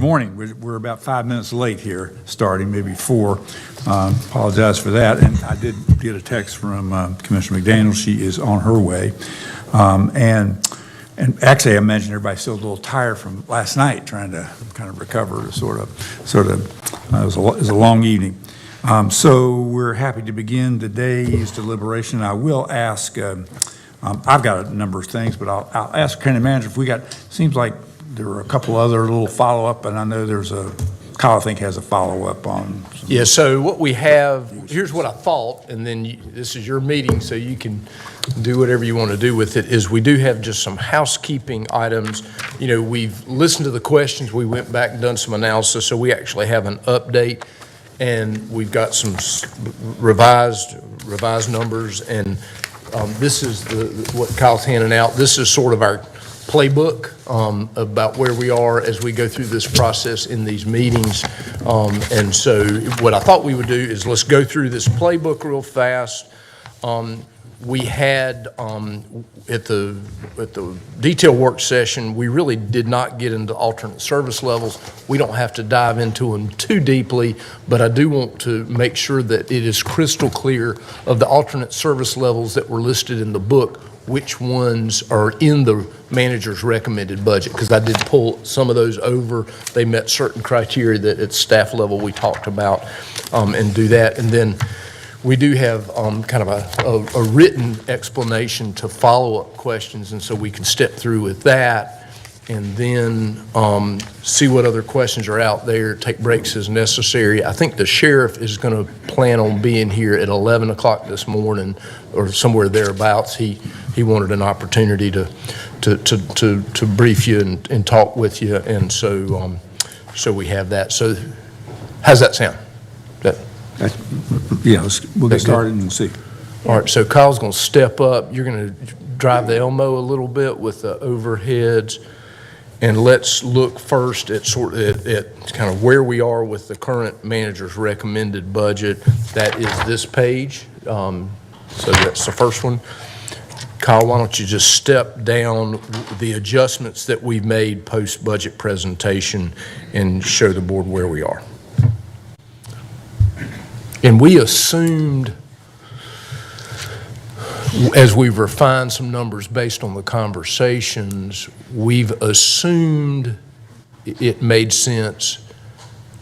Good morning. We're about 5 minutes late here, starting, maybe 4. Apologize for that. And I did get a text from Commissioner McDaniel. She is on her way. And actually, I imagine everybody's still a little tired from last night, trying to kind of recover. It was a long evening. So we're happy to begin today's deliberation. I will ask, I've got a number of things, but I'll ask County Manager if we got, seems like there were a couple other little follow-up, and I know there's Kyle, I think, has a follow-up on. Yeah, so what we have, here's what I thought, and then this is your meeting, so you can do whatever you want to do with it, is we do have just some housekeeping items. You know, we've listened to the questions, we went back and done some analysis, so we actually have an update, and we've got some revised numbers, and this is what Kyle's handing out. This is sort of our playbook about where we are as we go through this process in these meetings. And so what I thought we would do is let's go through this playbook real fast. We had at the detail work session, we really did not get into alternate service levels. We don't have to dive into them too deeply, but I do want to make sure that it is crystal clear of the alternate service levels that were listed in the book, which ones are in the manager's recommended budget, because I did pull some of those over. They met certain criteria that at staff level we talked about, and do that. And then we do have kind of a written explanation to follow-up questions, and so we can step through with that and then see what other questions are out there, take breaks as necessary. I think the sheriff is going to plan on being here at 11 o'clock this morning or somewhere thereabouts. He wanted an opportunity to brief you and talk with you, and so we have that. So how's that sound? Yeah, we'll get started and see. All right, so Kyle's going to step up. You're going to drive the Elmo a little bit with the overheads. And let's look first at at kind of where we are with the current manager's recommended budget. That is this page. So that's the first one. Kyle, why don't you just step down the adjustments that we've made post-budget presentation and show the board where we are. And we assumed, as we've refined some numbers based on the conversations, we've assumed it made sense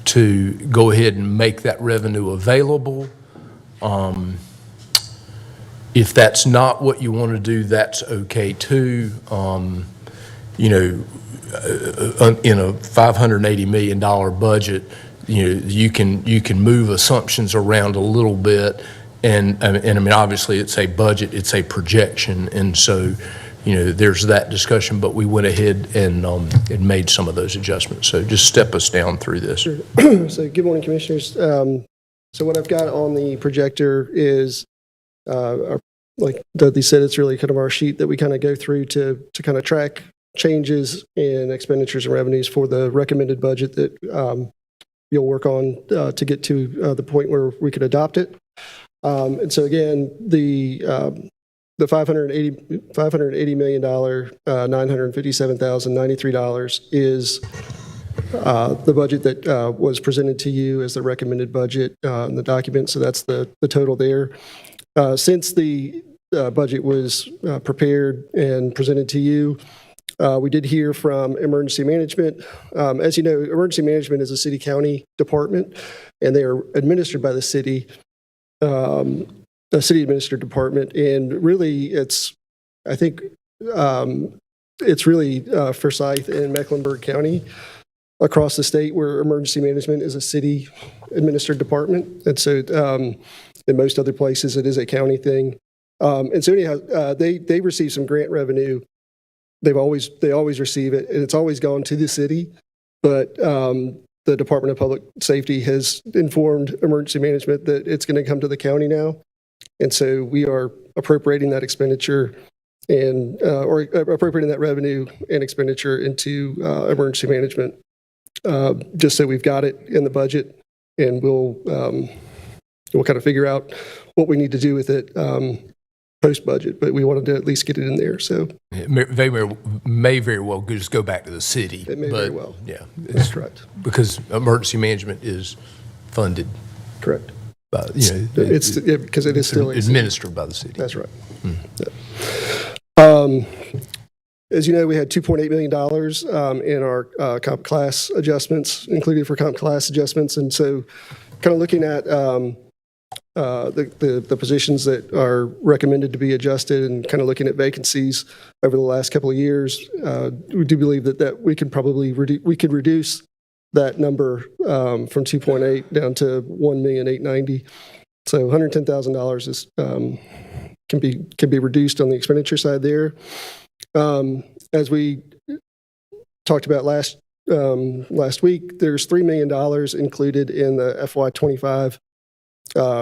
to go ahead and make that revenue available. If that's not what you want to do, that's okay too. You know, in a $580 million budget, you know, you can move assumptions around a little bit. And I mean, obviously, it's a budget, it's a projection, and so, you know, there's that discussion. But we went ahead and made some of those adjustments. So just step us down through this. Sure. So good morning, Commissioners. So what I've got on the projector is, like Dudley said, it's really kind of our sheet that we kind of go through to kind of track changes in expenditures and revenues for the recommended budget that you'll work on to get to the point where we could adopt it. And so again, the $580 million, $957,093 is the budget that was presented to you as the recommended budget in the document. So that's the total there. Since the budget was prepared and presented to you, we did hear from Emergency Management. As you know, Emergency Management is a city-county department, and they are administered by the city. A city-administered department, and really, I think it's really Forsyth and Mecklenburg County across the state where emergency management is a city-administered department, and so in most other places it is a county thing. And so anyhow, they receive some grant revenue. They always receive it, and it's always gone to the city, but the Department of Public Safety has informed emergency management that it's going to come to the county now. And so we are appropriating that expenditure and, or appropriating that revenue and expenditure into emergency management, just so we've got it in the budget, and we'll kind of figure out what we need to do with it post-budget, but we wanted to at least get it in there, so It may very well just go back to the city. it may very but, well. Yeah, That's correct. because emergency management is funded Correct. by, Because it is still. administered by the city. That's right. As you know, we had $2.8 million in our comp class adjustments, included for comp class adjustments. And so kind of looking at the positions that are recommended to be adjusted and kind of looking at vacancies over the last couple of years, we do believe that we can probably reduce that number from 2.8 down to 1,890,000. So $110,000 is can be reduced on the expenditure side there. As we talked about last week, there's $3 million included in the FY25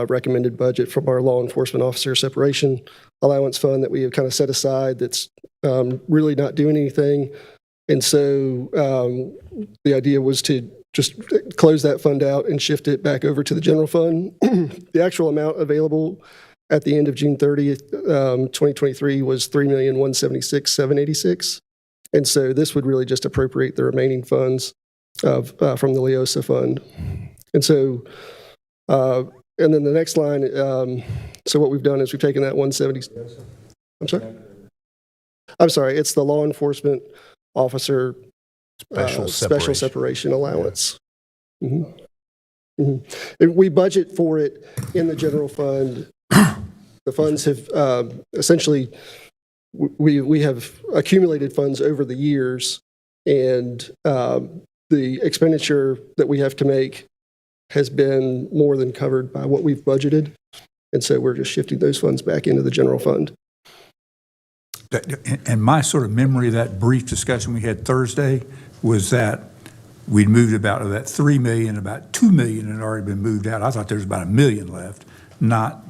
recommended budget from our law enforcement officer separation allowance fund that we have kind of set aside that's really not doing anything. And so the idea was to just close that fund out and shift it back over to the general fund. The actual amount available at the end of June 30th, 2023 was $3,176,786. And so this would really just appropriate the remaining funds from the LEOSA fund. And so, and then the next line, so what we've done is we've taken that 170. I'm sorry, it's the law enforcement officer special separation allowance. Mm-hmm. Mm-hmm. We budget for it in the general fund. The funds have essentially, we have accumulated funds over the years, and the expenditure that we have to make has been more than covered by what we've budgeted. And so we're just shifting those funds back into the general fund. And my sort of memory of that brief discussion we had Thursday was that we'd moved about of that $3 million, about $2 million had already been moved out. I thought there was about $1 million left, not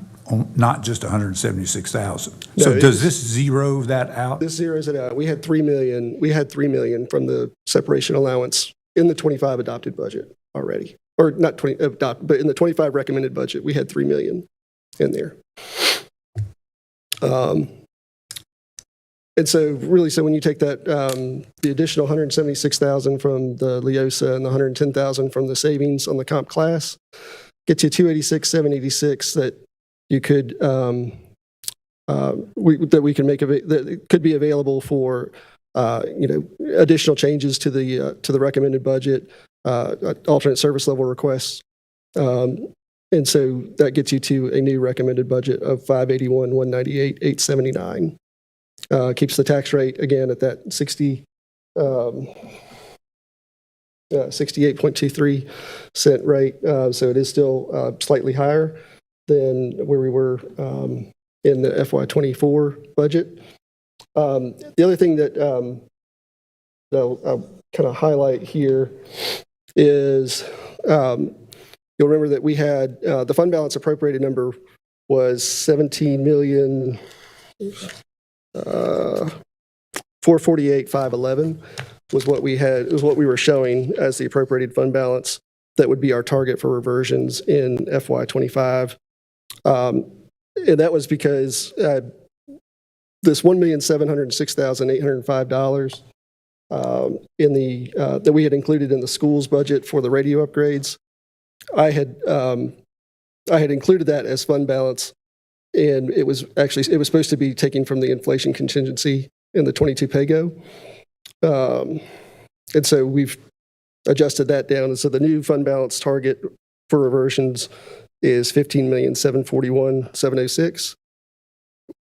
just 176,000. No, So does this zero that out? This zeroes it out. We had $3 million from the separation allowance in the 25 adopted budget already. Or not 20 adopt, but in the 25 recommended budget, we had $3 million in there. And so really, so when you take that, the additional 176,000 from the LEOSA and the 110,000 from the savings on the comp class, gets you 286,786 that you could, that we can make, that could be available for, additional changes to the recommended budget, alternate service level requests. And so that gets you to a new recommended budget of 581,198, 879. Keeps the tax rate again at that 68.23 cent rate. So it is still slightly higher than where we were in the FY24 budget. The other thing that I'll kind of highlight here is you'll remember that we had the fund balance appropriated number was 448,511 was what we had, was what we were showing as the appropriated fund balance that would be our target for reversions in FY25. And that was because this $1,706,805 in the that we had included in the school's budget for the radio upgrades, I had included that as fund balance. And it was supposed to be taken from the inflation contingency in the 22 PAYGO. And so we've adjusted that down. And so the new fund balance target for reversions is $15,741,706.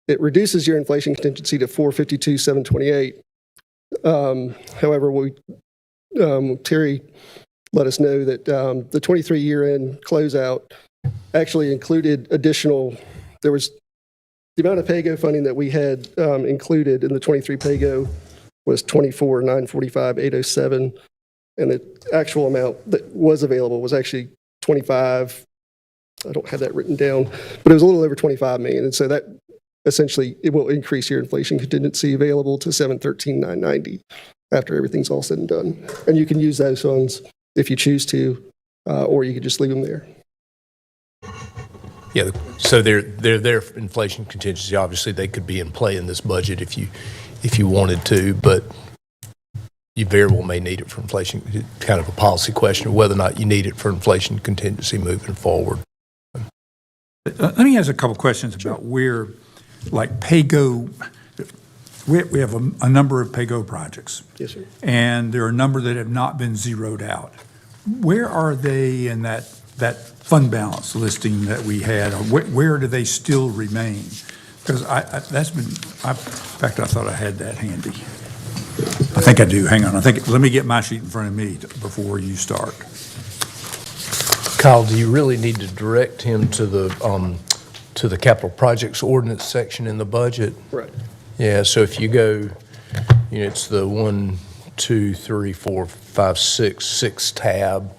It reduces your inflation contingency to $452,728. However, Terry let us know that the 23 year-end closeout actually included additional. There was the amount of PAYGO funding that we had included in the 23 PAYGO was $24,945,807, and the actual amount that was available was actually 25. I don't have that written down, but it was a little over 25 million, and so that essentially it will increase your inflation contingency available to 713,990 after everything's all said and done, and you can use those funds if you choose to, or you could just leave them there. Yeah, so they're there for inflation contingency. Obviously, they could be in play in this budget if you wanted to, but you very well may need it for inflation. It's kind of a policy question of whether or not you need it for inflation contingency moving forward. Let me ask a couple questions about where, like, PAYGO, we have a number of PAYGO projects. Yes, sir. And there are a number that have not been zeroed out. Where are they in that fund balance listing that we had? Or where do they still remain? Because that's been, in fact, I thought I had that handy. I think I do. Hang on. Let me get my sheet in front of me before you start. Kyle, do you really need to direct him to the capital projects ordinance section in the budget? Right. Yeah, so if you go, it's the 1, 2, 3, 4, 5, 6 tab.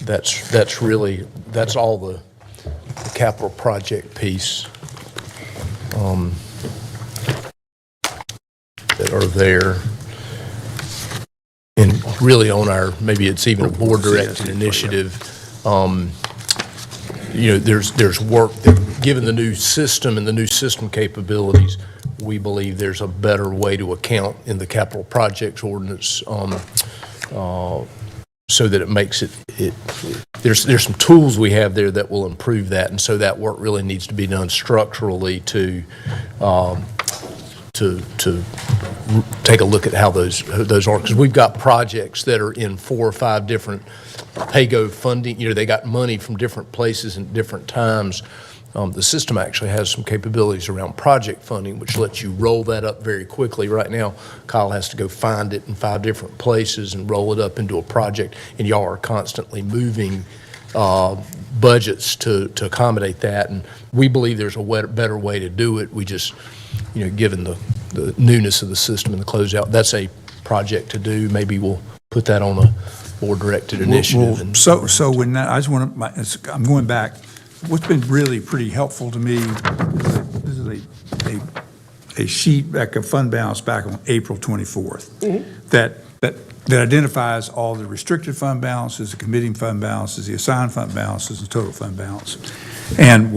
That's all the capital project piece that are there. And really on maybe it's even a board-directed initiative. There's work that, given the new system and the new system capabilities, we believe there's a better way to account in the capital projects ordinance so that it makes there's some tools we have there that will improve that, and so that work really needs to be done structurally to take a look at how those are, because we've got projects that are in 4 or 5 different PAYGO funding. They got money from different places and different times. The system actually has some capabilities around project funding, which lets you roll that up very quickly. Right now, Kyle has to go find it in 5 different places and roll it up into a project, and y'all are constantly moving budgets to accommodate that, and we believe there's a better way to do it. We just, given the newness of the system and the closeout, that's a project to do. Maybe we'll put that on a board-directed initiative. So when that, I just want to, I'm going back. What's been really pretty helpful to me, this is a sheet back of fund balance back on April 24th that identifies all the restricted fund balances, the committing fund balances, the assigned fund balances, and total fund balance. And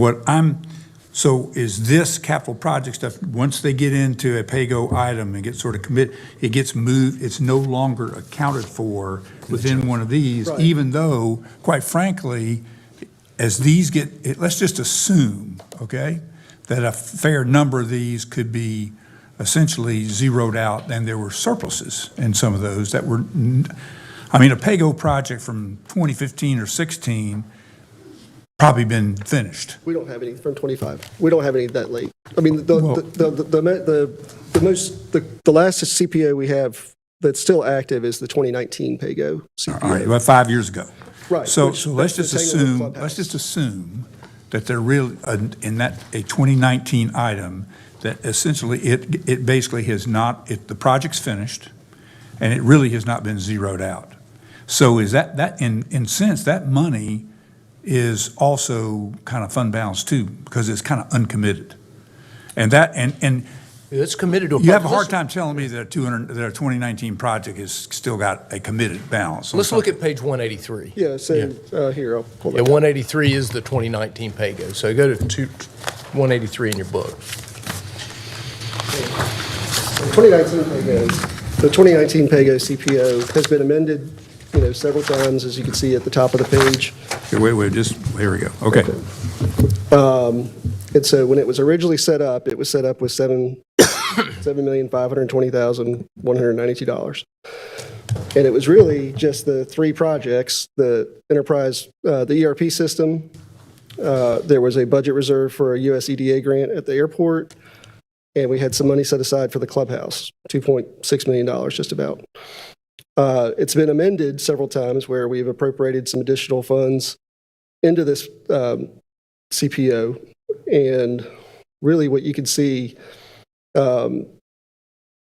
so is this capital project stuff, once they get into a PAYGO item and get sort of it gets moved, it's no longer accounted for within one of these, Right. Even though, quite frankly, as these let's just assume, okay, that a fair number of these could be essentially zeroed out, and there were surpluses in some of those that were, a PAYGO project from 2015 or 16 probably been finished. We don't have any from 25. We don't have any that late. The last CPO we have that's still active is the 2019 PAYGO CPO. All right, about 5 years ago. Right. So Which- let's that's just the Tanglewood assume, Clubhouse. that they're really, in that, a 2019 item, that essentially it basically has not, the project's finished, and it really has not been zeroed out. So is that in sense, that money is also kind of fund balance too, because it's kind of uncommitted. And It's committed to a you have a hard project. time telling me that a 2019 project has still got a committed balance. Let's look at page 183. Yeah, so here, I'll pull Yeah, that. 183 is the 2019 PAYGO. So go to 183 in your book. The 2019 PAYGO CPO has been amended, several times, as you can see at the top of the page. Okay, wait, here we go. Okay. And so when it was originally set up, it was set up with $7,520,192. And it was really just the 3 projects, the enterprise, the ERP system. There was a budget reserve for a US EDA grant at the airport. And we had some money set aside for the clubhouse, $2.6 million just about. It's been amended several times where we've appropriated some additional funds into this CPO. And really what you can see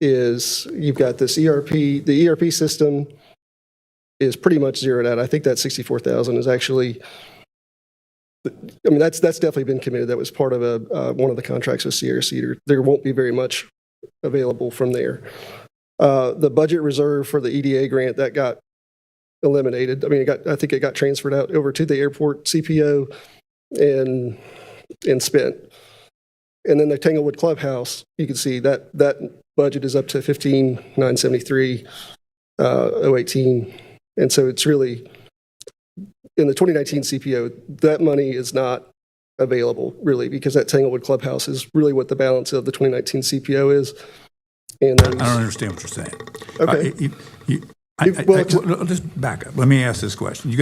is you've got this the ERP system is pretty much zeroed out. I think that 64,000 is actually, that's definitely been committed. That was part of one of the contracts with Sierra Cedar. There won't be very much available from there. The budget reserve for the EDA grant, that got eliminated. I think it got transferred out over to the airport CPO, and and spent. And then the Tanglewood Clubhouse, you can see that budget is up to 15,973, 018. And so it's really, in the 2019 CPO, that money is not available really, because that Tanglewood Clubhouse is really what the balance of the 2019 CPO is. And I don't understand what you're saying. Okay. Well, just back up. Let me ask this question.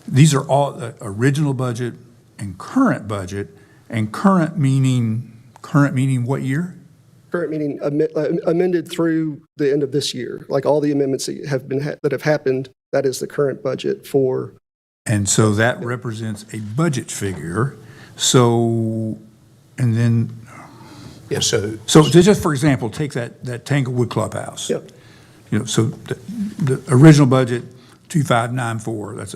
These are all the original budget and current budget, and current meaning what year? Current meaning amended through the end of this year, like all the amendments that have happened, that is the current budget for. And so that represents a budget figure. So, and then, Yeah, so just for example, take that Tanglewood Clubhouse. Yep. So the original budget, 2594, that's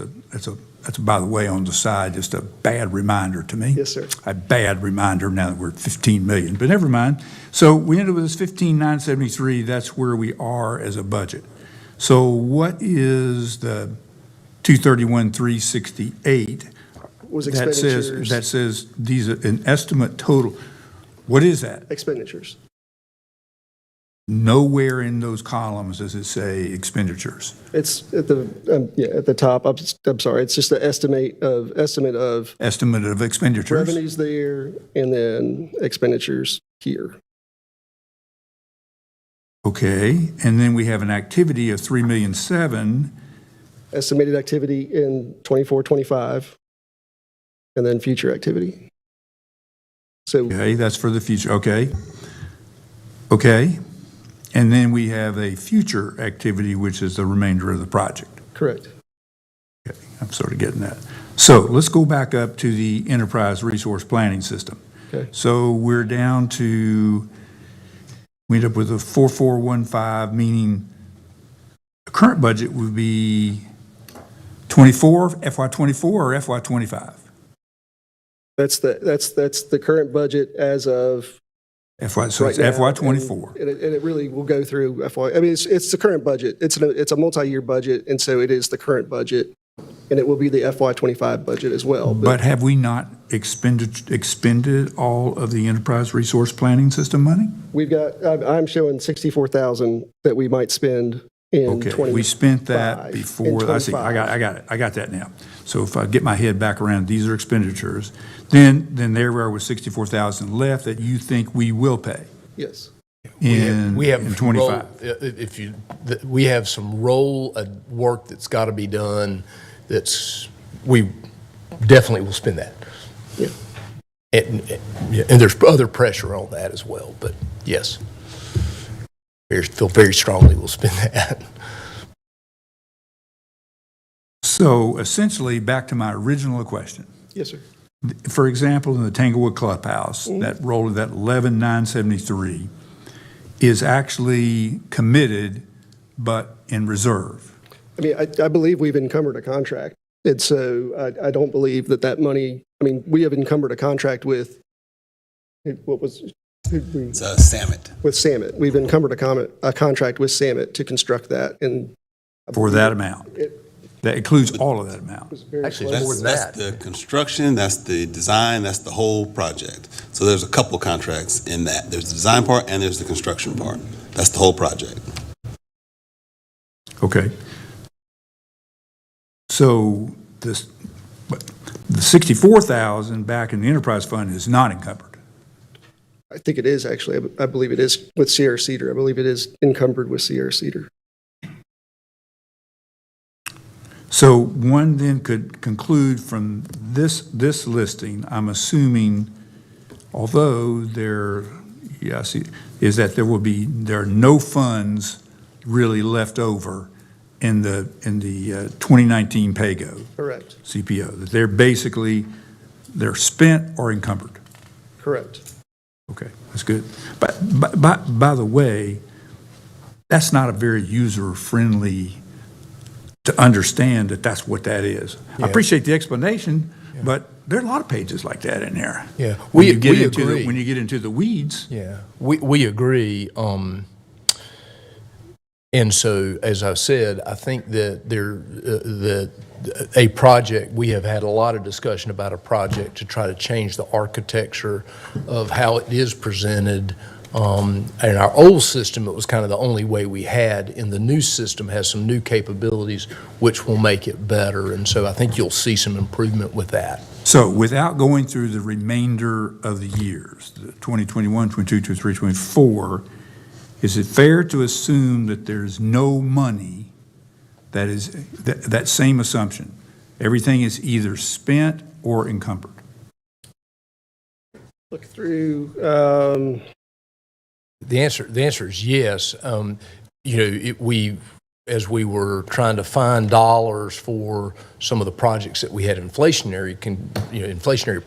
by the way, on the side, just a bad reminder to me. Yes, sir. A bad reminder now that we're at 15 million, but never mind. So we ended with this 15,973, that's where we are as a budget. So what is the 231,368? Was That expenditures. says these are an estimate total. What is that? Expenditures. Nowhere in those columns does it say expenditures. It's at the top. I'm sorry. It's just the estimate of Estimate of expenditures. revenues there, and then expenditures here. Okay, and then we have an activity of 3,000,007. Estimated activity in 24, 25, and then future activity. So Okay, that's for the future. Okay. Okay. And then we have a future activity, which is the remainder of the project. correct. Okay, I'm sort of getting that. So let's go back up to the enterprise resource planning system. Okay. So we're down to, we end up with a 4415, meaning the current budget would be 24, FY24 or FY25? That's the current budget as of So right it's now, FY24. and it really will go through FY. I mean, it's the current budget. It's a multi-year budget, and so it is the current budget, and it will be the FY25 budget as well. But have we not expended all of the enterprise resource planning system money? We've got. I'm showing 64,000 that we might spend in Okay, we spent that 25, before, in I see, 25. I got it, I got that now. So if I get my head back around, these are expenditures, then there we are with 64,000 left that you think we will pay Yes. in 25. We have some roll work that's got to be done. We definitely will spend that. Yeah. And there's other pressure on that as well, but yes. Feel very strongly we'll spend that. So essentially, back to my original question. Yes, sir. For example, in the Tanglewood Clubhouse, Mm-hmm. that roll of that 11,973 is actually committed, but in reserve. I mean, I believe we've encumbered a contract, and so I don't believe that money. I mean, we have encumbered a contract with what was. It's Samet. With Samet. We've encumbered a contract with Samet to construct that, and For that amount. That includes all of that amount. Actually, it's more than That's that. the construction, that's the design, that's the whole project. So there's a couple contracts in that. There's the design part and there's the construction part. That's the whole project. Okay. So the 64,000 back in the enterprise fund is not encumbered. I think it is actually. I believe it is with Sierra Cedar. I believe it is encumbered with Sierra Cedar. So one then could conclude from this listing, I'm assuming, although is that there are no funds really left over in the 2019 PAYGO Correct. CPO, that they're spent or encumbered. Correct. Okay, that's good. But by the way, that's not a very user-friendly to understand that that's what that is. Yeah. I appreciate the explanation, but there are a lot of pages like that in there. Yeah, When we you get into agree. when you get into the weeds. Yeah, we agree. And so, as I said, I think that a project, we have had a lot of discussion about a project to try to change the architecture of how it is presented. In our old system, it was kind of the only way we had. In the new system, has some new capabilities which will make it better. And so I think you'll see some improvement with that. So without going through the remainder of the years, the 2021, 22, 23, 24, is it fair to assume that there's no money that is, that same assumption? Everything is either spent or encumbered? Look through, The answer is yes. As we were trying to find dollars for some of the projects that we had inflationary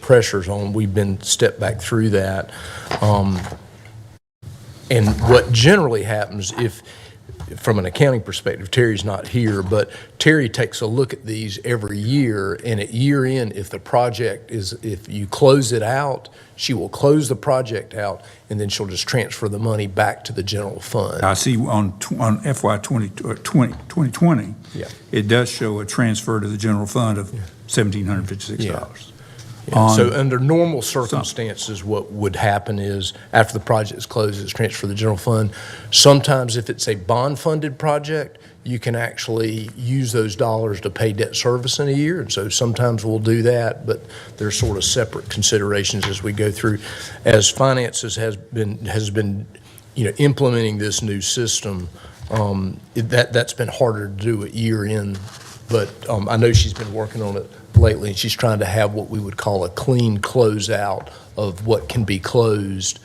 pressures on, we've been stepped back through that. And what generally happens from an accounting perspective, Terry's not here, but Terry takes a look at these every year, and at year end, if you close it out, she will close the project out, and then she'll just transfer the money back to the general fund. I see on FY 2020, Yeah. it does show a transfer to the general fund of $1,756. So under normal circumstances, what would happen is after the project is closed, it's transferred to the general fund. Sometimes if it's a bond-funded project, you can actually use those dollars to pay debt service in a year. And so sometimes we'll do that, but there's sort of separate considerations as we go through. As finances has been implementing this new system, that's been harder to do at year end. But I know she's been working on it lately, and she's trying to have what we would call a clean closeout of what can be closed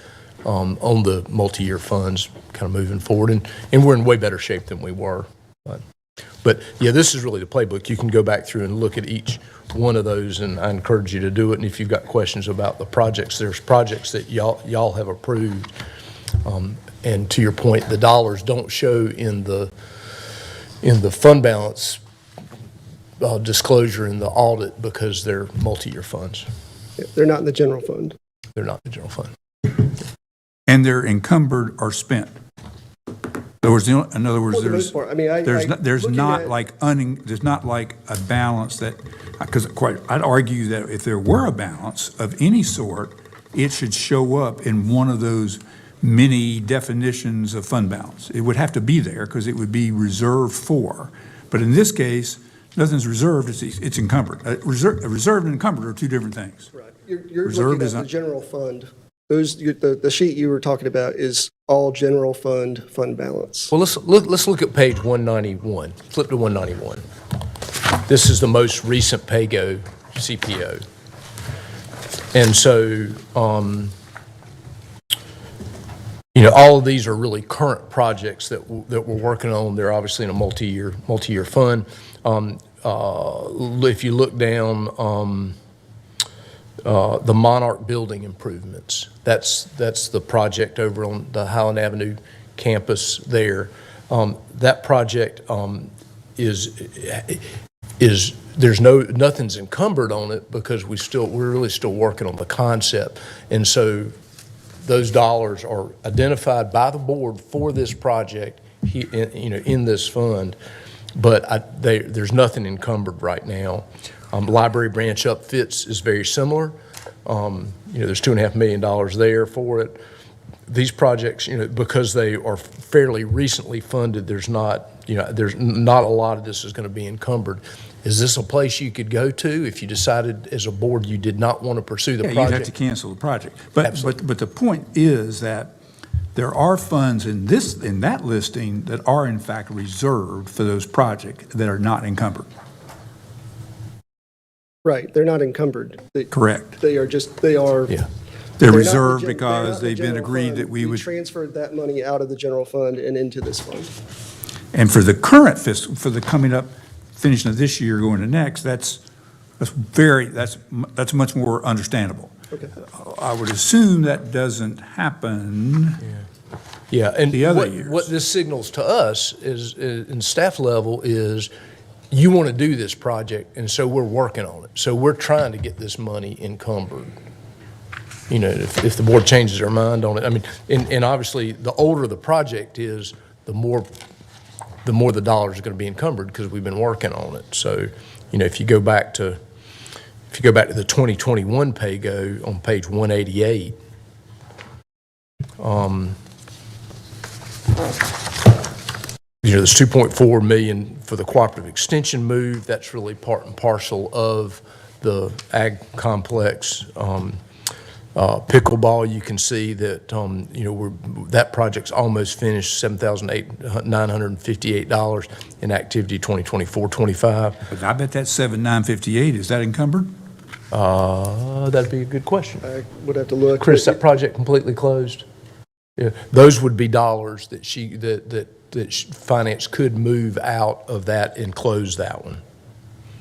on the multi-year funds kind of moving forward. And we're in way better shape than we were. But yeah, this is really the playbook. You can go back through and look at each one of those, and I encourage you to do it. And if you've got questions about the projects, there's projects that y'all have approved. And to your point, the dollars don't show in the fund balance disclosure in the audit because they're multi-year funds. they're not in the general fund. They're not the general fund. And they're encumbered or spent. In other words, For the most part, I mean, there's looking not at- there's not like a balance that, because I'd argue that if there were a balance of any sort, it should show up in one of those many definitions of fund balance. It would have to be there because it would be reserved for. But in this case, nothing's reserved, it's encumbered. Reserved and encumbered are two different things. Right. You're Reserved looking is at the not- general fund. The sheet you were talking about is all general fund balance. Well, let's look at page 191. Flip to 191. This is the most recent PAYGO CPO. And so, all of these are really current projects that we're working on. They're obviously in a multi-year fund. If you look down, the Monarch building improvements, that's the project over on the Highland Avenue campus there. That project is nothing's encumbered on it because we're really still working on the concept. And so those dollars are identified by the board for this project, in this fund, but there's nothing encumbered right now. Library branch upfits is very similar. There's $2.5 million there for it. These projects, because they are fairly recently funded, there's not a lot of this is going to be encumbered. Is this a place you could go to if you decided as a board you did not want to pursue the project? You'd have to cancel the project. But the point is that there are funds in that listing that are in fact reserved for those projects that are not encumbered. Right, they're not encumbered. Correct. They are. Yeah. They're not reserved they're not because the they've been general agreed fund. that we would. transferred that money out of the general fund and into this fund. And for the current fiscal, for the coming up, finishing of this year, going to next, that's much more understandable. Okay. I would assume that doesn't happen. Yeah, and The other years. what this signals to us is, in staff level, is you want to do this project, and so we're working on it. So we're trying to get this money encumbered. If the board changes their mind on it, I mean, and obviously, the older the project is, the more the more the dollars are going to be encumbered because we've been working on it. So, if you go back to the 2021 pay-go on page 188, there's 2.4 million for the cooperative extension move. That's really part and parcel of the ag complex. Pickleball, you can see that, that project's almost finished, $7,958 in activity 2024-25. But I bet that 7,958, is that encumbered? That'd be a good question. I would have to look. Chris, that project completely closed? Yeah, those would be dollars that finance could move out of that and close that one.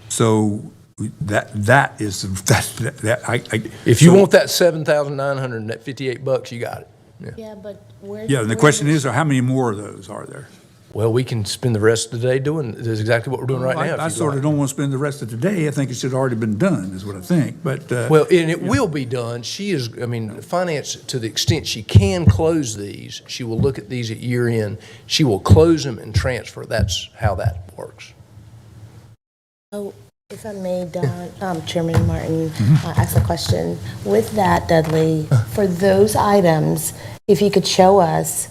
So that is, If you want that $7,958, you got it. Yeah, but where? yeah, and the question is, how many more of those are there? Well, we can spend the rest of the day doing, this is exactly what we're doing right now. if I you'd sort of like. don't want to spend the rest of the day. I think it should have already been done, is what I think, but. Well, and it will be done. Finance, to the extent she can close these, she will look at these at year end. She will close them and transfer. That's how that works. Oh, if I may, Chairman Martin, ask a question. With that, Dudley, for those items, if you could show us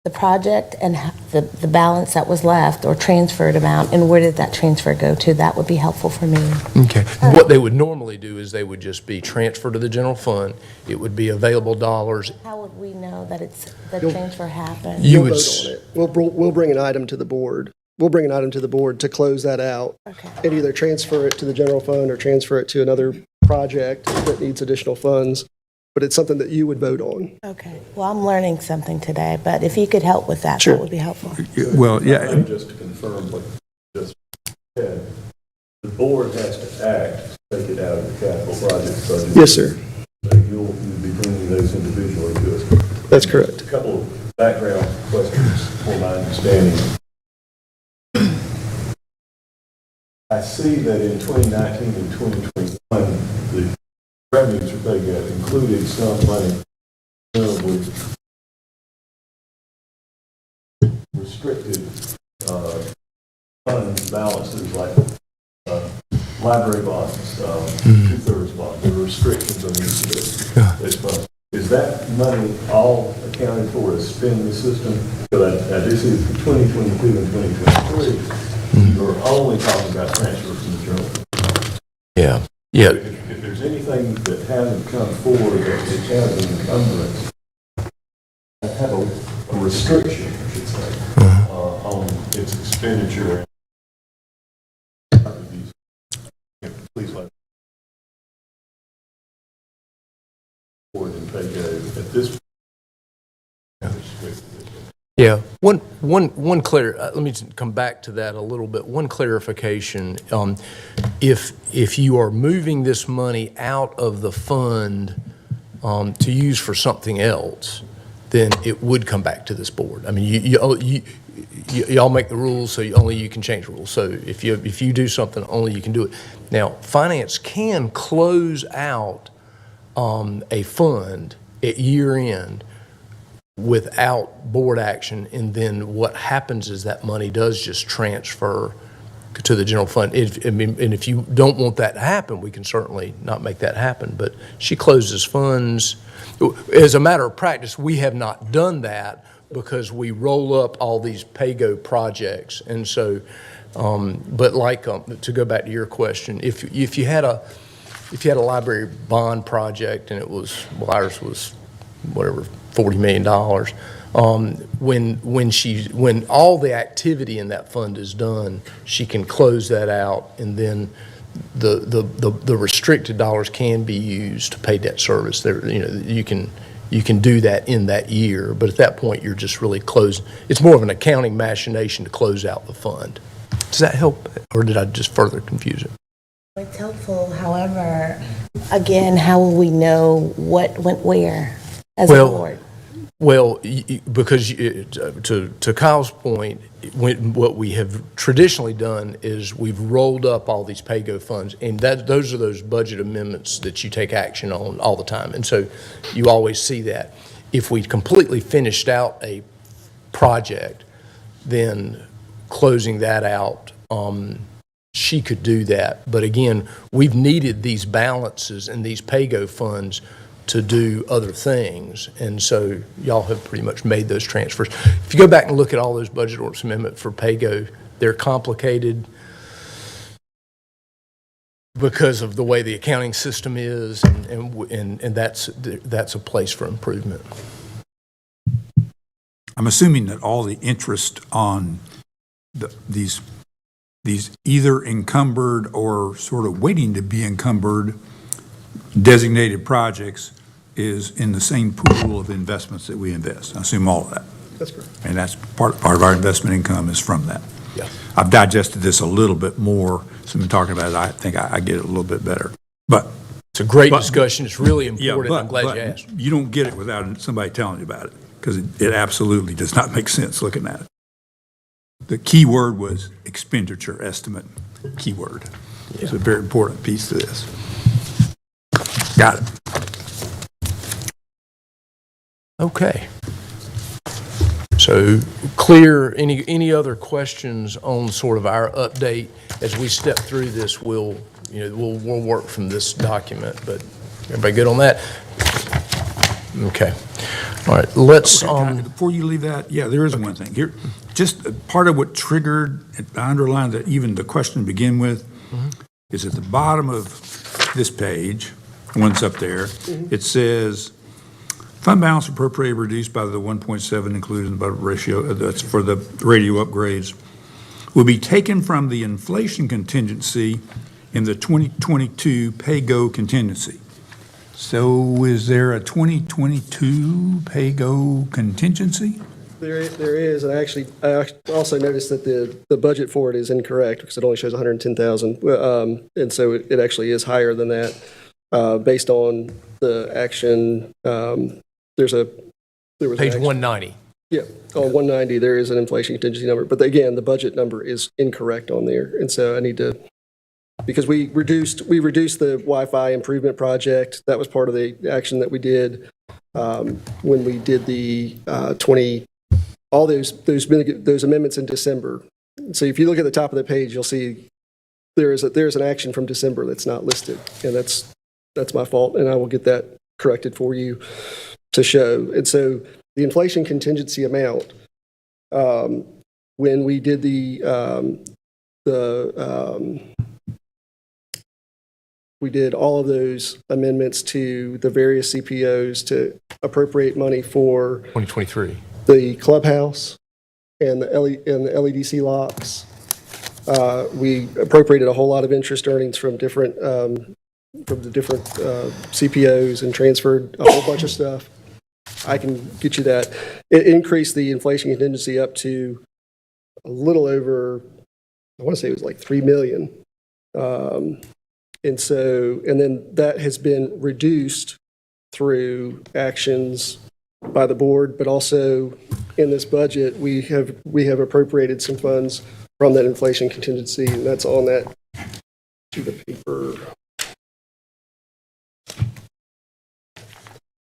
the project and the balance that was left or transferred amount, and where did that transfer go to, that would be helpful for me. Okay. What they would normally do is they would just be transferred to the general fund. It would be available dollars. How would we know that the transfer happened? You We'll would, vote on it. We'll bring an item to the board. We'll bring an item to the board to close that out. Okay. And either transfer it to the general fund or transfer it to another project that needs additional funds. But it's something that you would vote on. Okay. Well, I'm learning something today, but if you could help with that, Sure. that would be helpful. Well, yeah, Just to confirm what you just said, the board has to act, take it out of the capital project budget. Yes, sir. So you'll be bringing those individually to us. That's correct. A couple of background questions for my understanding. I see that in 2019 and 2021, the revenues for PAYGO included some money, presumably restricted fund balances like library bonds, two-thirds bonds. There were restrictions on these funds. Is that money all accounted for as spend the system? Because I do see for 2022 and 2023, you're only talking about transfer from the general. yeah. Yeah. If there's anything that hasn't come forward that has an encumbrance, have a restriction, I should say, on its expenditure. Please let forward and take at this point. Yeah, one clear, let me come back to that a little bit. One clarification, if you are moving this money out of the fund to use for something else, then it would come back to this board. I mean, y'all make the rules, so only you can change the rules. So if you do something, only you can do it. Now, finance can close out a fund at year end without board action, and then what happens is that money does just transfer to the general fund. And if you don't want that to happen, we can certainly not make that happen. But she closes funds. As a matter of practice, we have not done that because we roll up all these PAYGO projects. And so, but to go back to your question, if you had a library bond project and it was, well, ours was whatever, $40 million. When all the activity in that fund is done, she can close that out, and then the restricted dollars can be used to pay debt service. There, you can do that in that year, but at that point, you're just really closing. It's more of an accounting machination to close out the fund. Does that help, or did I just further confuse it? It's helpful. However, again, how will we know what went where as a board? Well, because to Kyle's point, what we have traditionally done is we've rolled up all these PAYGO funds, and those are those budget amendments that you take action on all the time. And so you always see that. If we completely finished out a project, then closing that out, she could do that. But again, we've needed these balances and these PAYGO funds to do other things. And so y'all have pretty much made those transfers. If you go back and look at all those budget ordinance amendment for PAYGO, they're complicated because of the way the accounting system is, and that's a place for improvement. I'm assuming that all the interest on these either encumbered or sort of waiting to be encumbered designated projects is in the same pool of investments that we invest. I assume all of that. That's correct. And that's part of our investment income is from that. Yeah. I've digested this a little bit more, so I'm talking about it, I think I get it a little bit better. But It's a great discussion. It's really yeah, important. I'm glad you asked. you don't get it without somebody telling you about it, because it absolutely does not make sense looking at it. The key word was expenditure estimate, keyword. It's a very important piece to this. Got it. Okay. So clear, any other questions on sort of our update? As we step through this, we'll work from this document, but everybody good on that? Okay. All right, let's, Before you leave that, yeah, there is one thing here. Just part of what triggered, I underlined that even the question to begin with, is at the bottom of this page, the one's up there, it says, fund balance appropriated reduced by the 1.7 included in the budget ratio, that's for the radio upgrades, will be taken from the inflation contingency in the 2022 PAYGO contingency. So is there a 2022 PAYGO contingency? There is, and I also noticed that the budget for it is incorrect because it only shows 110,000. And so it actually is higher than that based on the action. There was page an action. 190. Yeah, on 190, there is an inflation contingency number. But again, the budget number is incorrect on there. And so I need to, because we reduced the Wi-Fi improvement project. That was part of the action that we did when we did the all those amendments in December. So if you look at the top of the page, you'll see there's an action from December that's not listed, and that's my fault, and I will get that corrected for you to show. And so the inflation contingency amount, when we did we did all of those amendments to the various CPOs to appropriate money for 2023. the clubhouse and the LEDC locks. We appropriated a whole lot of interest earnings from the different CPOs and transferred a whole bunch of stuff. I can get you that. It increased the inflation contingency up to a little over, I want to say it was like 3 million. And then that has been reduced through actions by the board, but also in this budget, we have appropriated some funds from that inflation contingency, and that's on that sheet of paper.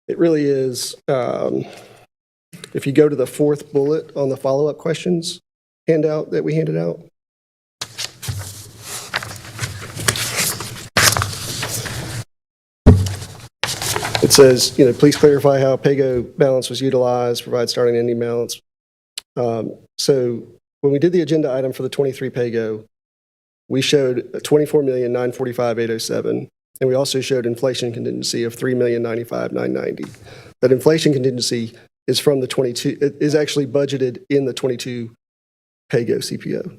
It really is, if you go to the fourth bullet on the follow-up questions handout that we handed out, it says, please clarify how PAYGO balance was utilized, provide starting and ending balance. So when we did the agenda item for the 23 PAYGO, we showed $24,945,807, and we also showed inflation contingency of $3,095,990. That inflation contingency is from the 22, it is actually budgeted in the 22 PAYGO CPO.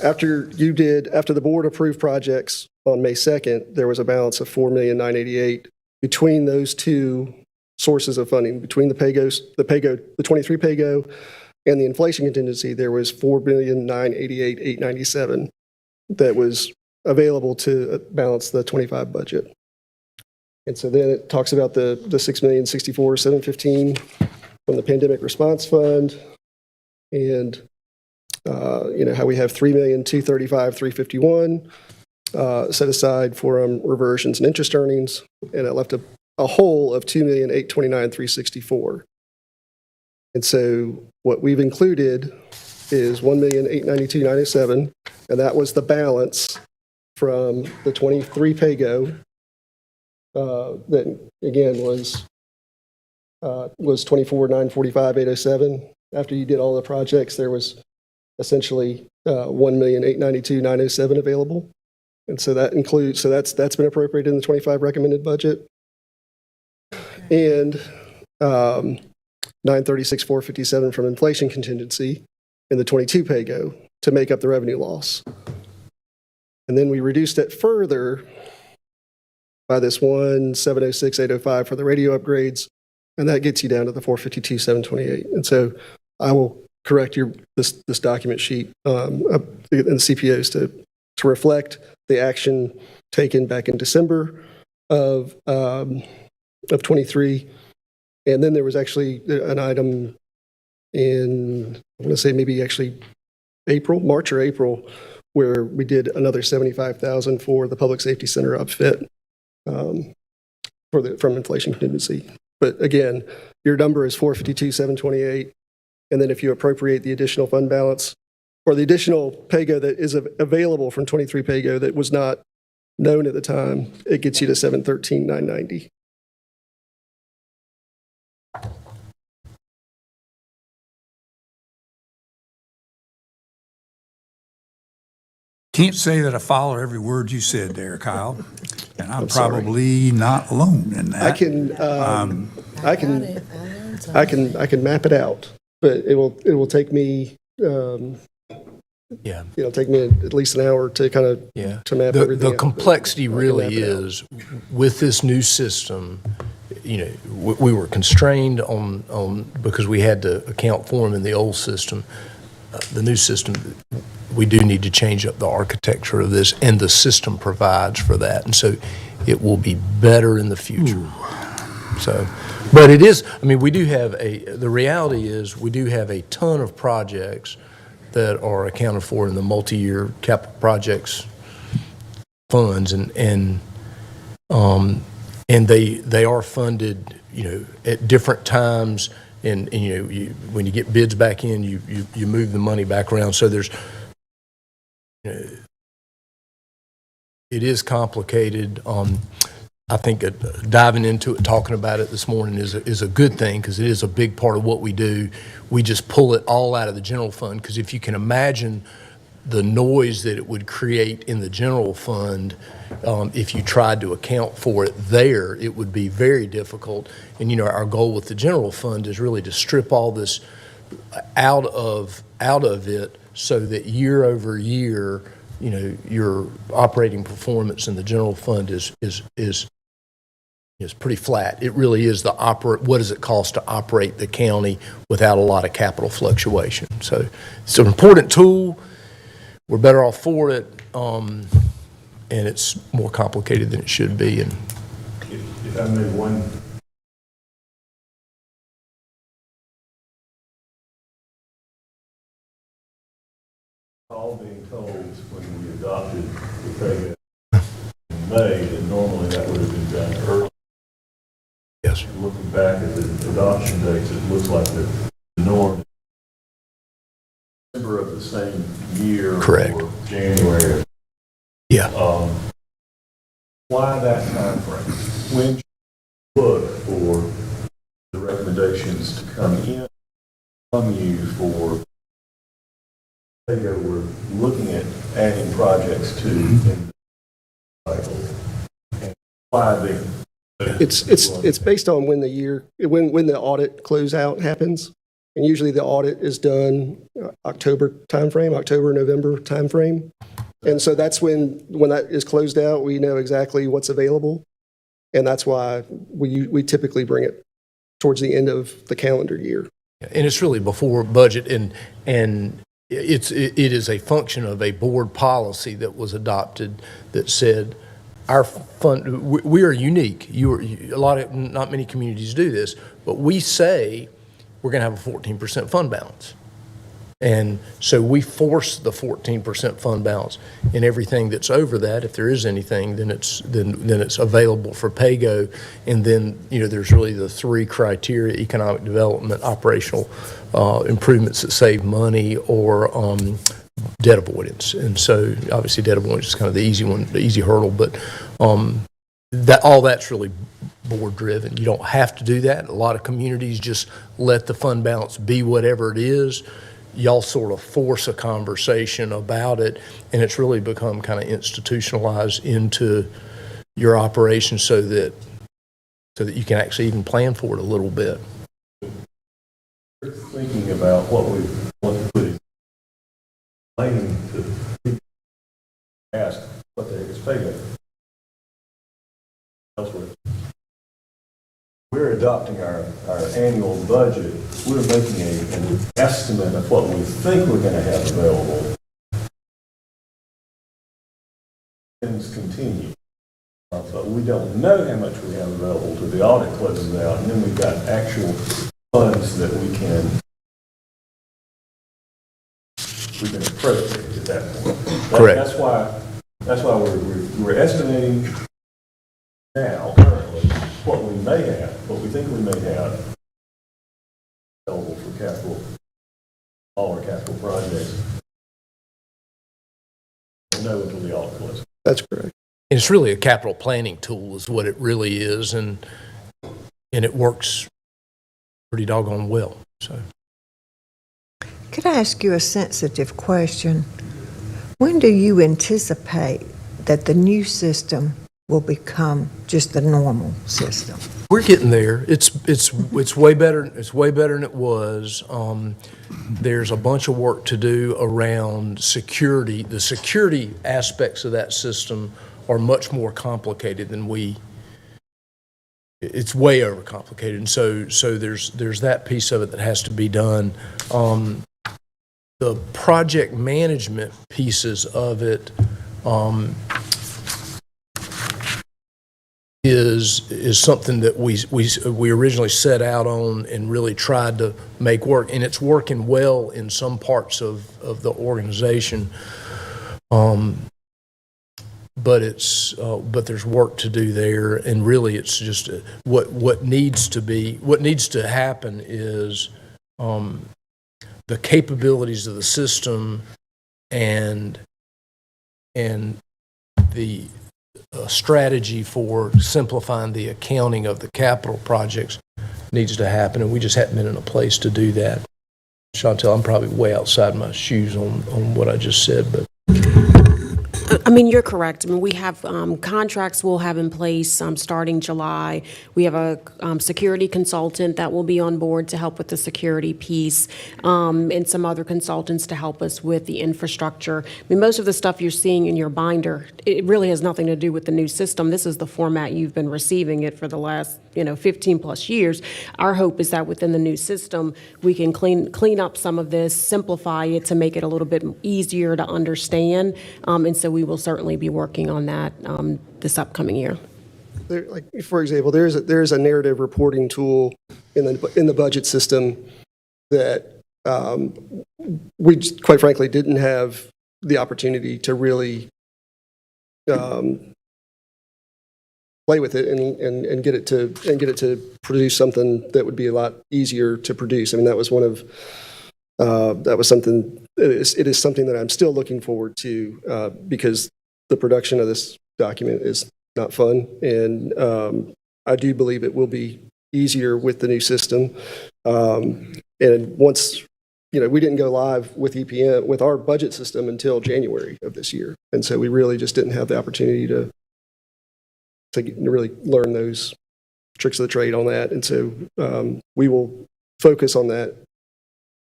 After the board approved projects on May 2nd, there was a balance of $4,988,000 between those two sources of funding, between the 23 PAYGO and the inflation contingency. There was $4,988,897 that was available to balance the 25 budget. And so then it talks about the $6,064,715 from the pandemic response fund, and how we have $3,235,351 set aside for reversions and interest earnings, and it left a hole of $2,829,364. And so what we've included is $1,892,907, and that was the balance from the 23 pay-go, that again was 24,945,807. After you did all the projects, there was essentially 1,892,907 available. And so that includes, so that's been appropriated in the 25 recommended budget. And 936,457 from inflation contingency in the 22 pay-go to make up the revenue loss. And then we reduced it further by this 706,805 for the radio upgrades, and that gets you down to the 452,728. And so I will correct this document sheet and the CPOs to reflect the action taken back in December of 23. And then there was actually an item in, I want to say maybe actually March or April, where we did another 75,000 for the Public Safety Center upfit from inflation contingency. But again, your number is 452,728. And then if you appropriate the additional fund balance or the additional pay-go that is available from 23 pay-go that was not known at the time, it gets you to 713,990. Can't say that I follow every word you said there, Kyle, and I'm probably not alone in that. I can map it out, but it will take me Yeah. it'll take me at least an hour to kind of Yeah. to map The everything out. complexity I can really map it out. is, with this new system, we were constrained on, because we had to account for them in the old system. The new system, we do need to change up the architecture of this, and the system provides for that. And so it will be better in the future. So, but it is, we do have the reality is we do have a ton of projects that are accounted for in the multi-year capital projects funds, and they are funded, at different times, and when you get bids back in, you move the money back around. So there's, it is complicated. I think diving into it, talking about it this morning is a good thing, because it is a big part of what we do. We just pull it all out of the general fund, because if you can imagine the noise that it would create in the general fund, if you tried to account for it there, it would be very difficult. And our goal with the general fund is really to strip all this out of it, so that year over year, your operating performance in the general fund is pretty flat. It really is what does it cost to operate the county without a lot of capital fluctuation. So it's an important tool. We're better off for it, and it's more complicated than it should be. And If I may, one. All being told when we adopted the pay in May, that normally that would have been done early. yes, Looking back at the adoption dates, it looks like the norm is December of the same year. Correct. Or January. yeah. Why that time frame? When should you look for the recommendations to come in from you for, we're looking at adding projects to in the cycle, and why they? It's based on when the audit closeout happens, and usually the audit is done October, November timeframe, and so that's when that is closed out, we know exactly what's available, and that's why we typically bring it towards the end of the calendar year. And it's really before budget, and it is a function of a board policy that was adopted that said our fund, we are unique. Not many communities do this, but we say we're going to have a 14% fund balance. And so we force the 14% fund balance, and everything that's over that, if there is anything, then it's available for PAYGO. And then, there's really the three criteria: economic development, operational improvements that save money, or debt avoidance. And so obviously debt avoidance is kind of the easy one, the easy hurdle, but all that's really board driven. You don't have to do that. A lot of communities just let the fund balance be whatever it is. Y'all sort of force a conversation about it, and it's really become kind of institutionalized into your operation so that you can actually even plan for it a little bit. Thinking about what we want to put in, explaining to people, ask what the heck is PAYGO. Elsewhere. We're adopting our annual budget. We're making an estimate of what we think we're going to have available. Things continue. But we don't know how much we have available till the audit closes out, and then we've got actual funds that we can appropriate at that point. Correct. That's why we're estimating now currently what we may have, what we think we may have available for all our capital projects. We'll know until the audit closes. That's correct. And it's really a capital planning tool is what it really is, and it works pretty doggone well. So, Could I ask you a sensitive question? When do you anticipate that the new system will become just the normal system? we're getting there. It's way better. It's way better than it was. There's a bunch of work to do around security. The security aspects of that system are much more complicated than it's way overcomplicated. And so there's that piece of it that has to be done. The project management pieces of it is something that we originally set out on and really tried to make work, and it's working well in some parts of the organization. But there's work to do there, and really it's just what needs to happen is the capabilities of the system and the strategy for simplifying the accounting of the capital projects needs to happen, and we just haven't been in a place to do that. Chantel, I'm probably way outside my shoes on what I just said, but I mean, you're correct. I mean, we have contracts we'll have in place starting July. We have a security consultant that will be on board to help with the security piece, and some other consultants to help us with the infrastructure. I mean, most of the stuff you're seeing in your binder, it really has nothing to do with the new system. This is the format you've been receiving it for the last 15 plus years. Our hope is that within the new system, we can clean up some of this, simplify it to make it a little bit easier to understand, and so we will certainly be working on that this upcoming year. Like, for example, there is a narrative reporting tool in the budget system that we quite frankly didn't have the opportunity to really play with it and get it to produce something that would be a lot easier to produce. I mean, that was something. It is something that I'm still looking forward to because the production of this document is not fun, and I do believe it will be easier with the new system. And once, we didn't go live with EPM, with our budget system until January of this year, and so we really just didn't have the opportunity to really learn those tricks of the trade on that. And so we will focus on that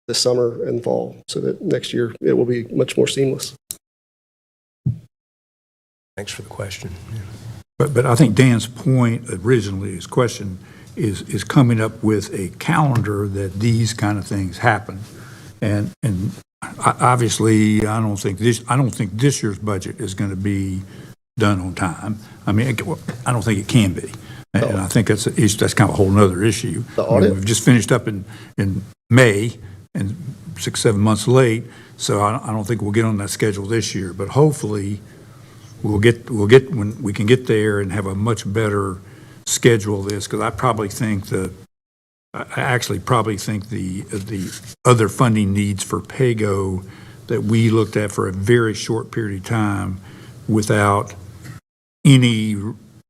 this summer and fall so that next year it will be much more seamless. thanks for the question. But I think Dan's point originally, his question, is coming up with a calendar that these kind of things happen. And obviously, I don't think this year's budget is going to be done on time. I mean, I don't think it can be. And I think that's kind of a whole nother issue. The audit? We've just finished up in May, and 6, 7 months late, so I don't think we'll get on that schedule this year, but hopefully we'll get, when we can get there and have a much better schedule of this, because I actually probably think the other funding needs for PAYGO that we looked at for a very short period of time without any,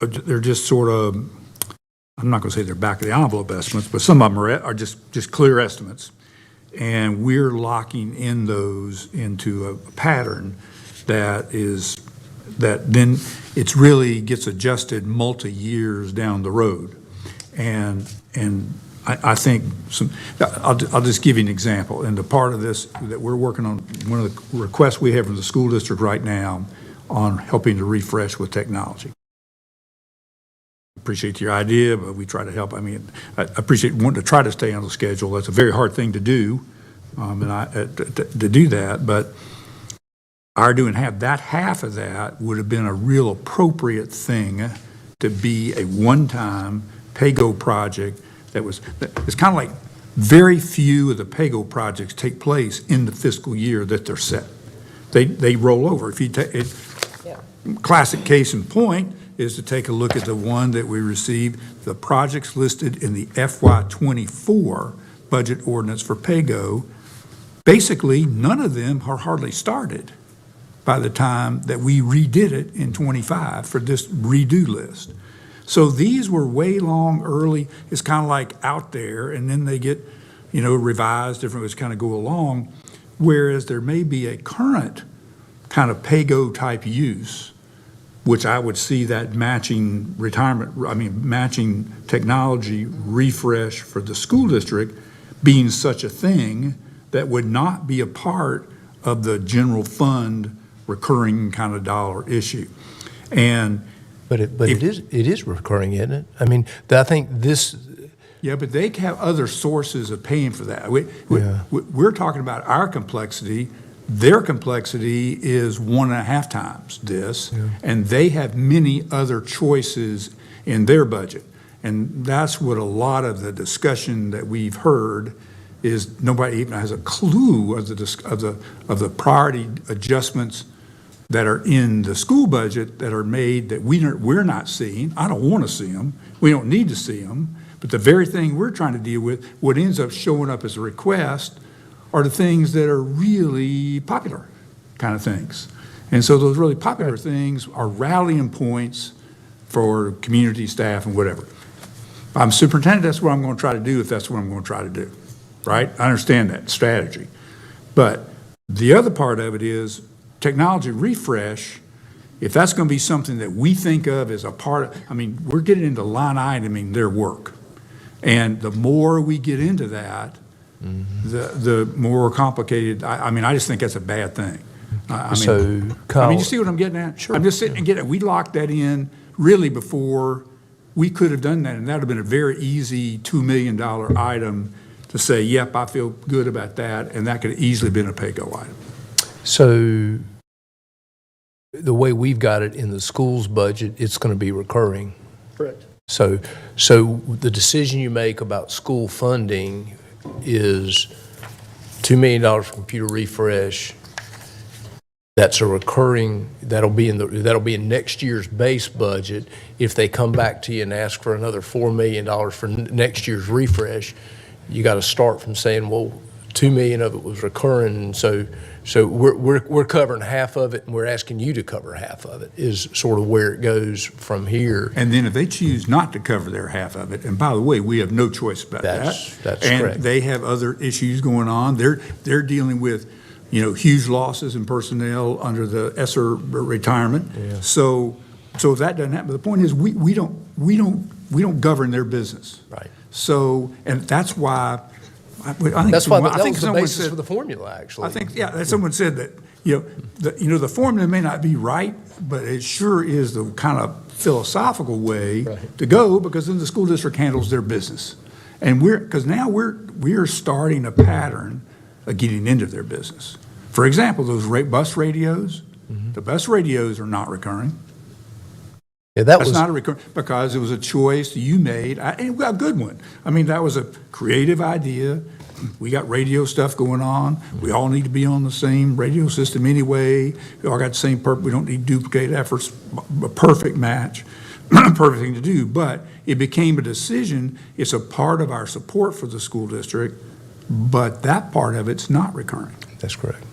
they're just sort of, I'm not going to say they're back of the envelope estimates, but some of them are just clear estimates. And we're locking in those into a pattern that then it's really gets adjusted multi-years down the road. And I think I'll just give you an example. And the part of this that we're working on, one of the requests we have from the school district right now on helping to refresh with technology. Appreciate your idea, but we try to help. I mean, I appreciate wanting to try to stay on the schedule. That's a very hard thing to do, to do that. But our doing half of that would have been a real appropriate thing to be a one-time PAYGO project that was. It's kind of like very few of the PAYGO projects take place in the fiscal year that they're set. They roll over. If you take classic case in point is to take a look at the one that we received, the projects listed in the FY24 budget ordinance for PAYGO. Basically, none of them are hardly started by the time that we redid it in 25 for this redo list. So these were way long early. It's kind of like out there, and then they get, revised different ways, kind of go along, whereas there may be a current kind of PAYGO type use, which I would see that matching matching technology refresh for the school district being such a thing that would not be a part of the general fund recurring kind of dollar issue. And But it is recurring, isn't it? I mean, I think this. Yeah, but they have other sources of paying for that. We're talking about our complexity. Their complexity is 1.5 times this, and they have many other choices in their budget. And that's what a lot of the discussion that we've heard is nobody even has a clue of the priority adjustments that are in the school budget that are made that we're not seeing. I don't want to see them. We don't need to see them. But the very thing we're trying to deal with, what ends up showing up as a request, are the things that are really popular kind of things. And so those really popular things are rallying points for community staff and whatever. I'm superintendent, that's what I'm going to try to do if that's what I'm going to try to do, right? I understand that strategy. But the other part of it is technology refresh. If that's going to be something that we think of as a part of, we're getting into line iteming their work. And the more we get into that, the more complicated, I just think that's a bad thing. Kyle, you see what I'm getting at? Sure. I'm just sitting and getting it. We locked that in really before we could have done that, and that would have been a very easy $2 million item to say, yep, I feel good about that, and that could have easily been a PAYGO item. So the way we've got it in the school's budget, it's going to be recurring. Correct. So the decision you make about school funding is $2 million for computer refresh. That's a recurring, that'll be in next year's base budget. If they come back to you and ask for another $4 million for next year's refresh, you got to start from saying, well, $2 million of it was recurring, so we're covering half of it, and we're asking you to cover half of it, is sort of where it goes from here. And then if they choose not to cover their half of it, and by the way, we have no choice about that. That's and correct. They have other issues going on. They're dealing with, huge losses in personnel under the ESSER retirement. Yeah. So if that doesn't happen, the point is we don't govern their business. Right. So, and that's why. I think That's why that was the someone basis said, for the formula, actually. I think, that someone said that, the formula may not be right, but it sure is the kind of philosophical way to go, because then the school district handles their business. And because now we're starting a pattern of getting into their business. For example, those bus radios, the bus radios are not recurring. Yeah, That's not a recurring, because it was a choice you made, and a good one. That was a creative idea. we got radio stuff going on. We all need to be on the same radio system anyway. We all got the same purpose. We don't need to duplicate efforts. A perfect match, perfect thing to do. But it became a decision. It's a part of our support for the school district, but that part of it's not recurring. That's correct.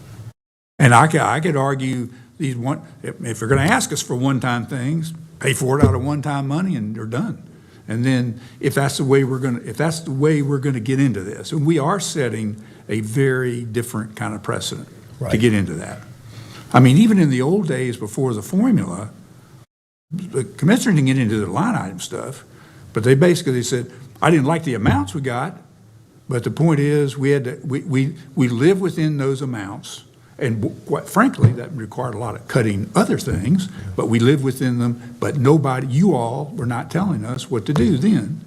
And I could argue these if you're going to ask us for one-time things, pay for it out of one-time money and you're done. And then if that's the way we're going to get into this, and we are setting a very different kind of precedent to Right. get into that. I mean, even in the old days before the formula, the commissioner didn't get into the line item stuff, but they basically said, I didn't like the amounts we got, but the point is we live within those amounts. And quite frankly, that required a lot of cutting other things, but we live within them. But nobody, you all were not telling us what to do then.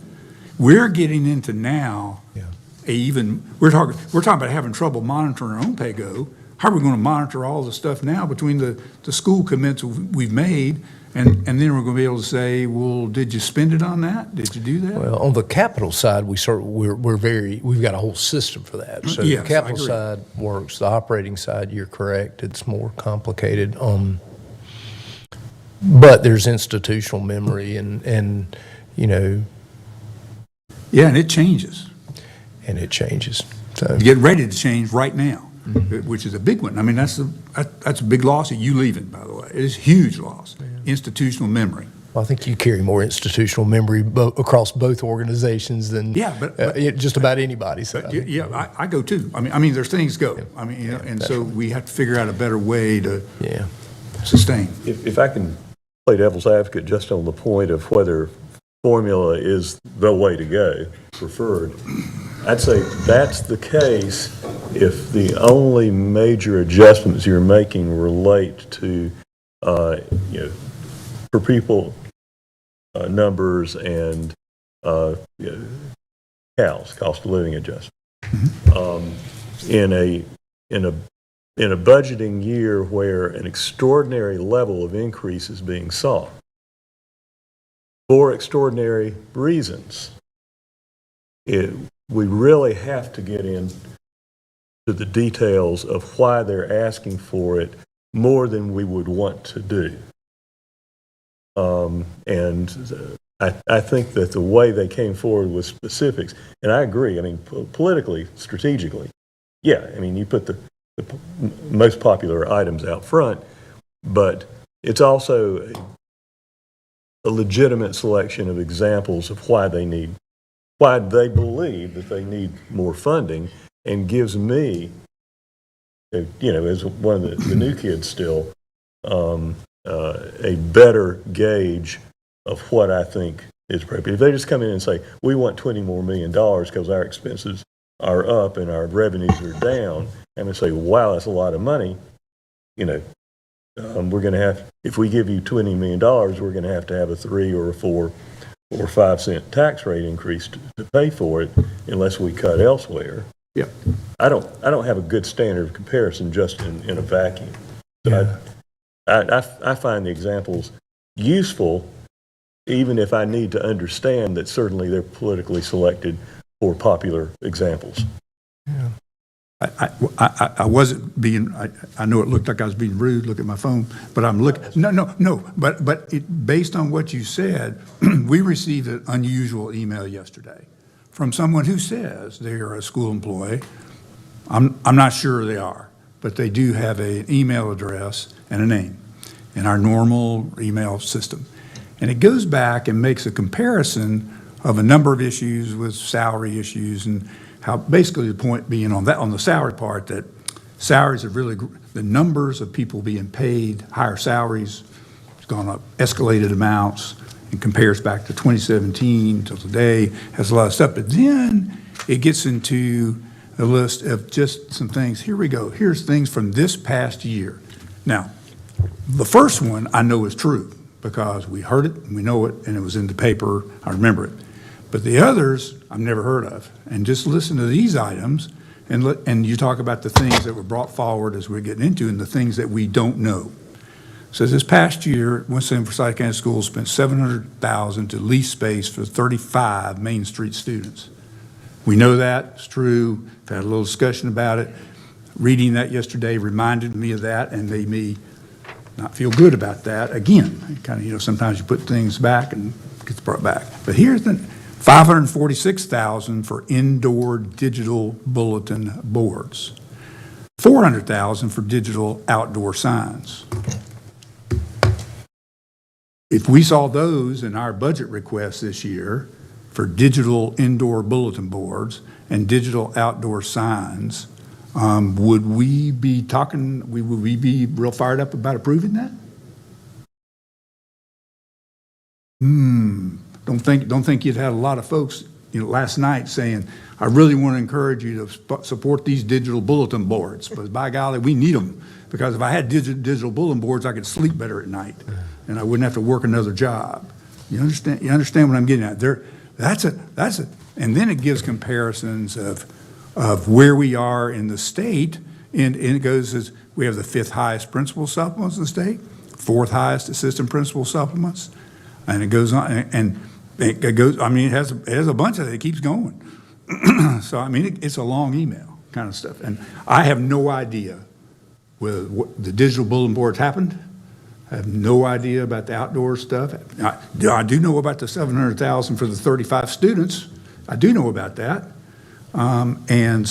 We're getting into now, we're talking about having trouble monitoring our own pay-go. How are we going to monitor all the stuff now between the school commits we've made, and then we're going to be able to say, well, did you spend it on that? Did you do that? Well, on the capital side, we've got a whole system for that. So Yes, the capital I agree. side works. The operating side, you're correct, it's more complicated. But there's institutional memory and Yeah, and it changes. and it changes. So Get ready to change right now, which is a big one. I mean, that's a big loss of you leaving, by the way. It is a huge loss, institutional memory. I think you carry more institutional memory across both organizations than Yeah, but- just about anybody. So Yeah, I go too. I mean, there's things go. I mean, and so we have to figure out a better way to yeah. sustain. If I can play devil's advocate just on the point of whether formula is the way to go, preferred, I'd say that's the case if the only major adjustments you're making relate to, per pupil numbers and CALs, cost of living adjustment. In a budgeting year where an extraordinary level of increase is being sought for extraordinary reasons, we really have to get into the details of why they're asking for it more than we would want to do. I think that the way they came forward with specifics, and I agree, I mean, politically, strategically, yeah, I mean, you put the most popular items out front, but it's also a legitimate selection of examples of why they believe that they need more funding, and gives me, as one of the new kids still, a better gauge of what I think is appropriate. If they just come in and say, we want $20 million more because our expenses are up and our revenues are down, I'm going to say, wow, that's a lot of money. We're going to have, if we give you $20 million, we're going to have a 3 or a 4 or 5 cent tax rate increase to pay for it unless we cut elsewhere. Yeah. I don't have a good standard of comparison just in a vacuum. So I find the examples useful, even if I need to understand that certainly they're politically selected for popular examples. I wasn't being, I know it looked like I was being rude, look at my phone, but I'm looking, no, but based on what you said, we received an unusual email yesterday from someone who says they are a school employee. I'm not sure they are, but they do have an email address and a name in our normal email system. And it goes back and makes a comparison of a number of issues with salary issues, and how basically the point being on the salary part, that salaries have really, the numbers of people being paid higher salaries has gone up escalated amounts, and compares back to 2017 till today, has a lot of stuff. But then it gets into a list of just some things. Here we go. Here's things from this past year. Now, the first one I know is true because we heard it and we know it and it was in the paper. I remember it. But the others I've never heard of. And just listen to these items and you talk about the things that were brought forward as we're getting into and the things that we don't know. So this past year, Winston Forsyth County Schools spent $700,000 to lease space for 35 Main Street students. We know that, it's true, I've had a little discussion about it. Reading that yesterday reminded me of that and made me not feel good about that. Again, kind of, sometimes you put things back and it gets brought back. But here's the $546,000 for indoor digital bulletin boards, $400,000 for digital outdoor signs. If we saw those in our budget request this year for digital indoor bulletin boards and digital outdoor signs, would we be would we be real fired up about approving that? Don't think you'd had a lot of folks, last night saying, I really want to encourage you to support these digital bulletin boards, but by golly, we need them. Because if I had digital bulletin boards, I could sleep better at night, and I wouldn't have to work another job. You understand what I'm getting at? And then it gives comparisons of where we are in the state, and it goes as, we have the 5th highest principal supplements in the state, 4th highest assistant principal supplements, and it goes on, and it goes, it has a bunch of it, it keeps going. So, it's a long email kind of stuff, and I have no idea whether the digital bulletin boards happened. I have no idea about the outdoor stuff. I do know about the $700,000 for the 35 students. I do know about that. And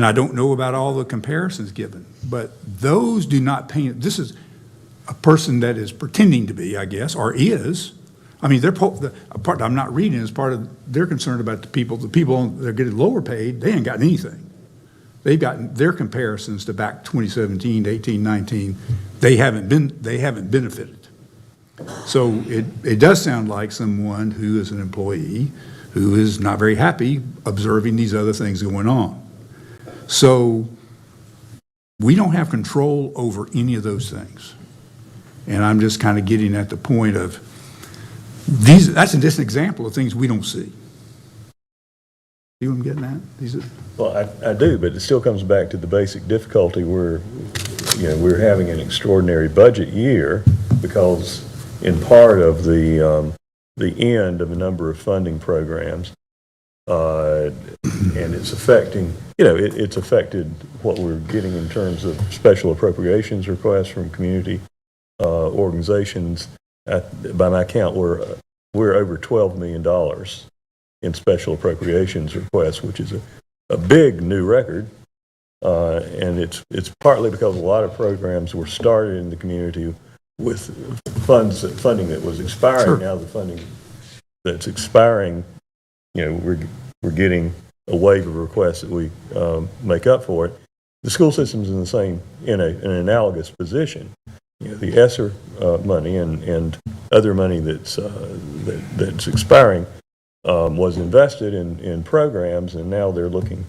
I don't know about all the comparisons given, but those do not paint, this is a person that is pretending to be, I guess, or is. The part I'm not reading is part of, they're concerned about the people that are getting lower paid, they ain't got anything. They've gotten their comparisons to back 2017, 18, 19, they haven't benefited. So it does sound like someone who is an employee who is not very happy observing these other things going on. So we don't have control over any of those things. And I'm just kind of getting at the point of that's just an example of things we don't see. See what I'm getting at? Well, I do, but it still comes back to the basic difficulty where, we're having an extraordinary budget year because in part of the end of a number of funding programs, and it's affecting, it's affected what we're getting in terms of special appropriations requests from community organizations. By my count, we're over $12 million in special appropriations requests, which is a big new record. And it's partly because a lot of programs were started in the community with funding that was expiring. Sure. Now the funding that's expiring, we're getting a wave of requests that we make up for it. The school system's in an analogous position. The ESSER money and other money that's expiring was invested in programs, and now they're looking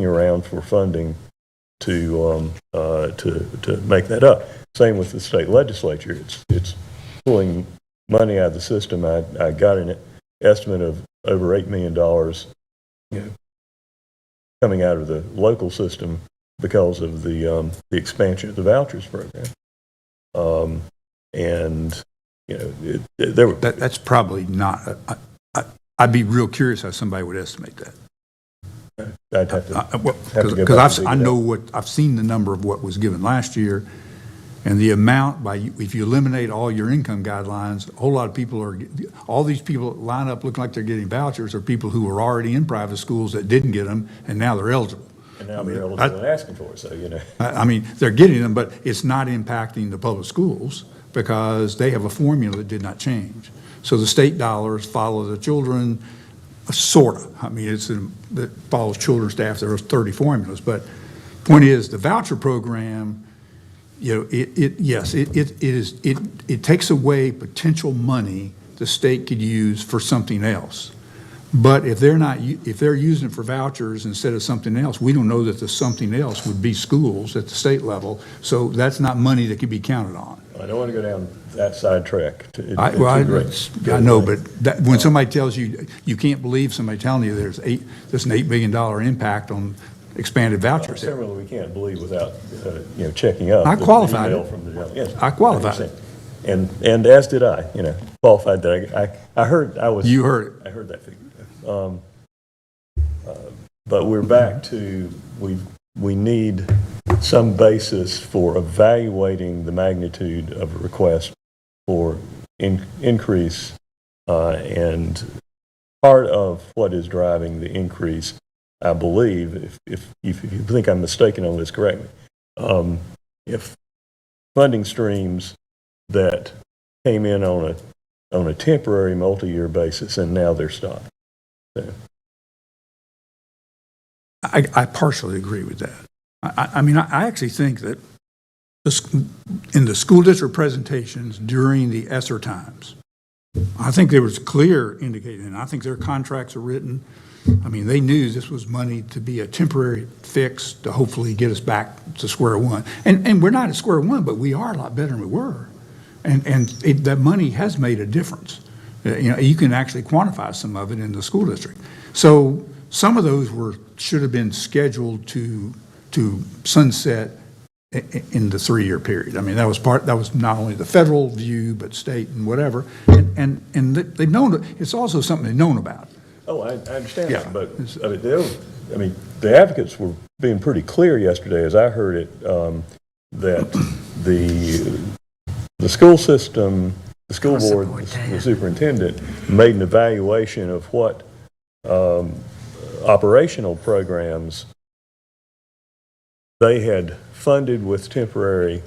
around for funding to make that up. Same with the state legislature. It's pulling money out of the system. I got an estimate of over $8 million, coming out of the local system because of the expansion of the vouchers program. That's probably not. I'd be real curious how somebody would estimate that. I'd have to because I've seen the number of what was given last year, and the amount if you eliminate all your income guidelines, a whole lot of all these people that line up looking like they're getting vouchers are people who were already in private schools that didn't get them, and now they're eligible. And now they're eligible and asking for it, so they're getting them, but it's not impacting the public schools because they have a formula that did not change. So the state dollars follow the children, sort of. It follows children's staff. There are 30 formulas, but point is the voucher program. It takes away potential money the state could use for something else. But if they're using it for vouchers instead of something else, we don't know that the something else would be schools at the state level. So that's not money that can be counted on. I don't want to go down that sidetrack. I know, but when somebody tells you, you can't believe somebody telling you there's an $8 billion impact on expanded vouchers. Certainly we can't believe without checking up. I qualified it. From the, yes, I qualified it. And as did I. Qualified that I heard I was. You heard it. I heard that figure. But we're back to, we need some basis for evaluating the magnitude of a request for increase, and part of what is driving the increase, I believe, if you think I'm mistaken on this, correct me. If funding streams that came in on a temporary multi-year basis and now they're stopped. So, I partially agree with that. I mean, I actually think that in the school district presentations during the ESSER times, I think there was clear indication, and I think their contracts are written. I mean, they knew this was money to be a temporary fix to hopefully get us back to square one. And we're not at square one, but we are a lot better than we were. And that money has made a difference. You know, you can actually quantify some of it in the school district. So some of those should have been scheduled to sunset in the 3-year period. I mean, that was not only the federal view, but state and whatever. And they've known, it's also something they've known about. oh, I understand Yeah. that, but I mean, the advocates were being pretty clear yesterday, as I heard it, that the school system, the school board, the superintendent made an evaluation of what operational programs they had funded with temporary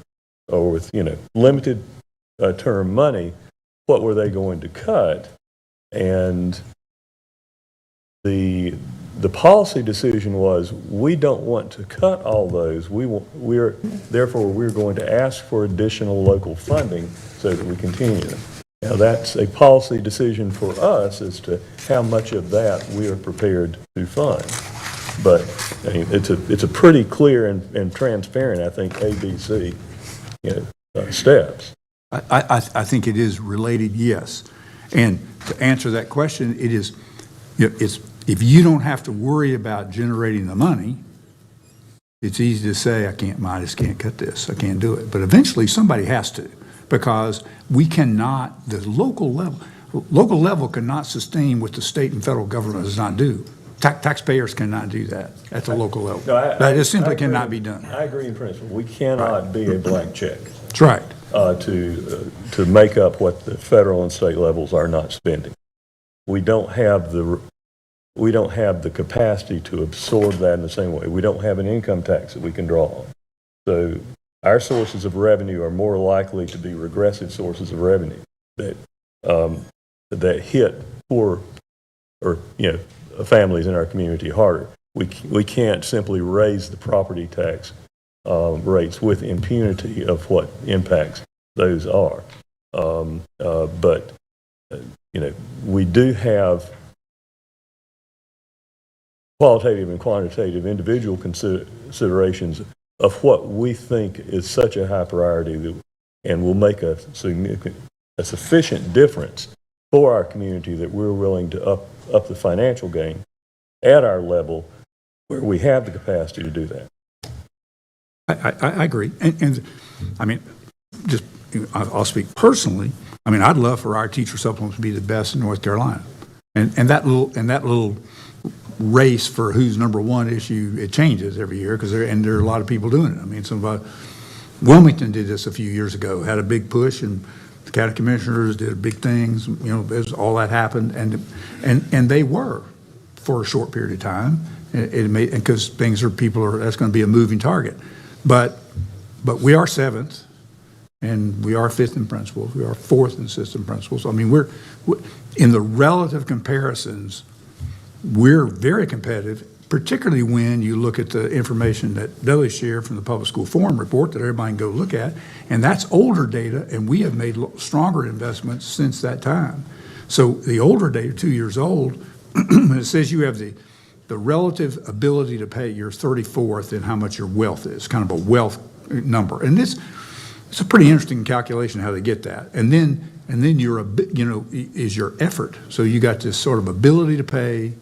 or with, limited term money, what were they going to cut? And the policy decision was, we don't want to cut all those. Therefore, we're going to ask for additional local funding so that we continue them. Now, that's a policy decision for us as to how much of that we are prepared to fund. But I mean, it's a pretty clear and transparent, I think, ABC, steps. I think it is related, yes. And to answer that question, it is, if you don't have to worry about generating the money, it's easy to say, I just can't cut this, I can't do it. But eventually somebody has to, because we cannot, the local level cannot sustain what the state and federal government does not do. Taxpayers cannot do that at the local level. No, That just simply I agree. cannot be done. I agree in principle. We cannot be a blank check That's right. to make up what the federal and state levels are not spending. We don't have the capacity to absorb that in the same way. We don't have an income tax that we can draw on. So our sources of revenue are more likely to be regressive sources of revenue that hit poor or families in our community harder. We can't simply raise the property tax rates with impunity of what impacts those are. But we do have qualitative and quantitative individual considerations of what we think is such a high priority and will make a sufficient difference for our community that we're willing to up the financial gain at our level where we have the capacity to do that. I agree. And I mean, just, I'll speak personally. I mean, I'd love for our teacher supplements to be the best in North Carolina. And that little race for who's number one issue, it changes every year because there are a lot of people doing it. I mean, Wilmington did this a few years ago, had a big push, and the county commissioners did big things. All that happened, and they were for a short period of time. Because that's going to be a moving target. But we are 7th, and we are 5th in principles. We are 4th in system principles. I mean, we're in the relative comparisons, we're very competitive, particularly when you look at the information that Dudley shared from the Public School Forum report that everybody can go look at, and that's older data, and we have made stronger investments since that time. So the older data, 2 years old, it says you have the relative ability to pay, you're 34th in how much your wealth is, kind of a wealth number. And it's a pretty interesting calculation how they get that. And then is your effort. So you got this sort of ability to pay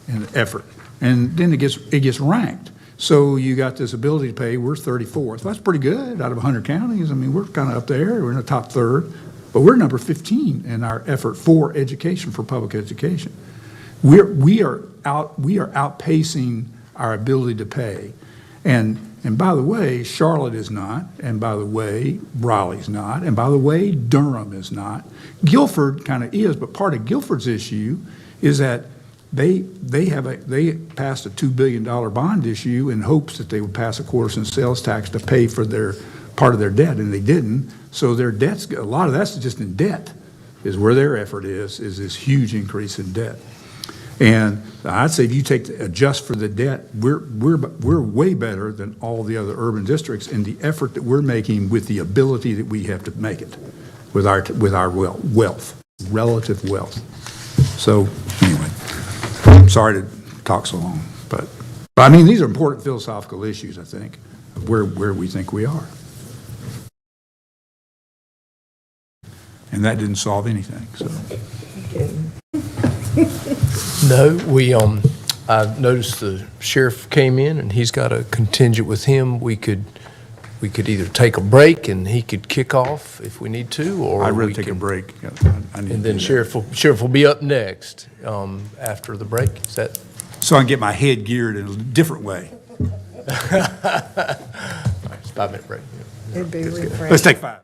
and effort. And then it gets ranked. So you got this ability to pay, we're 34th. That's pretty good out of 100 counties. I mean, we're kind of up there, we're in the top third, but we're number 15 in our effort for education, for public education. We are outpacing our ability to pay. And by the way, Charlotte is not, and by the way, Raleigh's not, and by the way, Durham is not. Guilford kind of is, but part of Guilford's issue is that they passed a $2 billion bond issue in hopes that they would pass a quarter cent sales tax to pay for their part of their debt, and they didn't. So their debt's, a lot of that's just in debt, is where their effort is this huge increase in debt. And I'd say if you adjust for the debt, we're way better than all the other urban districts in the effort that we're making with the ability that we have to make it with our wealth, relative wealth. So anyway, I'm sorry to talk so long, but I mean, these are important philosophical issues, I think, where we think we are. And that didn't solve anything, so. No, I noticed the sheriff came in and he's got a contingent with him. We could either take a break and he could kick off if we need to, or I'd rather we take a can- break. I need to And then do that. sheriff will be up next, after the break. Is that? So I can get my head geared in a different way. All right, it's a 5-minute break. It'd be refreshing. Let's take 5.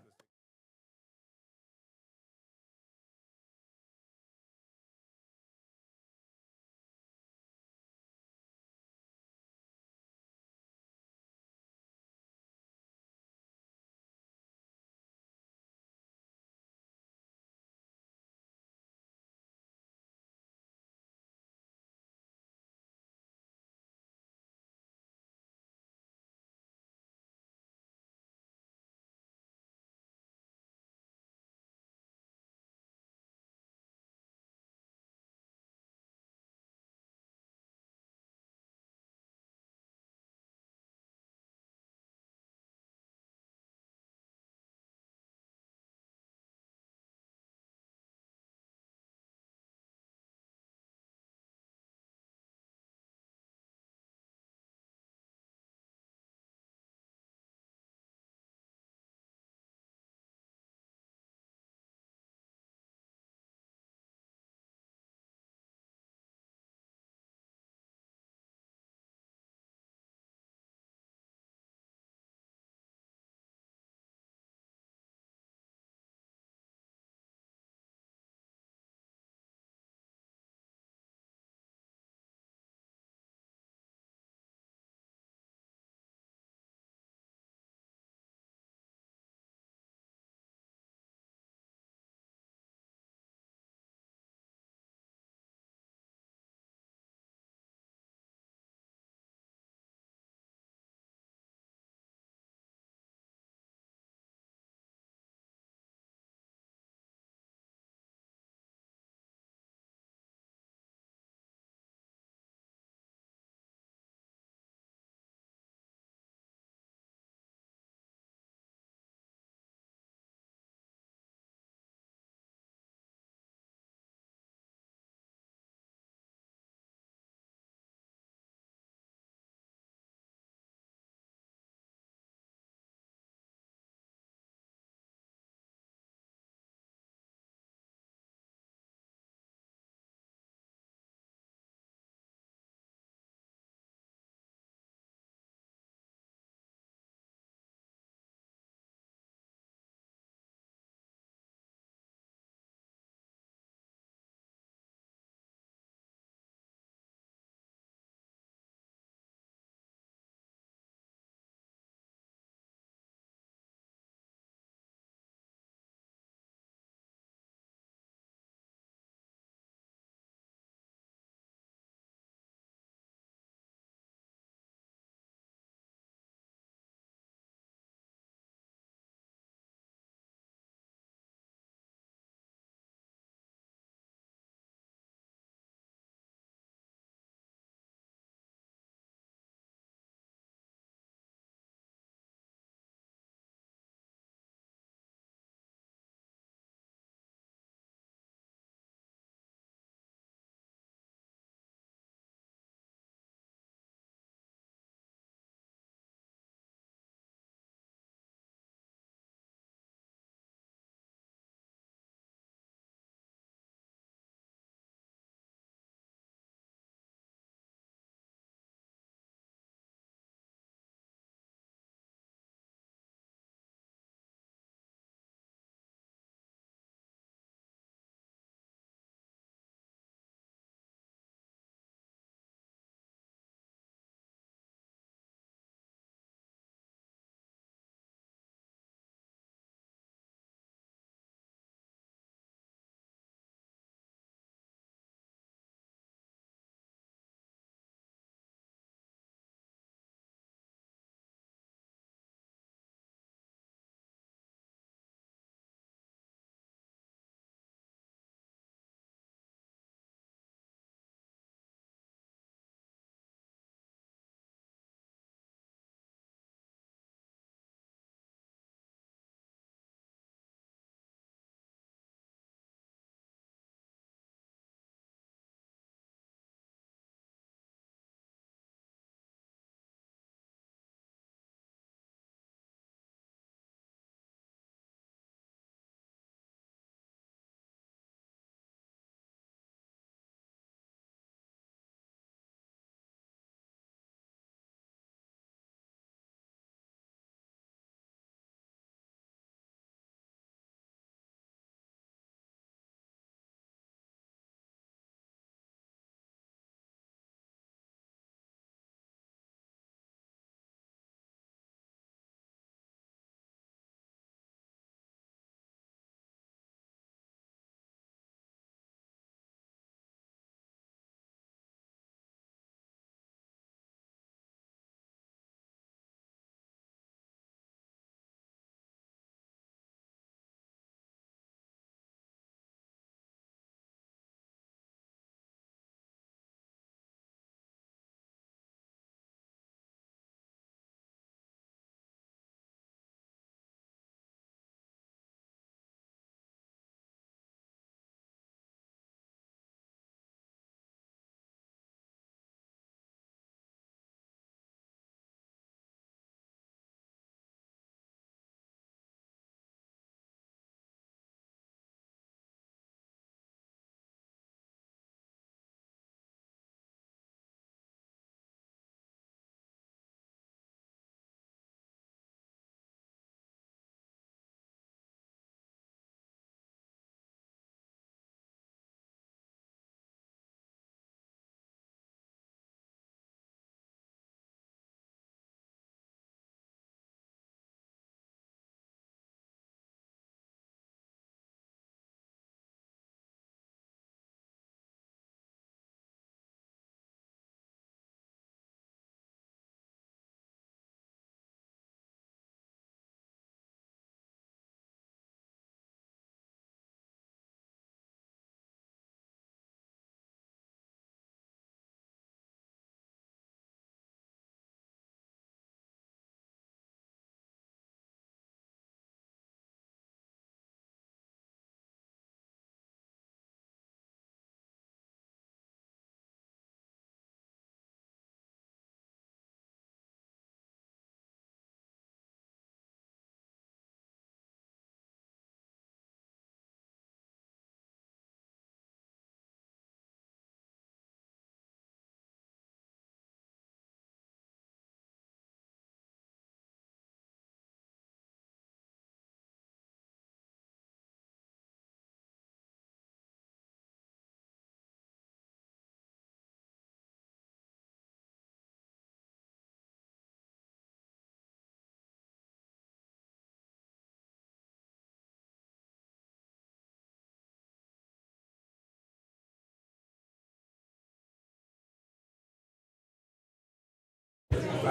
They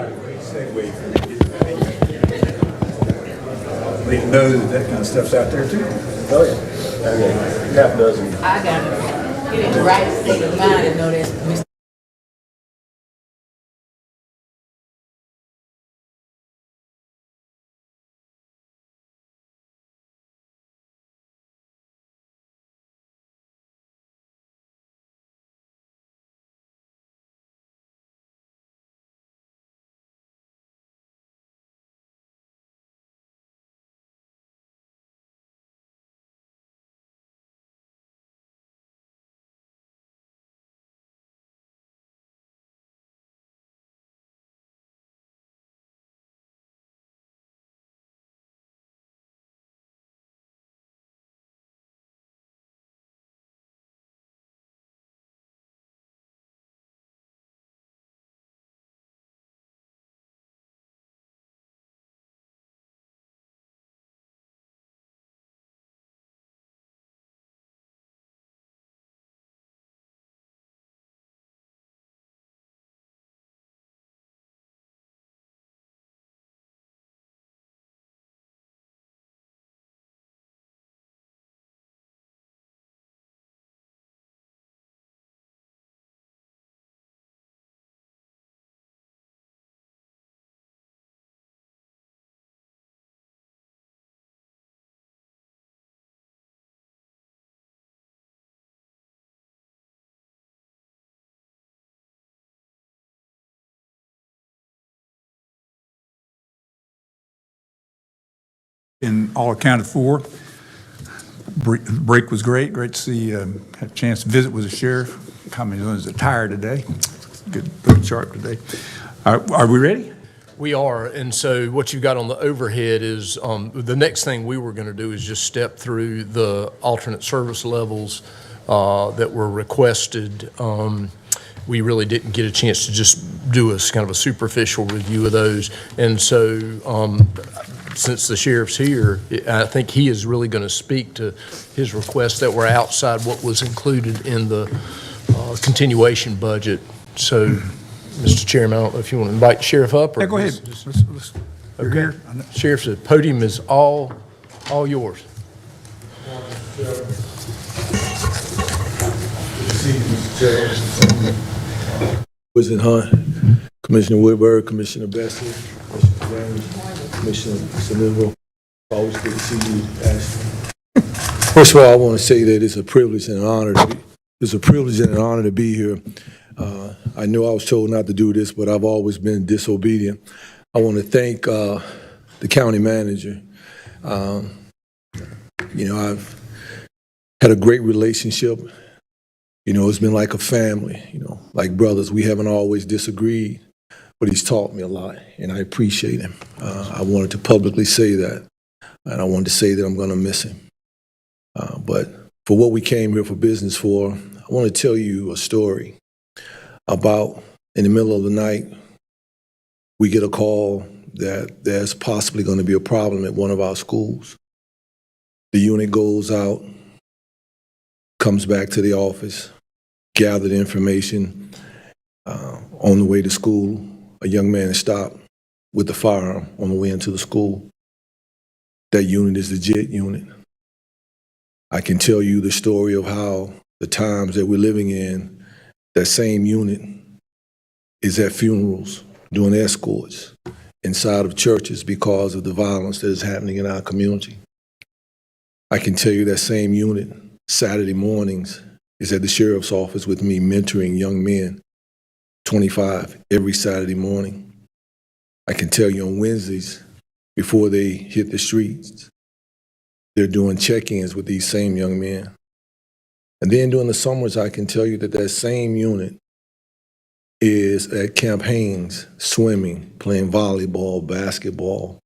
know that kind of stuff's out there too. Oh, yeah. Okay, half dozen. I got to get in the right state of mind and know that's And all accounted for. Break was great. Great to see, had a chance to visit with the sheriff. Coming on as a tire today. Good, pretty sharp today. Are we ready? We are, and so what you've got on the overhead is, the next thing we were going to do is just step through the alternate service levels that were requested. We really didn't get a chance to just do a kind of a superficial review of those, and so since the sheriff's here, I think he is really going to speak to his requests that were outside what was included in the continuation budget. So, Mr. Chairman, I don't know if you want to invite the sheriff up or. Yeah, go ahead. You're Okay. here. Sheriff, the podium is all yours. President Hunt, Commissioner Whitberg, Commissioner Bessie, Commissioner James, Commissioner Sanivo. Always good to see you, Ashley. First of all, I want to say that it's a privilege and an honor to be here. I know I was told not to do this, but I've always been disobedient. I want to thank the county manager. I've had a great relationship. It's been like a family, like brothers. We haven't always disagreed, but he's taught me a lot, and I appreciate him. I wanted to publicly say that, and I wanted to say that I'm going to miss him. But for what we came here for business for, I want to tell you a story about in the middle of the night, we get a call that there's possibly going to be a problem at one of our schools. The unit goes out, comes back to the office, gathered information. On the way to school, a young man is stopped with a firearm on the way into the school. That unit is the JIT unit. I can tell you the story of how the times that we're living in, that same unit is at funerals, doing escorts inside of churches because of the violence that is happening in our community. I can tell you that same unit, Saturday mornings, is at the sheriff's office with me mentoring young men, 25, every Saturday morning. I can tell you on Wednesdays, before they hit the streets, they're doing check-ins with these same young men. And then during the summers, I can tell you that that same unit is at Camp Haynes, swimming, playing volleyball, basketball.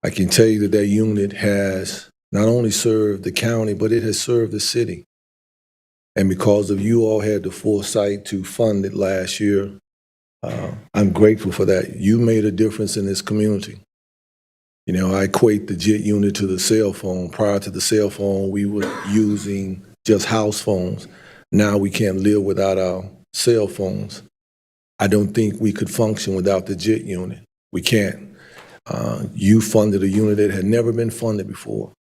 I can tell you that that unit has not only served the county, but it has served the city. And because of you all had the foresight to fund it last year, I'm grateful for that. You made a difference in this community. I equate the JIT unit to the cell phone. Prior to the cell phone, we were using just house phones. Now we can't live without our cell phones. I don't think we could function without the JIT unit. We can't. You funded a unit that had never been funded before.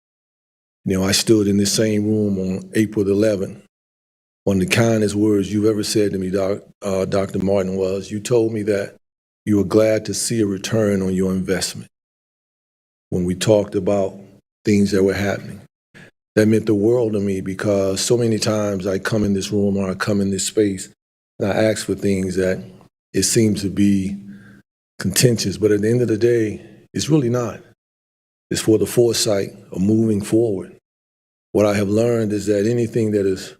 You know, I stood in this same room on April 11th. One of the kindest words you've ever said to me, Dr. Martin, was you told me that you were glad to see a return on your investment. When we talked about things that were happening, that meant the world to me, because so many times I come in this room or I come in this space and I ask for things that it seems to be contentious, but at the end of the day, it's really not. It's for the foresight of moving forward. What I have learned is that anything that is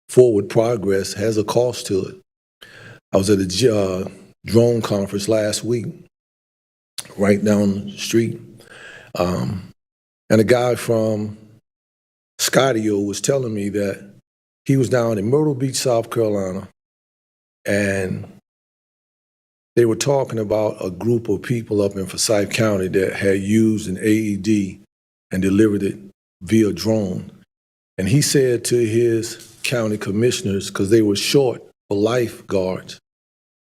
forward progress has a cost to it. I was at a drone conference last week, right down the street, and a guy from Skydio was telling me that he was down in Myrtle Beach, South Carolina, and they were talking about a group of people up in Forsyth County that had used an AED and delivered it via drone. And he said to his county commissioners, because they were short for lifeguards,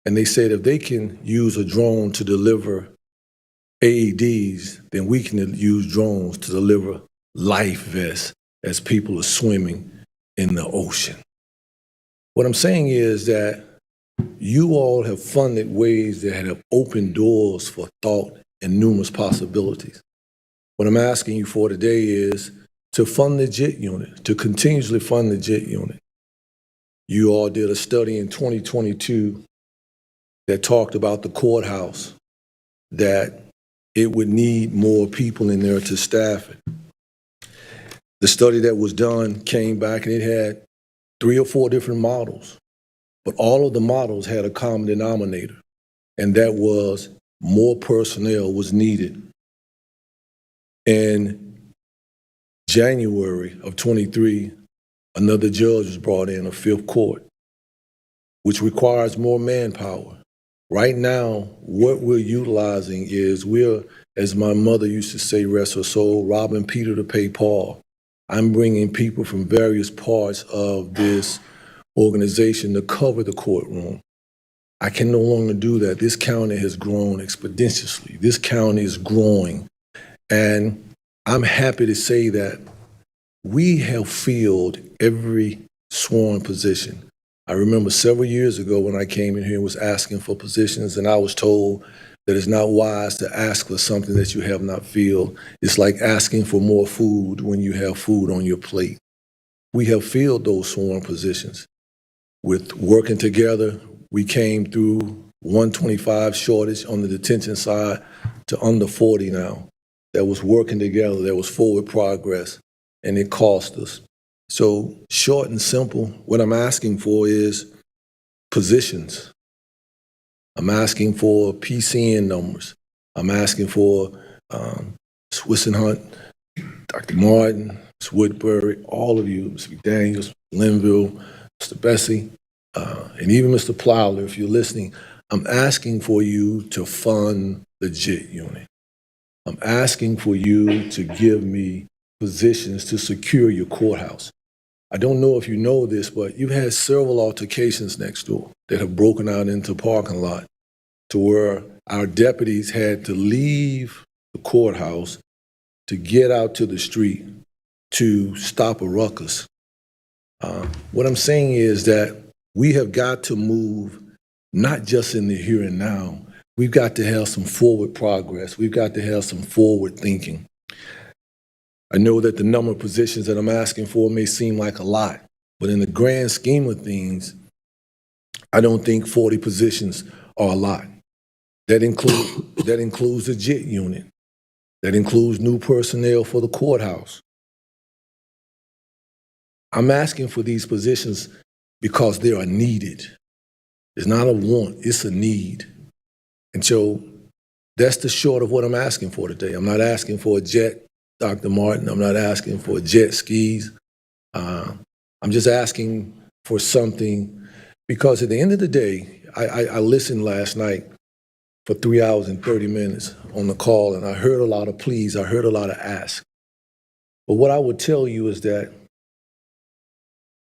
and they said if they can use a drone to deliver AEDs, then we can use drones to deliver life vests as people are swimming in the ocean. What I'm saying is that you all have funded ways that have opened doors for thought and numerous possibilities. What I'm asking you for today is to fund the JIT unit, to continuously fund the JIT unit. You all did a study in 2022 that talked about the courthouse, that it would need more people in there to staff it. The study that was done came back and it had 3 or 4 different models, but all of the models had a common denominator, and that was more personnel was needed. In January of 23, another judge was brought in, a 5th court, which requires more manpower. Right now, what we're utilizing is we're, as my mother used to say, rest her soul, robbing Peter to pay Paul. I'm bringing people from various parts of this organization to cover the courtroom. I can no longer do that. This county has grown exponentially. This county is growing. And I'm happy to say that we have filled every sworn position. I remember several years ago when I came in here and was asking for positions, and I was told that it's not wise to ask for something that you have not filled. It's like asking for more food when you have food on your plate. We have filled those sworn positions. With working together, we came through 125 shortage on the detention side to under 40 now. That was working together, that was forward progress, and it cost us. So short and simple, what I'm asking for is positions. I'm asking for PCN numbers. I'm asking for Swiss and Hunt, Dr. Martin, Ms. Woodbury, all of you, Ms. McDaniels, Linville, Mr. Bessie, and even Mr. Plowler, if you're listening, I'm asking for you to fund the JIT unit. I'm asking for you to give me positions to secure your courthouse. I don't know if you know this, but you've had several altercations next door that have broken out into parking lot to where our deputies had to leave the courthouse to get out to the street to stop a ruckus. What I'm saying is that we have got to move not just in the here and now. We've got to have some forward progress. We've got to have some forward thinking. I know that the number of positions that I'm asking for may seem like a lot, but in the grand scheme of things, I don't think 40 positions are a lot. That includes the JIT unit. That includes new personnel for the courthouse. I'm asking for these positions because they are needed. It's not a want, it's a need. And so that's the short of what I'm asking for today. I'm not asking for a jet, Dr. Martin. I'm not asking for jet skis. I'm just asking for something, because at the end of the day, I listened last night for 3 hours and 30 minutes on the call, and I heard a lot of pleas, I heard a lot of asks. But what I would tell you is that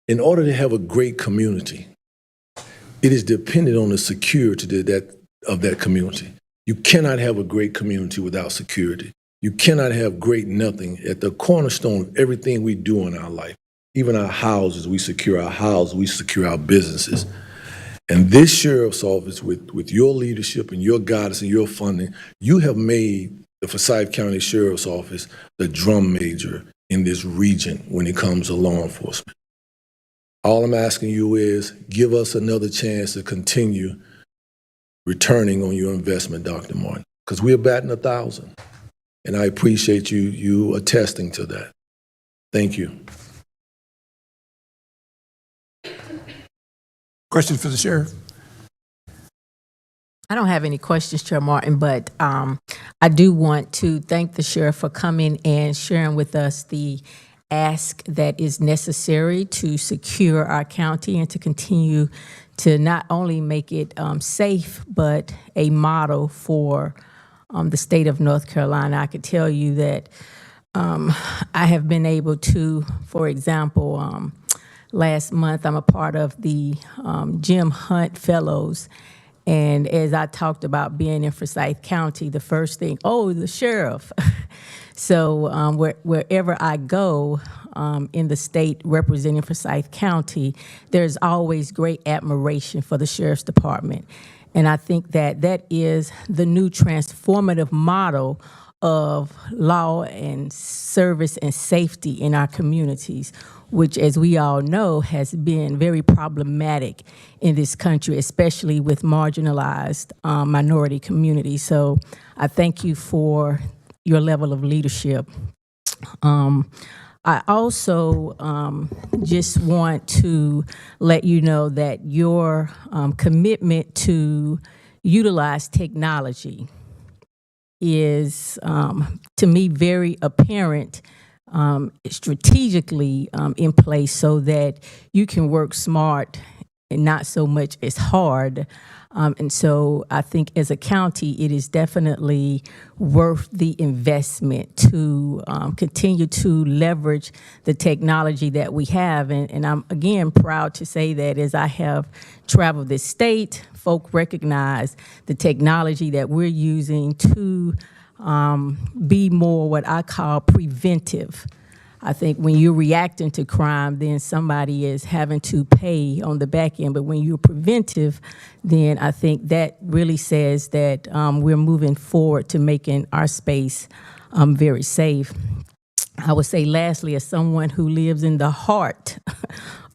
in order to have a great community, it is dependent on the security of that community. You cannot have a great community without security. You cannot have great nothing. At the cornerstone of everything we do in our life, even our houses, we secure our houses, we secure our businesses. And this sheriff's office, with your leadership and your guidance and your funding, you have made the Forsyth County Sheriff's Office the drum major in this region when it comes to law enforcement. All I'm asking you is give us another chance to continue returning on your investment, Dr. Martin, because we're batting 1,000. And I appreciate you attesting to that. Thank you. Questions for the sheriff? I don't have any questions, Chair Martin, but I do want to thank the sheriff for coming and sharing with us the ask that is necessary to secure our county and to continue to not only make it safe, but a model for the state of North Carolina. I could tell you that I have been able to, for example, last month I'm a part of the Jim Hunt Fellows. And as I talked about being in Forsyth County, the first thing, oh, the sheriff. So wherever I go in the state representing Forsyth County, there's always great admiration for the Sheriff's Department. And I think that that is the new transformative model of law and service and safety in our communities, which, as we all know, has been very problematic in this country, especially with marginalized minority communities. So I thank you for your level of leadership. I also just want to let you know that your commitment to utilize technology is, to me, very apparent strategically in place so that you can work smart and not so much as hard. And so I think as a county, it is definitely worth the investment to continue to leverage the technology that we have. And I'm, again, proud to say that as I have traveled this state, folk recognize the technology that we're using to be more what I call preventive. I think when you're reacting to crime, then somebody is having to pay on the back end. But when you're preventive, then I think that really says that we're moving forward to making our space very safe. I would say lastly, as someone who lives in the heart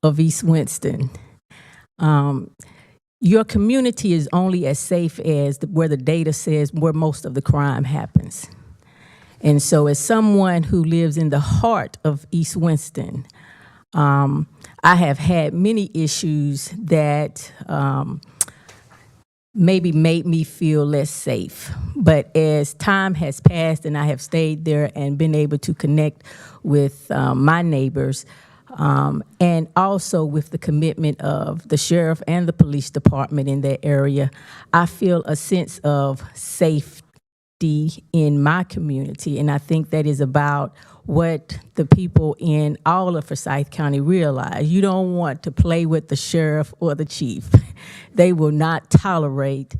of East Winston, your community is only as safe as where the data says where most of the crime happens. And so as someone who lives in the heart of East Winston, I have had many issues that maybe made me feel less safe. But as time has passed and I have stayed there and been able to connect with my neighbors, and also with the commitment of the sheriff and the police department in that area, I feel a sense of safety in my community. And I think that is about what the people in all of Forsyth County realize. You don't want to play with the sheriff or the chief. They will not tolerate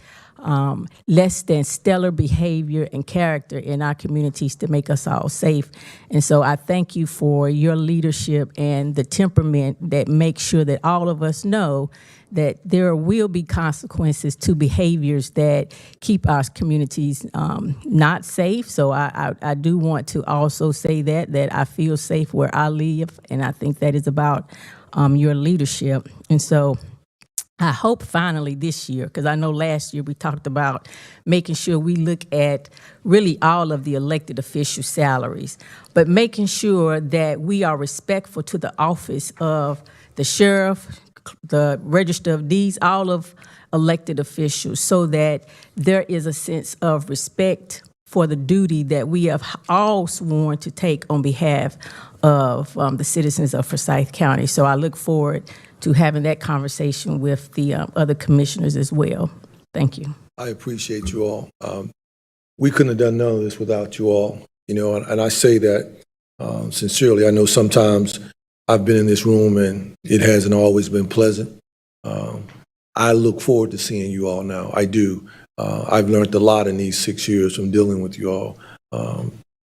less than stellar behavior and character in our communities to make us all safe. And so I thank you for your leadership and the temperament that makes sure that all of us know that there will be consequences to behaviors that keep our communities not safe. So I do want to also say that I feel safe where I live, and I think that is about your leadership. And so I hope finally this year, because I know last year we talked about making sure we look at really all of the elected official salaries, but making sure that we are respectful to the office of the sheriff, the Register of Deeds, all of elected officials, so that there is a sense of respect for the duty that we have all sworn to take on behalf of the citizens of Forsyth County. So I look forward to having that conversation with the other commissioners as well. Thank you. I appreciate you all. We couldn't have done none of this without you all, you know, and I say that sincerely. I know sometimes I've been in this room and it hasn't always been pleasant. I look forward to seeing you all now. I do. I've learned a lot in these 6 years from dealing with you all.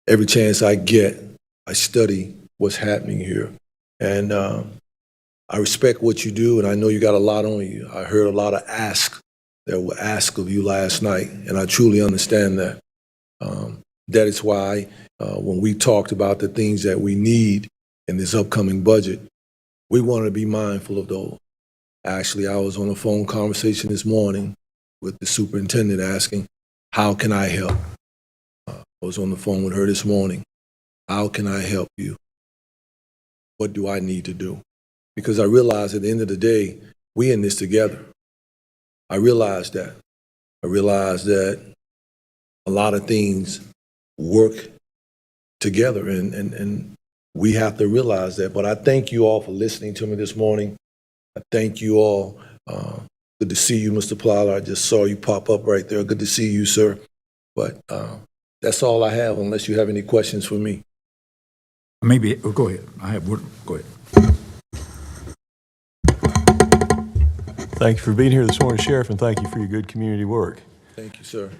Every chance I get, I study what's happening here. And I respect what you do, and I know you got a lot on you. I heard a lot of asks that were asked of you last night, and I truly understand that. That is why when we talked about the things that we need in this upcoming budget, we want to be mindful of those. Actually, I was on a phone conversation this morning with the superintendent asking, how can I help? I was on the phone with her this morning. How can I help you? What do I need to do? Because I realize at the end of the day, we in this together. I realize that. I realize that a lot of things work together, and we have to realize that. But I thank you all for listening to me this morning. I thank you all. Good to see you, Mr. Plyler. I just saw you pop up right there. Good to see you, sir. But that's all I have, unless you have any questions for me. Maybe, go ahead. I have one. Go ahead. Thank you for being here this morning, Sheriff, and thank you for your good community work. Thank you, sir.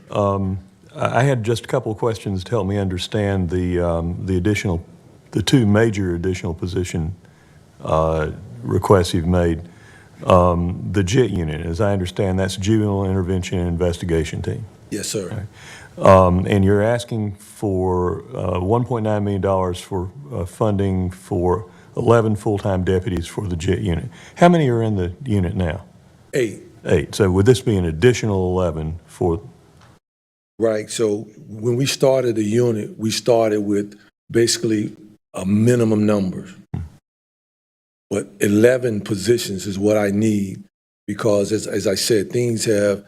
I had just a couple of questions to help me understand the two major additional position requests you've made. The JIT unit, as I understand, that's Juvenile Intervention and Investigation Team. Yes, sir. And you're asking for $1.9 million for funding for 11 full-time deputies for the JIT unit. How many are in the unit now? 8. 8. So would this be an additional 11 for? Right. So when we started the unit, we started with basically a minimum number. But 11 positions is what I need because, as I said, things have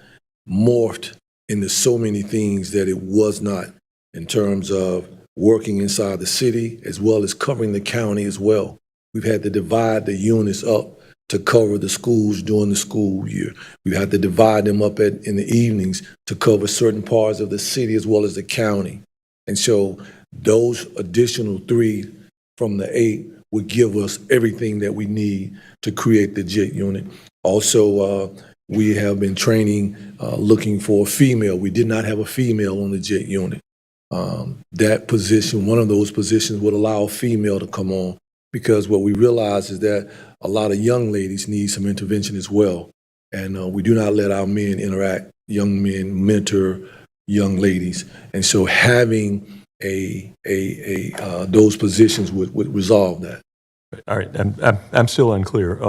morphed into so many things that it was not in terms of working inside the city as well as covering the county as well. We've had to divide the units up to cover the schools during the school year. We've had to divide them up in the evenings to cover certain parts of the city as well as the county. And so those additional 3 from the 8 would give us everything that we need to create the JIT unit. Also, we have been training, looking for a female. We did not have a female on the JIT unit. That position, one of those positions, would allow a female to come on because what we realize is that a lot of young ladies need some intervention as well. And we do not let our men interact. Young men mentor young ladies. And so having those positions would resolve that. All right, I'm still unclear.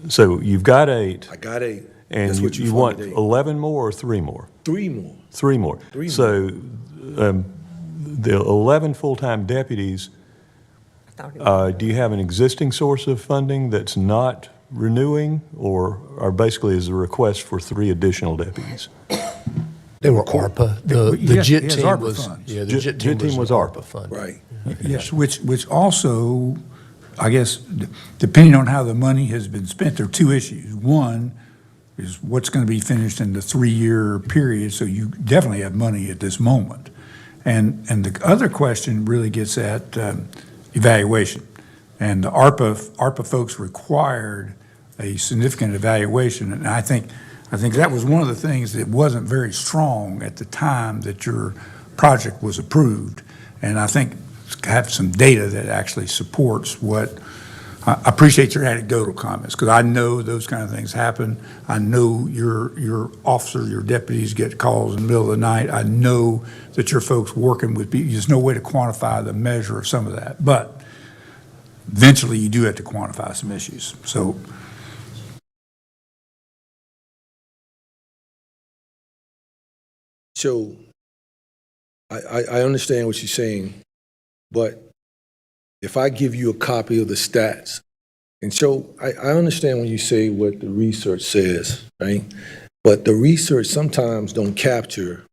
So you've got 8. I got 8. And That's what you want 11 more or 3 more? 3 more. 3 more. 3 more. So the 11 full-time deputies, do you have an existing source of funding that's not renewing or basically is a request for 3 additional deputies? They were ARPA. The Yes, JIT yes, team ARPA was, funds. yeah, the JIT team was ARPA funded. Right. Yes, which also, I guess, depending on how the money has been spent, there are 2 issues. One is what's going to be finished in the 3-year period, so you definitely have money at this moment. And the other question really gets at evaluation. And the ARPA folks required a significant evaluation, and I think that was one of the things that wasn't very strong at the time that your project was approved. And I think have some data that actually supports what, I appreciate your anecdotal comments, because I know those kind of things happen. I know your officers, your deputies get calls in the middle of the night. I know that your folks working with people, there's no way to quantify the measure of some of that. But eventually you do have to quantify some issues. So I understand what you're saying, but if I give you a copy of the stats, and so I understand when you say what the research says, right? But the research sometimes don't capture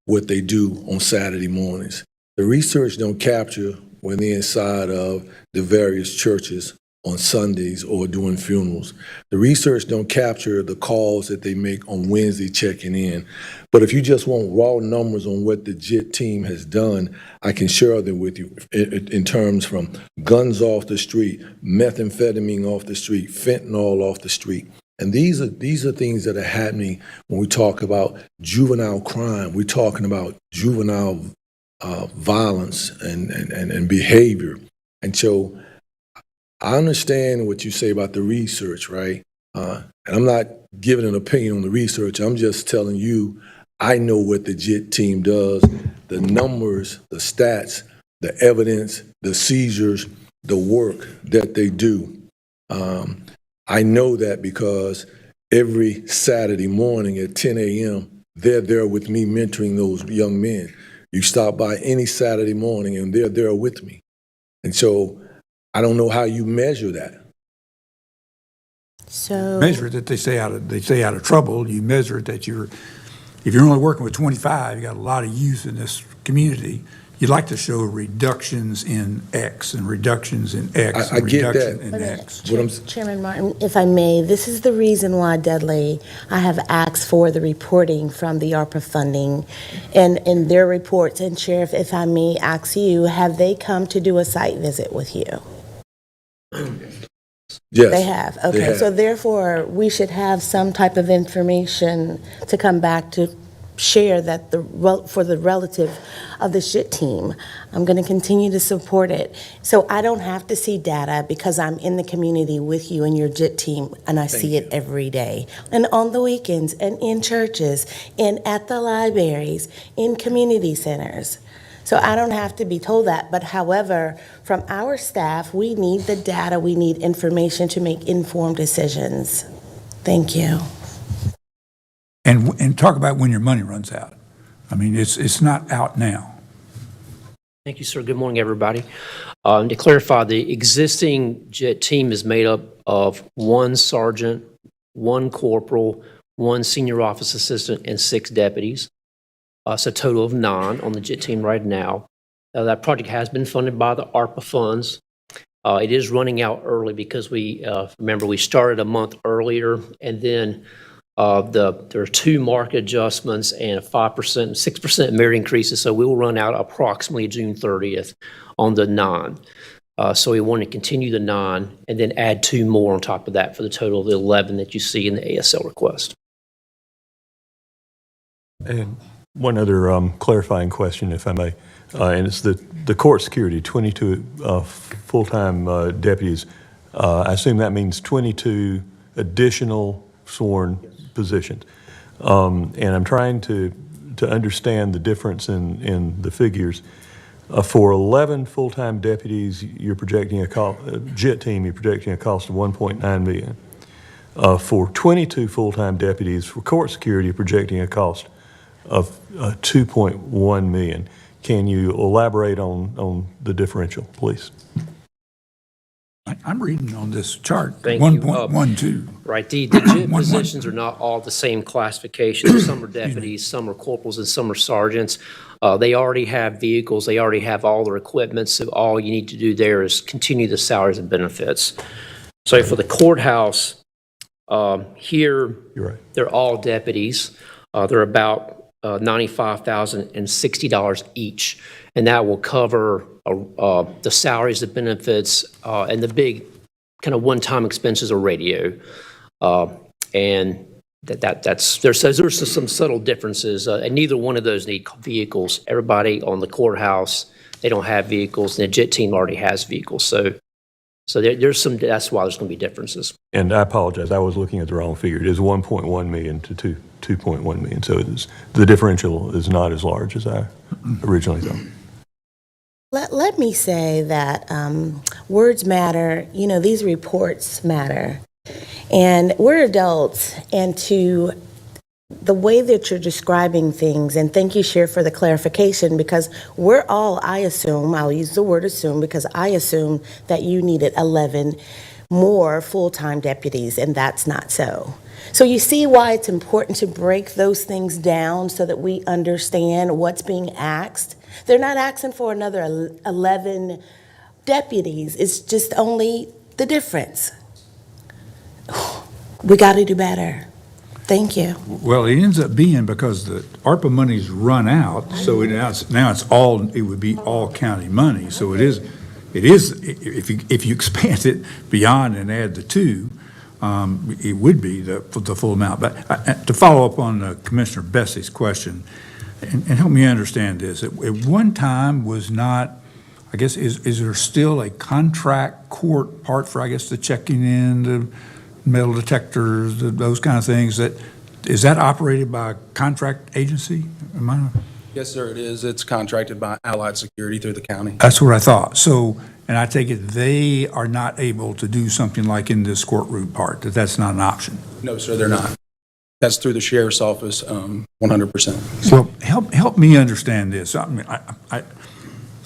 what they do on Saturday mornings. The research don't capture when they're inside of the various churches on Sundays or doing funerals. The research don't capture the calls that they make on Wednesday checking in. But if you just want raw numbers on what the JIT team has done, I can share them with you in terms from guns off the street, methamphetamine off the street, fentanyl off the street. And these are things that are happening when we talk about juvenile crime. We're talking about juvenile violence and behavior. And so I understand what you say about the research, right? And I'm not giving an opinion on the research. I'm just telling you, I know what the JIT team does, the numbers, the stats, the evidence, the seizures, the work that they do. I know that because every Saturday morning at 10 a.m., they're there with me mentoring those young men. You stop by any Saturday morning and they're there with me. And so I don't know how you measure that. So, Measure it that they stay out of trouble. You measure it that if you're only working with 25, you got a lot of youth in this community. You'd like to show reductions in X and reductions in X. I get that. In X. Chairman Martin, if I may, this is the reason why, Dudley, I have asked for the reporting from the ARPA funding and their reports. And Sheriff, if I may ask you, have they come to do a site visit with you? Yes. They have, okay. They have. So therefore, we should have some type of information to come back to share that for the relative of the JIT team. I'm going to continue to support it. So I don't have to see data because I'm in the community with you and your JIT team, and I see it every day. And on the weekends, and in churches, and at the libraries, in community centers. So I don't have to be told that, but however, from our staff, we need the data, we need information to make informed decisions. Thank you. And talk about when your money runs out. I mean, it's not out now. Thank you, sir. Good morning, everybody. To clarify, the existing JIT team is made up of 1 sergeant, 1 corporal, 1 senior office assistant, and 6 deputies. It's a total of 9 on the JIT team right now. That project has been funded by the ARPA funds. It is running out early because remember, we started a month earlier, and then there are 2 market adjustments and a 5% and 6% merit increases, so we will run out approximately June 30th on the 9. So we want to continue the 9 and then add 2 more on top of that for the total of the 11 that you see in the ASL request. And one other clarifying question, if I may, and it's the court security, 22 full-time deputies. I assume that means 22 additional sworn positions. And I'm trying to understand the difference in the figures. For 11 full-time deputies, you're projecting JIT team, you're projecting a cost of $1.9 million. For 22 full-time deputies for court security, you're projecting a cost of $2.1 million. Can you elaborate on the differential, please? I'm reading on this chart, Thank you. 1.12. Right. The JIT positions are not all the same classification. Some are deputies, some are corporals, and some are sergeants. They already have vehicles. They already have all their equipment. So all you need to do there is continue the salaries and benefits. So for the courthouse, here, You're right. they're all deputies. They're about $95,060 each, and that will cover the salaries, the benefits, and the big kind of one-time expenses of radio. And there's some subtle differences, and neither one of those need vehicles. Everybody on the courthouse, they don't have vehicles, and the JIT team already has vehicles. So there's some. That's why there's going to be differences. And I apologize, I was looking at the wrong figure. It is 1.1 million to 2.1 million. So the differential is not as large as I originally thought. Let me say that words matter. You know, these reports matter. And we're adults, and to the way that you're describing things, and thank you, Sheriff, for the clarification, because we're all, I assume, I'll use the word assume, because I assume that you needed 11 more full-time deputies, and that's not so. So you see why it's important to break those things down so that we understand what's being asked. They're not asking for another 11 deputies. It's just only the difference. We got to do better. Thank you. Well, it ends up being because the ARPA money's run out, so now it would be all county money. So it is if you expand it beyond and add the 2, it would be the full amount. But to follow up on Commissioner Bessie's question, and help me understand this, at one time was not, I guess, is there still a contract court part for, I guess, the checking in, the metal detectors, those kind of things, is that operated by a contract agency? Am I? Yes, sir, it is. It's contracted by Allied Security through the county. That's what I thought. So, and I take it they are not able to do something like in this courtroom part, that's not an option? No, sir, they're not. That's through the sheriff's office, 100%. So help me understand this. I mean,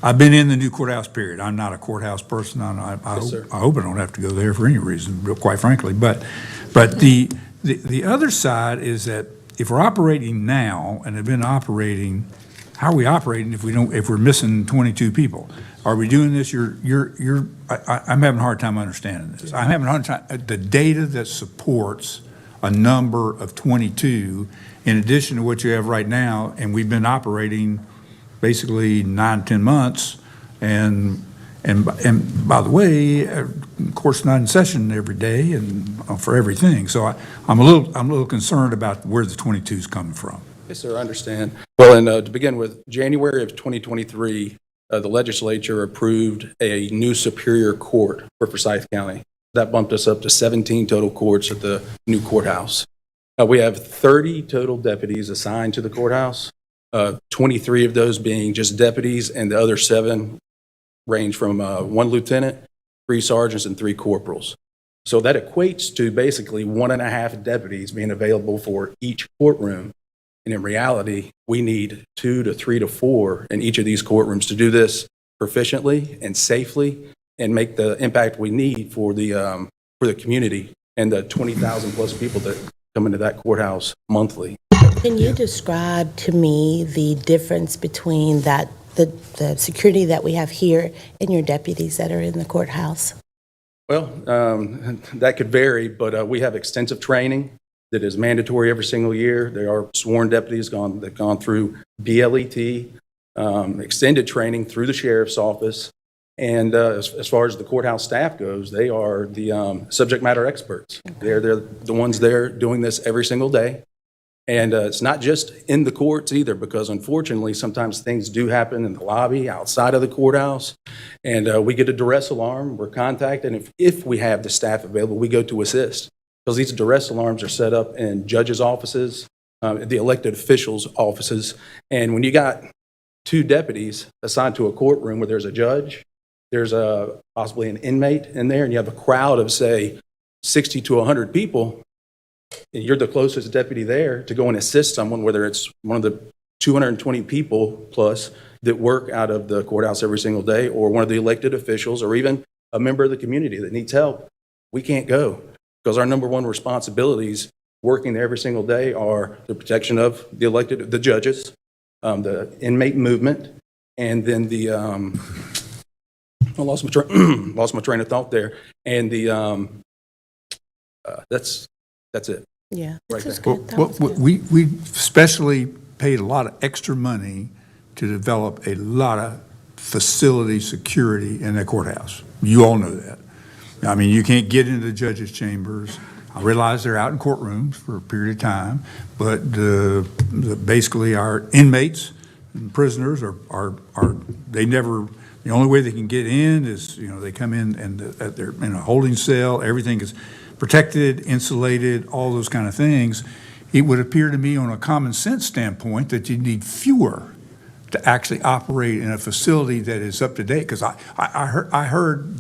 I've been in the new courthouse period. I'm not a courthouse person. I Yes, sir. hope I don't have to go there for any reason, quite frankly. But the other side is that if we're operating now and have been operating, how are we operating if we're missing 22 people? Are we doing this? I'm having a hard time understanding this. I'm having a hard time, the data that supports a number of 22 in addition to what you have right now, and we've been operating basically 9, 10 months, and by the way, court's not in session every day and for everything. So I'm a little concerned about where the 22 is coming from. Yes, sir, I understand. Well, and to begin with, January of 2023, the legislature approved a new superior court for Forsyth County. That bumped us up to 17 total courts at the new courthouse. We have 30 total deputies assigned to the courthouse, 23 of those being just deputies, and the other 7 range from 1 lieutenant, 3 sergeants, and 3 corporals. So that equates to basically 1.5 deputies being available for each courtroom. And in reality, we need 2 to 3 to 4 in each of these courtrooms to do this proficiently and safely and make the impact we need for the community and the 20,000 plus people that come into that courthouse monthly. Can you describe to me the difference between the security that we have here and your deputies that are in the courthouse? Well, that could vary, but we have extensive training that is mandatory every single year. There are sworn deputies that have gone through BLET, extended training through the sheriff's office. And as far as the courthouse staff goes, they are the subject matter experts. They're the ones there doing this every single day. And it's not just in the courts either, because unfortunately, sometimes things do happen in the lobby, outside of the courthouse. And we get a duress alarm, we're contacted, and if we have the staff available, we go to assist. Because these duress alarms are set up in judges' offices, the elected officials' offices. And when you got 2 deputies assigned to a courtroom where there's a judge, there's possibly an inmate in there, and you have a crowd of, say, 60 to 100 people, and you're the closest deputy there to go and assist someone, whether it's one of the 220 people plus that work out of the courthouse every single day, or one of the elected officials, or even a member of the community that needs help. We can't go because our number one responsibilities working there every single day are the protection of the judges, the inmate movement, and then the I lost my train of thought there, and the that's it. Yeah, Right this is there. good. That Well, was good. we especially paid a lot of extra money to develop a lot of facility security in the courthouse. You all know that. I mean, you can't get into the judges' chambers. I realize they're out in courtrooms for a period of time, but basically our inmates and prisoners the only way they can get in is, they come in and they're in a holding cell. Everything is protected, insulated, all those kind of things. It would appear to me on a common sense standpoint that you need fewer to actually operate in a facility that is up to date. Because I heard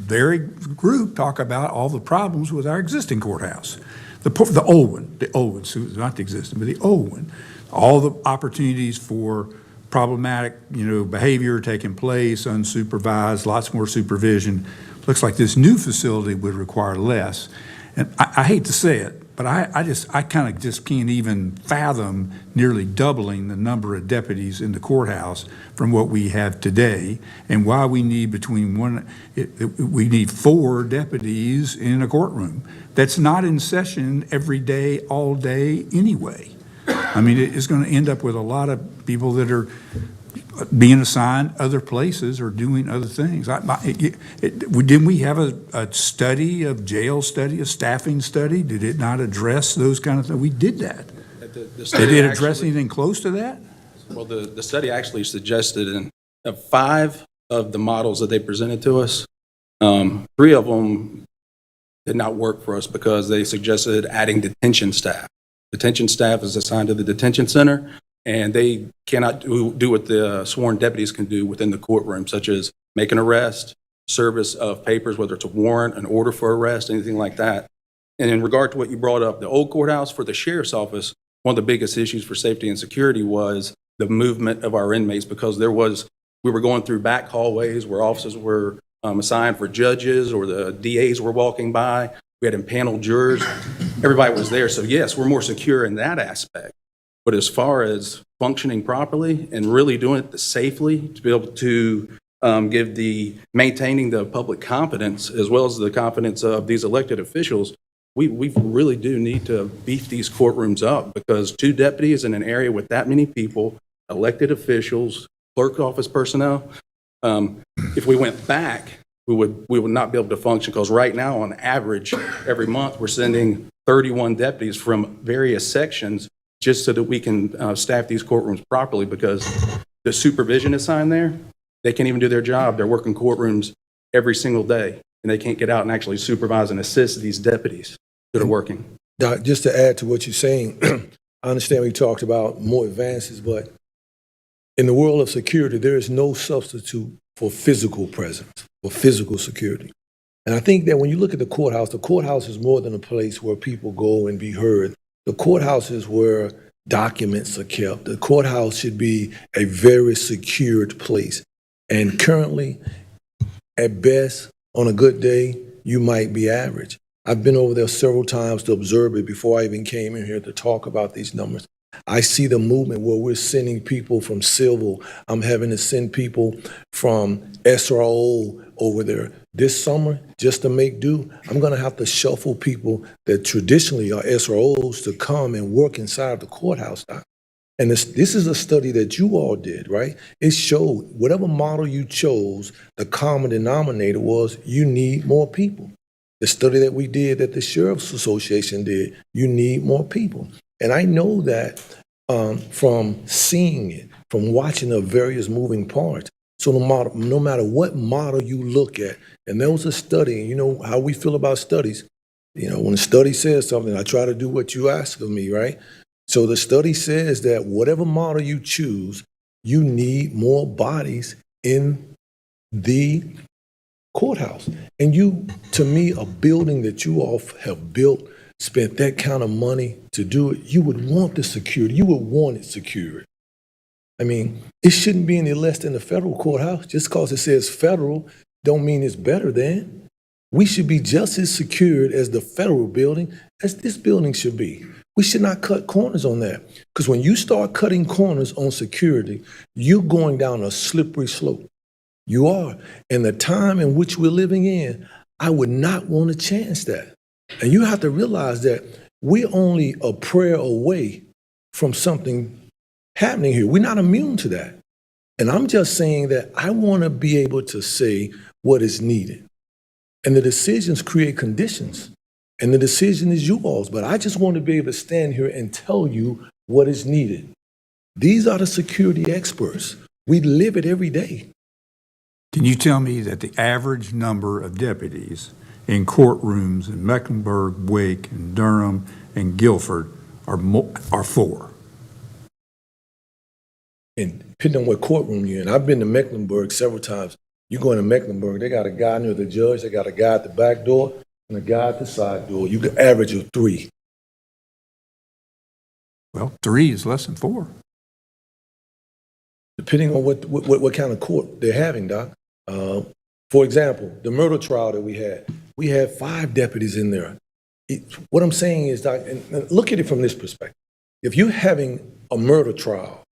their group talk about all the problems with our existing courthouse. The old one, so not the existing, but the old one. All the opportunities for problematic, behavior taking place, unsupervised, lots more supervision. Looks like this new facility would require less. And I hate to say it, but I kind of just can't even fathom nearly doubling the number of deputies in the courthouse from what we have today, and why we need we need 4 deputies in a courtroom that's not in session every day, all day anyway. I mean, it's going to end up with a lot of people that are being assigned other places or doing other things. Didn't we have a study, a jail study, a staffing study? Did it not address those kind of things? We did that. Did it address anything close to that? Well, the study actually suggested in 5 of the models that they presented to us, 3 of them did not work for us because they suggested adding detention staff. Detention staff is assigned to the detention center, and they cannot do what the sworn deputies can do within the courtroom, such as make an arrest, service of papers, whether it's a warrant, an order for arrest, anything like that. And in regard to what you brought up, the old courthouse for the sheriff's office, one of the biggest issues for safety and security was the movement of our inmates, because we were going through back hallways where officers were assigned for judges, or the DAs were walking by. We had impaneled jurors. Everybody was there. So yes, we're more secure in that aspect. But as far as functioning properly and really doing it safely, to be able to maintaining the public confidence as well as the confidence of these elected officials, we really do need to beef these courtrooms up, because 2 deputies in an area with that many people, elected officials, clerk office personnel, if we went back, we would not be able to function, because right now, on average, every month, we're sending 31 deputies from various sections just so that we can staff these courtrooms properly, because the supervision assigned there, they can't even do their job. They're working courtrooms every single day, and they can't get out and actually supervise and assist these deputies that are working. Doc, just to add to what you're saying, I understand we talked about more advances, but in the world of security, there is no substitute for physical presence, for physical security. And I think that when you look at the courthouse is more than a place where people go and be heard. The courthouse is where documents are kept. The courthouse should be a very secured place. And currently, at best, on a good day, you might be average. I've been over there several times to observe it before I even came in here to talk about these numbers. I see the movement where we're sending people from civil. I'm having to send people from SRO over there. This summer, just to make do, I'm going to have to shuffle people that traditionally are SROs to come and work inside the courthouse. And this is a study that you all did, right? It showed whatever model you chose, the common denominator was you need more people. The study that we did, that the Sheriff's Association did, you need more people. And I know that from seeing it, from watching the various moving parts. So no matter what model you look at, and there was a study, and you know how we feel about studies. You know, when a study says something, I try to do what you ask of me, right? So the study says that whatever model you choose, you need more bodies in the courthouse. And you, to me, a building that you all have built, spent that kind of money to do it, you would want the security. You would want it secured. I mean, it shouldn't be any less than the federal courthouse. Just because it says federal don't mean it's better than. We should be just as secured as the federal building as this building should be. We should not cut corners on that. Because when you start cutting corners on security, you're going down a slippery slope. You are. And the time in which we're living in, I would not want to chance that. And you have to realize that we're only a prayer away from something happening here. We're not immune to that. And I'm just saying that I want to be able to say what is needed. And the decisions create conditions. And the decision is yours. But I just want to be able to stand here and tell you what is needed. These are the security experts. We live it every day. Can you tell me that the average number of deputies in courtrooms in Mecklenburg, Wake, and Durham, and Guilford are 4? And depending on what courtroom you're in, I've been to Mecklenburg several times. You go into Mecklenburg, they got a guy near the judge, they got a guy at the back door, and a guy at the side door. You can average of 3. Well, 3 is less than 4. Depending on what kind of court they're having, Doc. For example, the murder trial that we had 5 deputies in there. What I'm saying is, Doc, and look at it from this perspective. If you're having a murder trial,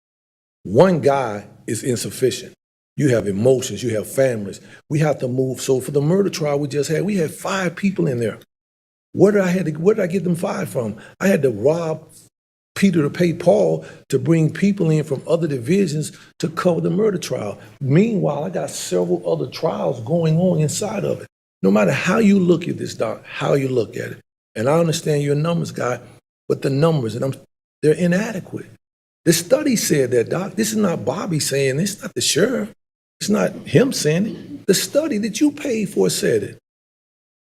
one guy is insufficient. You have emotions, you have families. We have to move. So for the murder trial we had 5 people in there. Where did I get them 5 from? I had to rob Peter to pay Paul to bring people in from other divisions to cover the murder trial. Meanwhile, I got several other trials going on inside of it. No matter how you look at this, Doc, how you look at it, and I understand you're a numbers guy, but the numbers, they're inadequate. The study said that, Doc. This is not Bobby saying this, it's not the sheriff. It's not him saying it. The study that you paid for said it.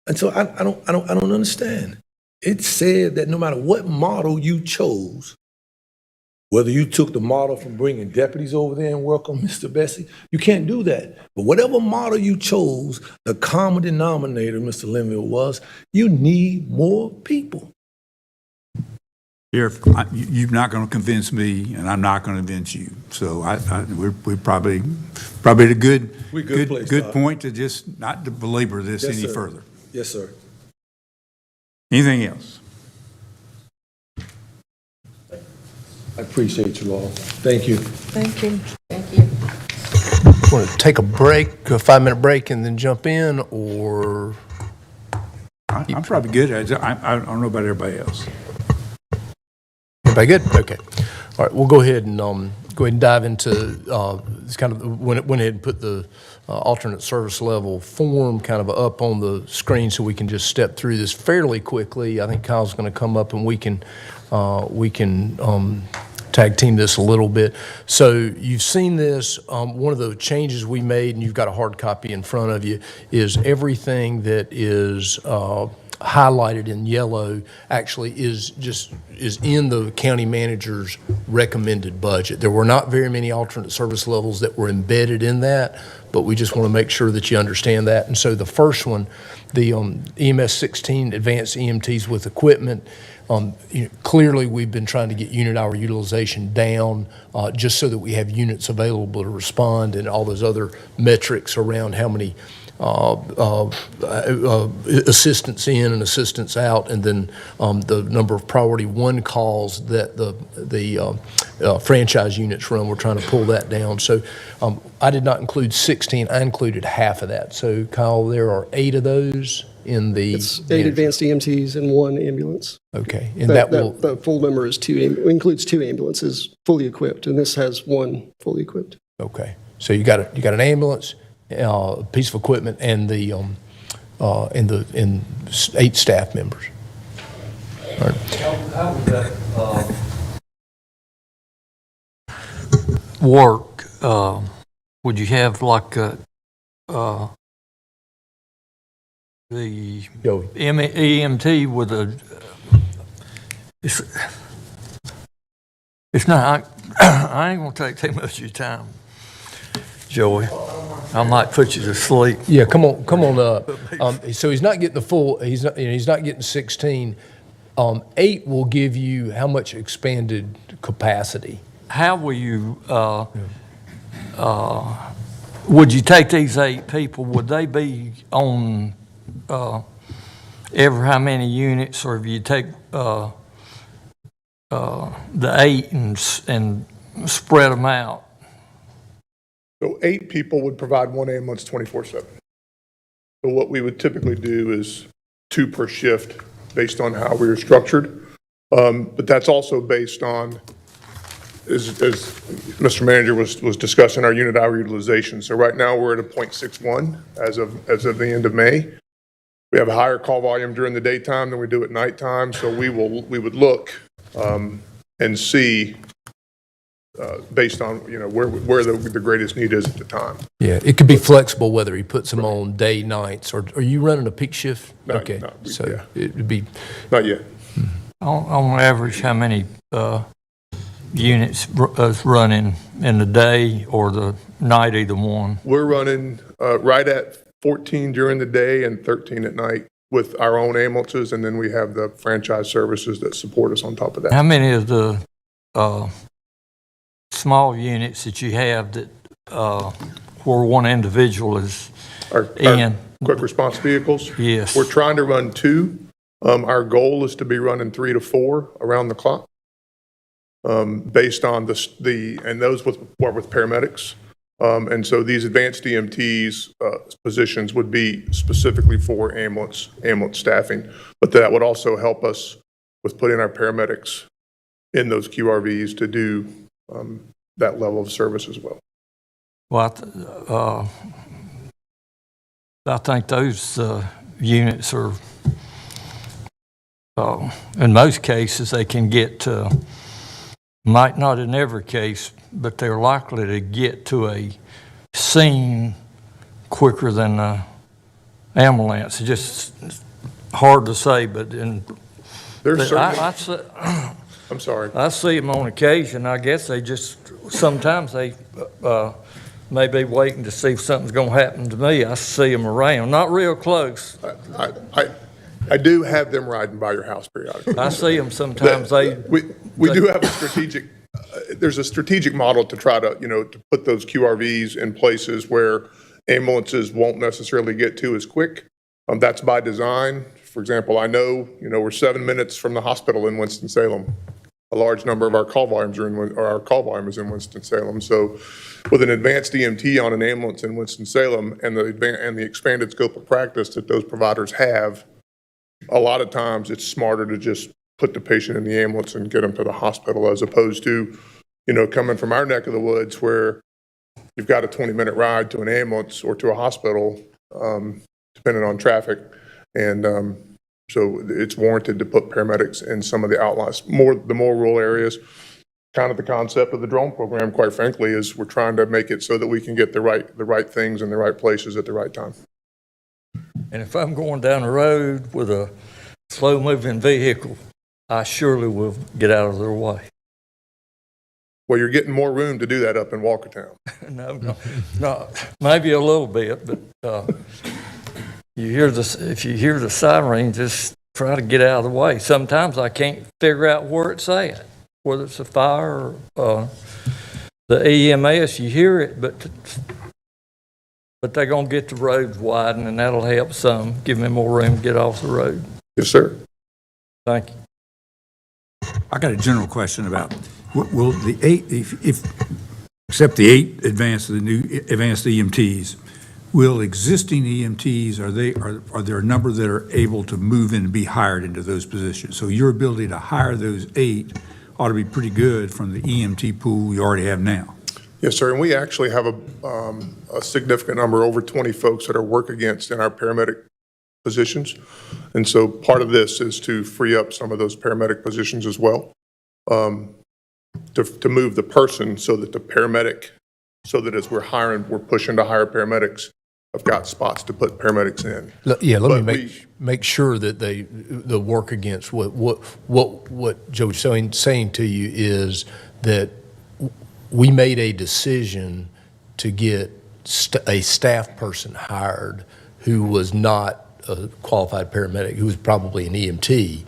And so I don't understand. It said that no matter what model you chose, whether you took the model from bringing deputies over there and welcome Mr. Bessie, you can't do that. But whatever model you chose, the common denominator, Mr. Linville, was you need more people. Sheriff, you're not going to convince me, and I'm not going to convince you. So we're probably at a good point to just not to belabor this any further. Yes, sir. Anything else? I appreciate you all. Thank you. Thank you. Want to take a break, a 5-minute break, and then jump in, or? I'm probably good. I don't know about everybody else. Everybody good? Okay. All right, we'll go ahead and dive into it's kind of went ahead and put the alternate service level form kind of up on the screen so we can just step through this fairly quickly. I think Kyle's going to come up and we can tag team this a little bit. So you've seen this. One of the changes we made, and you've got a hard copy in front of you, is everything that is highlighted in yellow actually is in the county manager's recommended budget. There were not very many alternate service levels that were embedded in that, but we just want to make sure that you understand that. And so the first one, the EMS 16 advanced EMTs with equipment, clearly we've been trying to get unit hour utilization down just so that we have units available to respond, and all those other metrics around how many assistance in and assistance out, and then the number of priority 1 calls that the franchise units run. We're trying to pull that down. So I did not include 16. I included half of that. So Kyle, there are 8 of those in the. It's 8 advanced EMTs and 1 ambulance. Okay, and the full number is 2. Includes 2 ambulances fully equipped, and this has 1 fully equipped. Okay, so you got an ambulance, piece of equipment, and the 8 staff members. All right. How would that work? Would you have like the EMT with a? It's not. I ain't gonna take too much of your time, Joey. I might put you to sleep. Yeah, come on up. So he's not getting the full. He's not getting 16. 8 will give you how much expanded capacity? How will you? Would you take these 8 people? Would they be on every how many units, or if you take the 8 and spread them out? So 8 people would provide 1 ambulance 24/7. So what we would typically do is 2 per shift based on how we are structured. But that's also based on, as Mr. Manager was discussing, our unit hour utilization. So right now we're at a 0.61 as of the end of May. We have a higher call volume during the daytime than we do at nighttime. So we would look and see based on where the greatest need is at the time. Yeah, it could be flexible whether he puts them on day, nights, or are you running a peak shift? No, okay, no, so yeah. it would be. Not yet. On average, how many units is running in the day or the night, either one? We're running right at 14 during the day and 13 at night with our own ambulances, and then we have the franchise services that support us on top of that. How many of the small units that you have that where one individual is in? Quick response vehicles? Yes. We're trying to run 2. Our goal is to be running 3 to 4 around the clock, based on and those with paramedics. And so these advanced EMTs positions would be specifically for ambulance staffing, but that would also help us with putting our paramedics in those QRVs to do that level of service as well. Well, I think those units are, in most cases, they can get to, might not in every case, but they're likely to get to a scene quicker than an ambulance. It's just hard to say, but There's certainly, I'm sorry. I see them on occasion. I guess they just, sometimes they may be waiting to see if something's going to happen to me. I see them around, not real close. I do have them riding by your house periodically. I see them sometimes. We do have a strategic, there's a strategic model to try to, to put those QRVs in places where ambulances won't necessarily get to as quick. That's by design. For example, I know, we're 7 minutes from the hospital in Winston-Salem. A large number of our call volumes our call volume is in Winston-Salem. So with an advanced EMT on an ambulance in Winston-Salem and the expanded scope of practice that those providers have, a lot of times it's smarter to just put the patient in the ambulance and get them to the hospital, as opposed to, coming from our neck of the woods where you've got a 20-minute ride to an ambulance or to a hospital, depending on traffic. And so it's warranted to put paramedics in some of the outliers, the more rural areas. Kind of the concept of the drone program, quite frankly, is we're trying to make it so that we can get the right things in the right places at the right time. And if I'm going down the road with a slow-moving vehicle, I surely will get out of their way. Well, you're getting more room to do that up in Walkertown. No, maybe a little bit, but if you hear the siren, just try to get out of the way. Sometimes I can't figure out where it's at, whether it's a fire or the EMS. You hear it, but they're going to get the roads widened, and that'll help some, give me more room to get off the road. Yes, sir. Thank you. I got a general question about, will the 8, if except the 8 advanced EMTs, will existing EMTs, are there a number that are able to move in and be hired into those positions? So your ability to hire those 8 ought to be pretty good from the EMT pool you already have now. Yes, sir. And we actually have a significant number, over 20 folks that are work against in our paramedic positions. And so part of this is to free up some of those paramedic positions as well, to move the person so that the paramedic, so that as we're hiring, we're pushing to hire paramedics, I've got spots to put paramedics in. Yeah, let me make sure that the work against what Joe was saying to you is that we made a decision to get a staff person hired who was not a qualified paramedic, who was probably an EMT.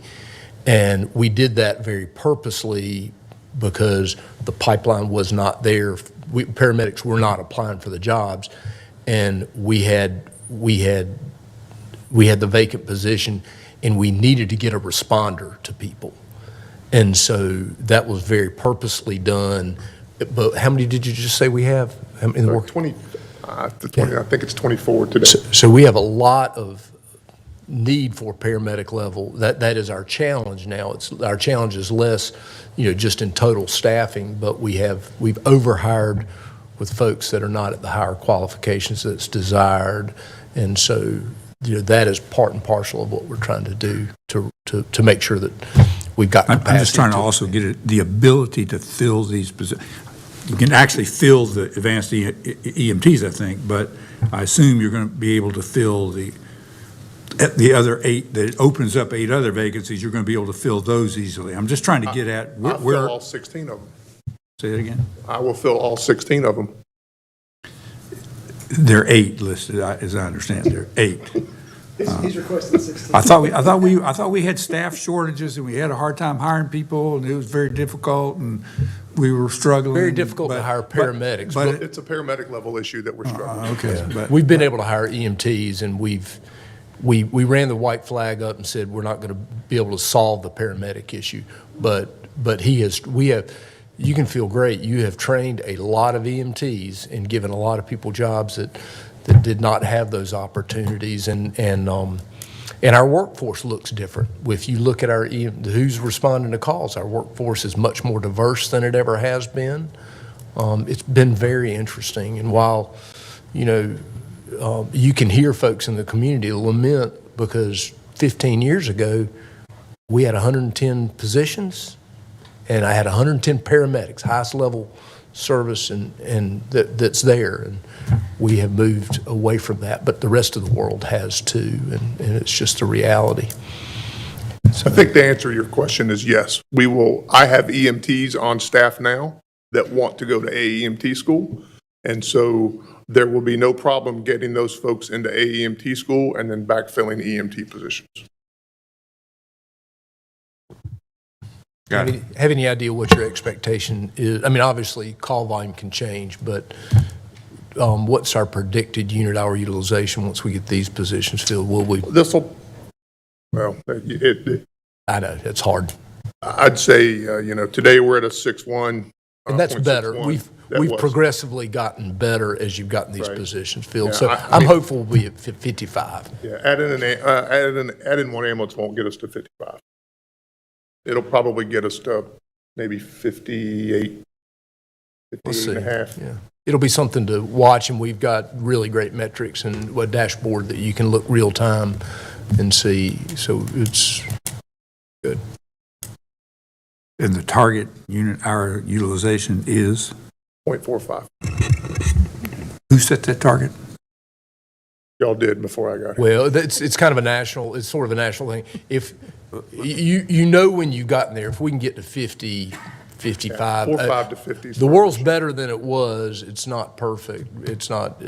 And we did that very purposely because the pipeline was not there. Paramedics were not applying for the jobs. And we had the vacant position, and we needed to get a responder to people. And so that was very purposely done. But how many did you just say we have in the work? 20, I think it's 24 today. So we have a lot of need for paramedic level. That is our challenge now. Our challenge is less, just in total staffing, but we've overhired with folks that are not at the higher qualifications that's desired. And so, that is part and parcel of what we're trying to do to make sure that we've got capacity. I'm just trying to also get the ability to fill these positions. You can actually fill the advanced EMTs, I think, but I assume you're going to be able to fill the other 8, that it opens up 8 other vacancies, you're going to be able to fill those easily. I'm just trying to get at I'll fill all 16 of them. Say that again? I will fill all 16 of them. There are 8 listed, as I understand. There are 8. He's requesting 16. I thought we had staff shortages and we had a hard time hiring people, and it was very difficult, and we were struggling. Very difficult to hire paramedics. But it's a paramedic level issue that we're struggling with. Okay, but we've been able to hire EMTs, and we ran the white flag up and said we're not going to be able to solve the paramedic issue, but you can feel great. You have trained a lot of EMTs and given a lot of people jobs that did not have those opportunities, and And our workforce looks different. If you look at who's responding to calls, our workforce is much more diverse than it ever has been. It's been very interesting. And while, you can hear folks in the community lament because 15 years ago, we had 110 positions, and I had 110 paramedics, highest level service and that's there. And we have moved away from that, but the rest of the world has too, and it's just a reality. I think the answer to your question is yes. I have EMTs on staff now that want to go to AEMT school, and so there will be no problem getting those folks into AEMT school and then backfilling EMT positions. Have any idea what your expectation is? I mean, obviously, call volume can change, but what's our predicted unit hour utilization once we get these positions filled? I know, it's hard. I'd say, today we're at a 6.1. And that's better. 0.61. We've progressively gotten better as you've gotten these positions filled. Yeah, So I'm hopeful we'll be at 55. Yeah, adding one ambulance won't get us to 55. It'll probably get us to maybe 58, 58 and a half. Yeah. It'll be something to watch, and we've got really great metrics and a dashboard that you can look real time and see. So it's good. And the target unit hour utilization is? 0.45. Who set that target? Y'all did before I got here. Well, it's kind of it's sort of a national thing. If when you've gotten there, if we can get to 50, 55. 45 to 50. The world's better than it was. It's not perfect. It's not,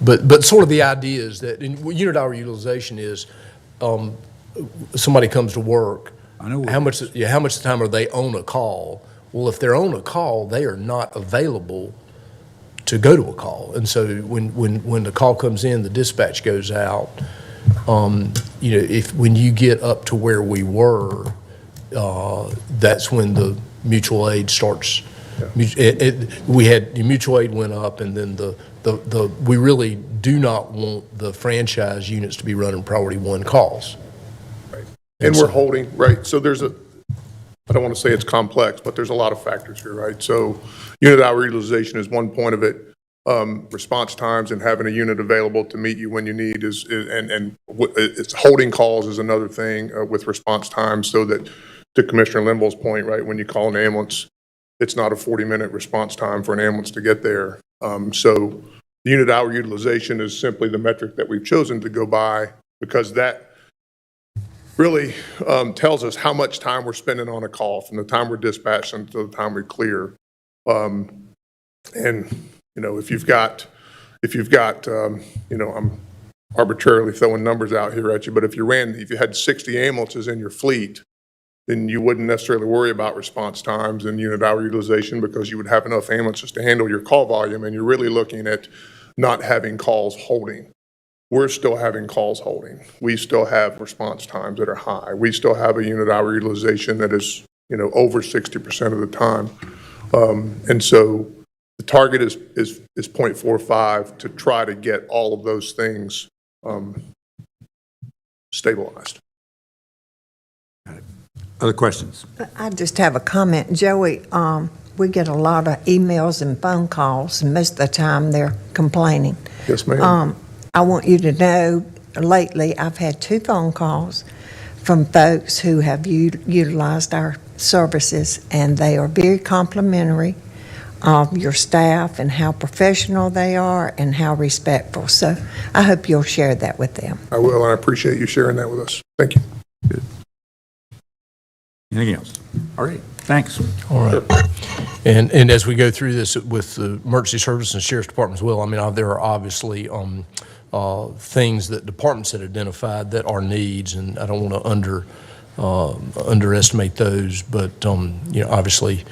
but sort of the idea is that unit hour utilization is somebody comes to work. I know how much of the time are they on a call? Well, if they're on a call, they are not available to go to a call. And so when the call comes in, the dispatch goes out. When you get up to where we were, that's when the mutual aid starts. We had the mutual aid went up, and then we really do not want the franchise units to be running priority 1 calls. Right. And we're holding, right, so I don't want to say it's complex, but there's a lot of factors here, right? So unit hour utilization is one point of it. Response times and having a unit available to meet you when you need it's holding calls is another thing with response times, so that to Commissioner Linville's point, right, when you call an ambulance, it's not a 40-minute response time for an ambulance to get there. So the unit hour utilization is simply the metric that we've chosen to go by, because that really tells us how much time we're spending on a call from the time we're dispatched until the time we clear. If you've got, I'm arbitrarily throwing numbers out here at you, but if you had 60 ambulances in your fleet, then you wouldn't necessarily worry about response times and unit hour utilization, because you would have enough ambulances to handle your call volume, and you're really looking at not having calls holding. We're still having calls holding. We still have response times that are high. We still have a unit hour utilization that is, over 60% of the time. And so the target is 0.45 to try to get all of those things stabilized. Other questions? I just have a comment. Joey, we get a lot of emails and phone calls, and most of the time they're complaining. Yes, ma'am. I want you to know, lately I've had 2 phone calls from folks who have utilized our services, and they are very complimentary of your staff and how professional they are and how respectful. So I hope you'll share that with them. I will, and I appreciate you sharing that with us. Thank you. Good. Anything else? All right, thanks. All right. And as we go through this with the emergency service and sheriff's department as well, I mean, there are obviously things that departments had identified that are needs, and I don't want to underestimate those, but obviously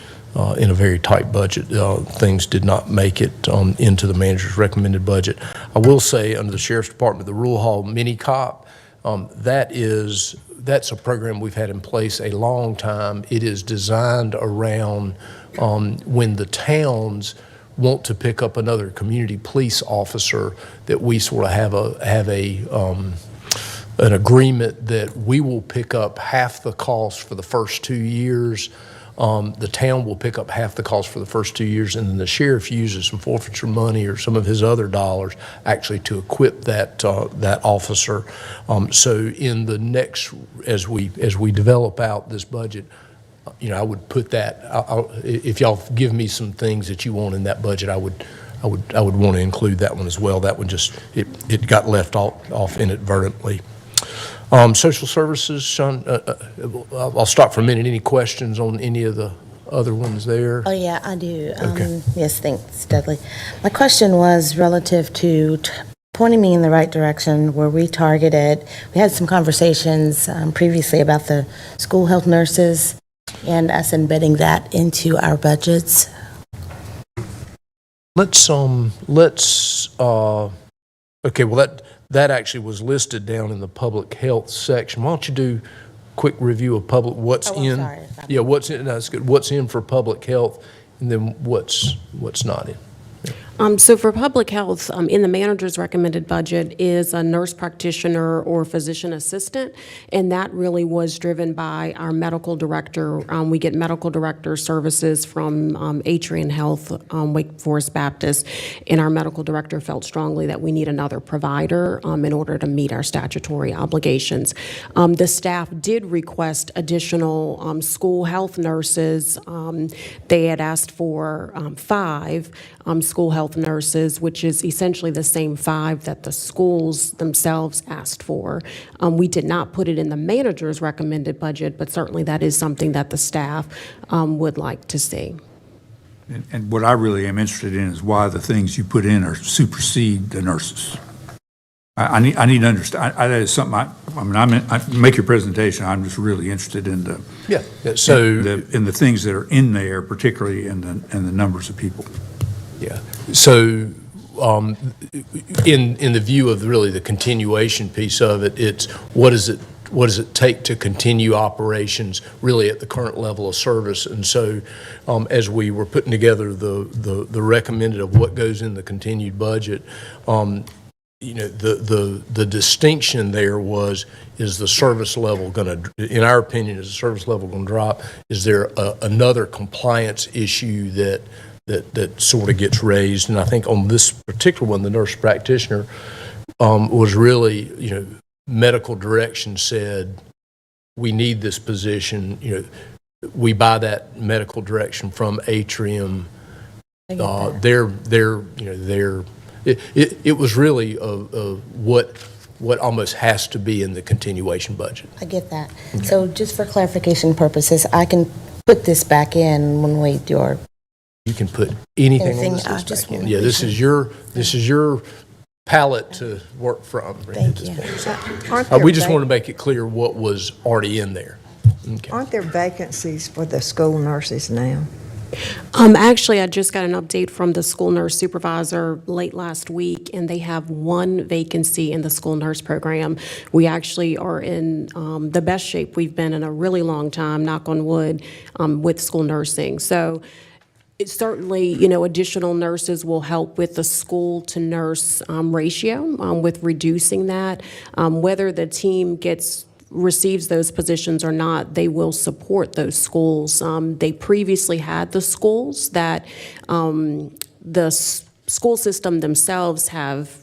in a very tight budget, things did not make it into the manager's recommended budget. I will say, under the sheriff's department, the Rural Hall Mini Cop, that's a program we've had in place a long time. It is designed around when the towns want to pick up another community police officer, that we sort of have a an agreement that we will pick up half the cost for the first 2 years. The town will pick up half the cost for the first 2 years, and then the sheriff uses some forfeiture money or some of his other dollars actually to equip that officer. So in the next, as we develop out this budget, I would put that. If y'all give me some things that you want in that budget, I would want to include that one as well. That one just it got left off inadvertently. Social services, Sean, I'll stop for a minute. Any questions on any of the other ones there? Oh, yeah, I do. Okay. Yes, thanks, Dudley. My question was relative to pointing me in the right direction where we targeted. We had some conversations previously about the school health nurses and us embedding that into our budgets. Okay, well, that actually was listed down in the public health section. Why don't you do a quick review of what's in? Sorry. Yeah, what's in, that's good. What's in for public health, and then what's not in. So for public health, in the manager's recommended budget is a nurse practitioner or physician assistant, and that really was driven by our medical director. We get medical director services from Atrian Health, Wake Forest Baptist, and our medical director felt strongly that we need another provider in order to meet our statutory obligations. The staff did request additional school health nurses. They had asked for 5 school health nurses, which is essentially the same 5 that the schools themselves asked for. We did not put it in the manager's recommended budget, but certainly that is something that the staff would like to see. And what I really am interested in is why the things you put in are supersede the nurses. I need to understand. That is something I make your presentation. I'm just really interested in the in the things that are in there, particularly in the numbers of people. Yeah. So in the view of really the continuation piece of it, it's what does it take to continue operations really at the current level of service? And so as we were putting together the recommended of what goes in the continued budget, the distinction there is the service level going to, in our opinion, is the service level going to drop? Is there another compliance issue that sort of gets raised? And I think on this particular one, the nurse practitioner was really, medical direction said, we need this position. We buy that medical direction from Atrium. It was really what almost has to be in the continuation budget. I get that. Okay. So just for clarification purposes, I can put this back in when we do our. You can put anything on this back in. Yeah, this is your palette to work from. Thank you. We just want to make it clear what was already in there. Okay. Aren't there vacancies for the school nurses now? Actually, I just got an update from the school nurse supervisor late last week, and they have 1 vacancy in the school nurse program. We actually are in the best shape we've been in a really long time, knock on wood, with school nursing. So it's certainly, additional nurses will help with the school to nurse ratio, with reducing that. Whether the team receives those positions or not, they will support those schools. They previously had the schools that the school system themselves have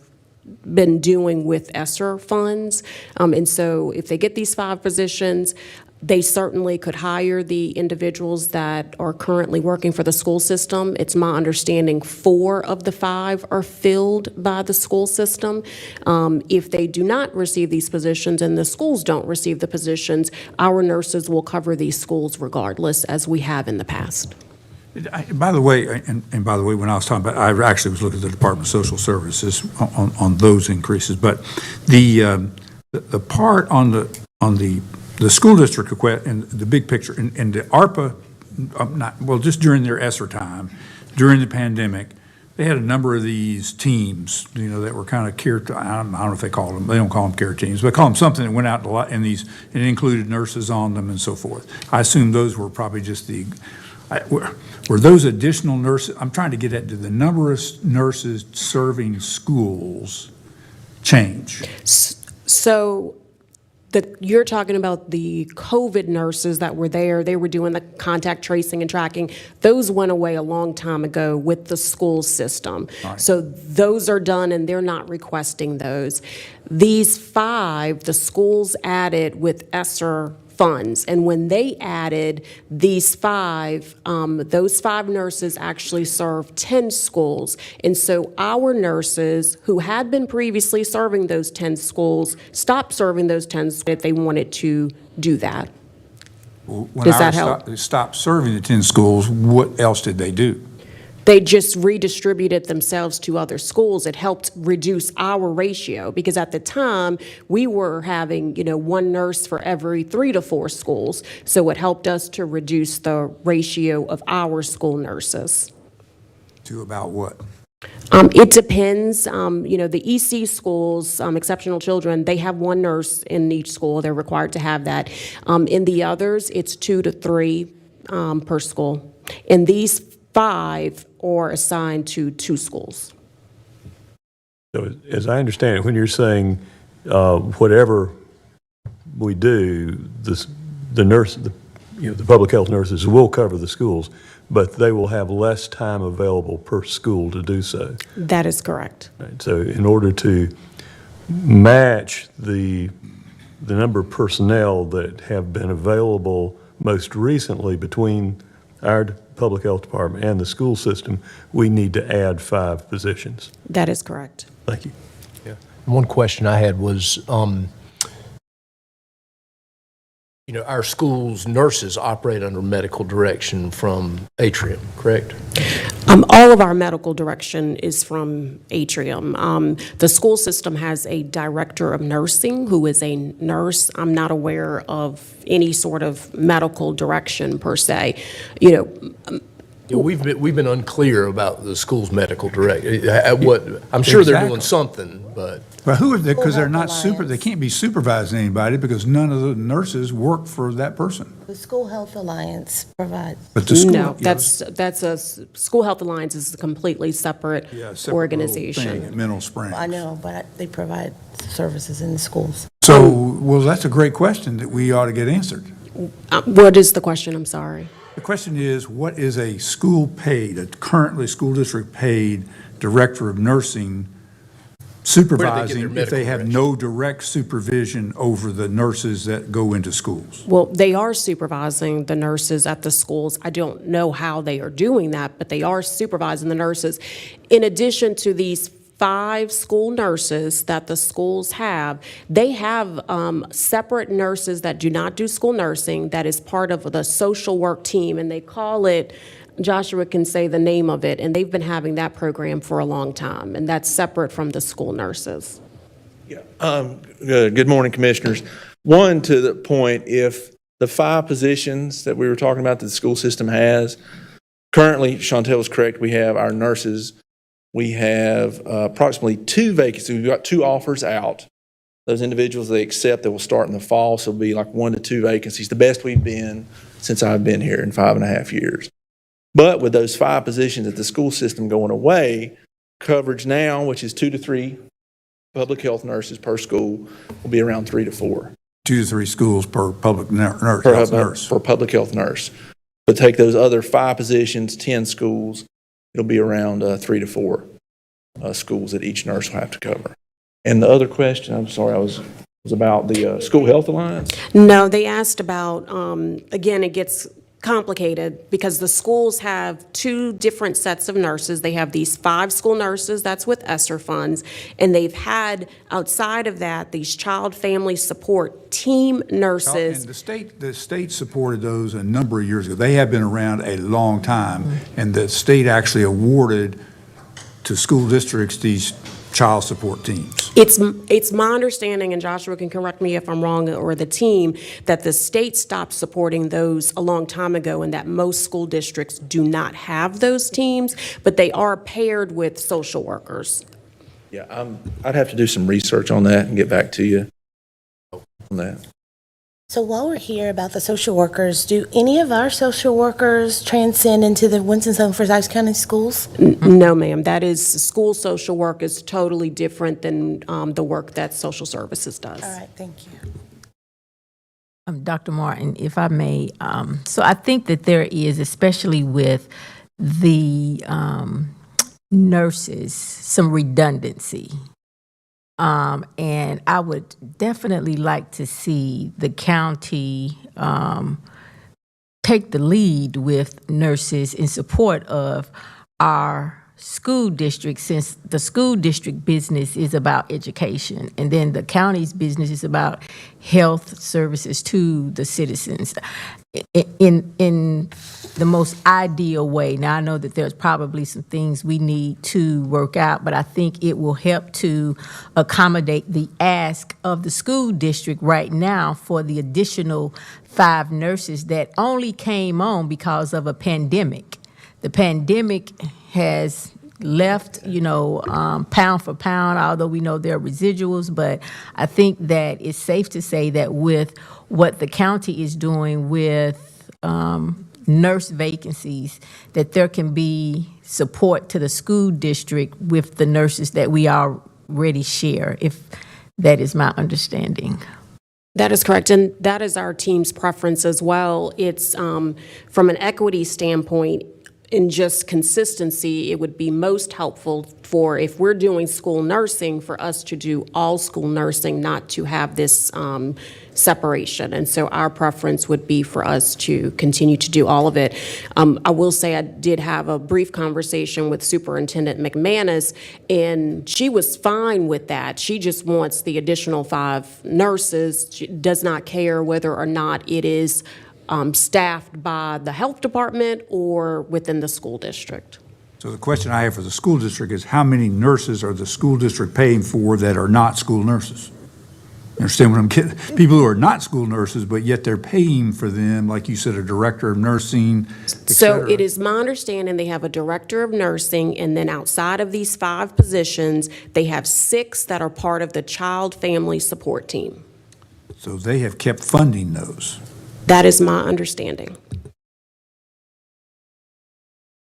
been doing with ESSER funds. And so if they get these 5 positions, they certainly could hire the individuals that are currently working for the school system. It's my understanding 4 of the 5 are filled by the school system. If they do not receive these positions and the schools don't receive the positions, our nurses will cover these schools regardless, as we have in the past. By the way, when I was talking about, I actually was looking at the Department of Social Services on those increases, but the part on the school district and the big picture and the ARPA, just during their ESSER time, during the pandemic, they had a number of these teams, that were kind of care. I don't know if they call them. They don't call them care teams, but they call them something that went out in these, and it included nurses on them and so forth. I assume those were probably just were those additional nurses? I'm trying to get at, did the number of nurses serving schools change? So You're talking about the COVID nurses that were there. They were doing the contact tracing and tracking. Those went away a long time ago with the school system. So those are done, and they're not requesting those. These 5, the schools added with ESSER funds. And when they added these 5, those 5 nurses actually serve 10 schools. And so our nurses who had been previously serving those 10 schools stopped serving those 10 schools if they wanted to do that. When Does that ours help? stopped serving the 10 schools, what else did they do? They just redistributed themselves to other schools. It helped reduce our ratio because at the time we were having, 1 nurse for every 3 to 4 schools. So it helped us to reduce the ratio of our school nurses. To about what? It depends. The EC schools, exceptional children, they have 1 nurse in each school. They're required to have that. In the others, it's 2 to 3 per school. And these 5 are assigned to 2 schools. So as I understand it, when you're saying whatever we do, the nurse, the public health nurses will cover the schools, but they will have less time available per school to do so. That is correct. Right. So in order to match the number of personnel that have been available most recently between our public health department and the school system, we need to add 5 positions. That is correct. Thank you. Yeah. One question I had was, our school's nurses operate under medical direction from Atrium, correct? All of our medical direction is from Atrium. The school system has a director of nursing who is a nurse. I'm not aware of any sort of medical direction per se. We've been unclear about the school's medical direction. I'm sure they're doing Exactly. something, but. Well, who are they, because they're Health not they can't be supervising anybody because none of the nurses work for that person. The School Health Alliance provides. But the school. No, that's a, School Health Alliance is a completely separate Yeah, separate little organization. thing at Mineral Springs. I know, but they provide services in the schools. So, well, that's a great question that we ought to get answered. What is the question? I'm sorry. The question is, what is a currently school district paid director of nursing supervising if medical they have no direct supervision over the nurses that go into schools? Well, they are supervising the nurses at the schools. I don't know how they are doing that, but they are supervising the nurses. In addition to these 5 school nurses that the schools have, they have separate nurses that do not do school nursing that is part of the social work team, and they call it, Joshua can say the name of it, and they've been having that program for a long time, and that's separate from the school nurses. Good morning, Commissioners. One, to the point, if the 5 positions that we were talking about that the school system has, currently, Chantel is correct, we have our nurses. We have approximately 2 vacancies. We've got 2 offers out. Those individuals they accept that will start in the fall, so it'll be like 1 to 2 vacancies, the best we've been since I've been here in 5.5 years. But with those 5 positions at the school system going away, coverage now, which is 2 to 3 public health nurses per school, will be around 3 to 4. 2 to 3 schools per public nurse. Per public health nurse. But take those other 5 positions, 10 schools, it'll be around 3 to 4 schools that each nurse will have to cover. And the other question, I'm sorry, was about the School Health Alliance? No, they asked about, again, it gets complicated because the schools have 2 different sets of nurses. They have these 5 school nurses, that's with ESSER funds, and they've had, outside of that, these child family support team nurses. And the state supported those a number of years ago. They have been around a long time, and the state actually awarded to school districts these child support teams. It's my understanding, and Joshua can correct me if I'm wrong, or the team, that the state stopped supporting those a long time ago and that most school districts do not have those teams, but they are paired with social workers. Yeah, I'd have to do some research on that and get back to you on that. So while we're here about the social workers, do any of our social workers transcend into the Winston-Salem Forsyth County schools? No, ma'am. That is, school social work is totally different than the work that social services does. All right, thank you. Dr. Martin, if I may, so I think that there is, especially with the nurses, some redundancy. And I would definitely like to see the county take the lead with nurses in support of our school district, since the school district business is about education, and then the county's business is about health services to the citizens in the most ideal way. Now, I know that there's probably some things we need to work out, but I think it will help to accommodate the ask of the school district right now for the additional 5 nurses that only came on because of a pandemic. The pandemic has left, pound for pound, although we know there are residuals, but I think that it's safe to say that with what the county is doing with nurse vacancies, that there can be support to the school district with the nurses that we already share, if that is my understanding. That is correct, and that is our team's preference as well. It's from an equity standpoint, in just consistency, it would be most helpful for, if we're doing school nursing, for us to do all school nursing, not to have this separation. And so our preference would be for us to continue to do all of it. I will say I did have a brief conversation with Superintendent McManus, and she was fine with that. She just wants the additional 5 nurses. She does not care whether or not it is staffed by the health department or within the school district. So the question I have for the school district is, how many nurses are the school district paying for that are not school nurses? You understand what I'm getting? People who are not school nurses, but yet they're paying for them, like you said, a director of nursing, et So cetera. it is my understanding they have a director of nursing, and then outside of these 5 positions, they have 6 that are part of the child family support team. So they have kept funding those. That is my understanding.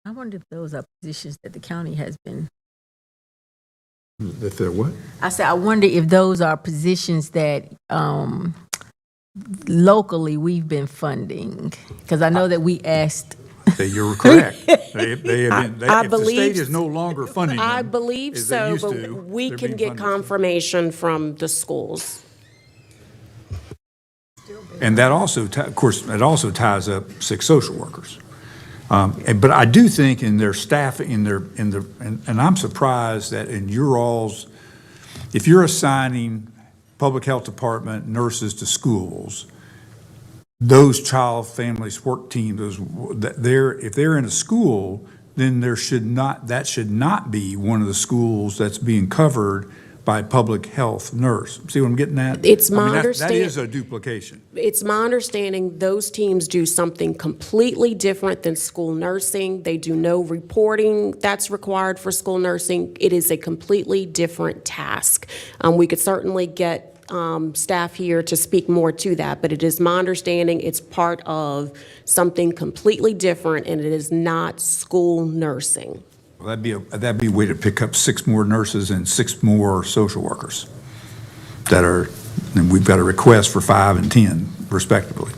I wonder if those are positions that the county has been. If they're what? I said, I wonder if those are positions that locally we've been funding, because I know that we asked. You're correct. They have been, if the state believe- is no longer funding them. I believe as they so, used but to, we they're can being get funded. confirmation from the schools. And that also, of course, it also ties up 6 social workers. But I do think in their staff, and I'm surprised that in your all's, if you're assigning public health department nurses to schools, those child family support teams, if they're in a school, then that should not be one of the schools that's being covered by public health nurse. See what I'm getting at? It's my That understanding. is a duplication. It's my understanding those teams do something completely different than school nursing. They do no reporting that's required for school nursing. It is a completely different task. We could certainly get staff here to speak more to that, but it is my understanding it's part of something completely different, and it is not school nursing. Well, that'd be a way to pick up 6 more nurses and 6 more social workers and we've got a request for 5 and 10 respectively.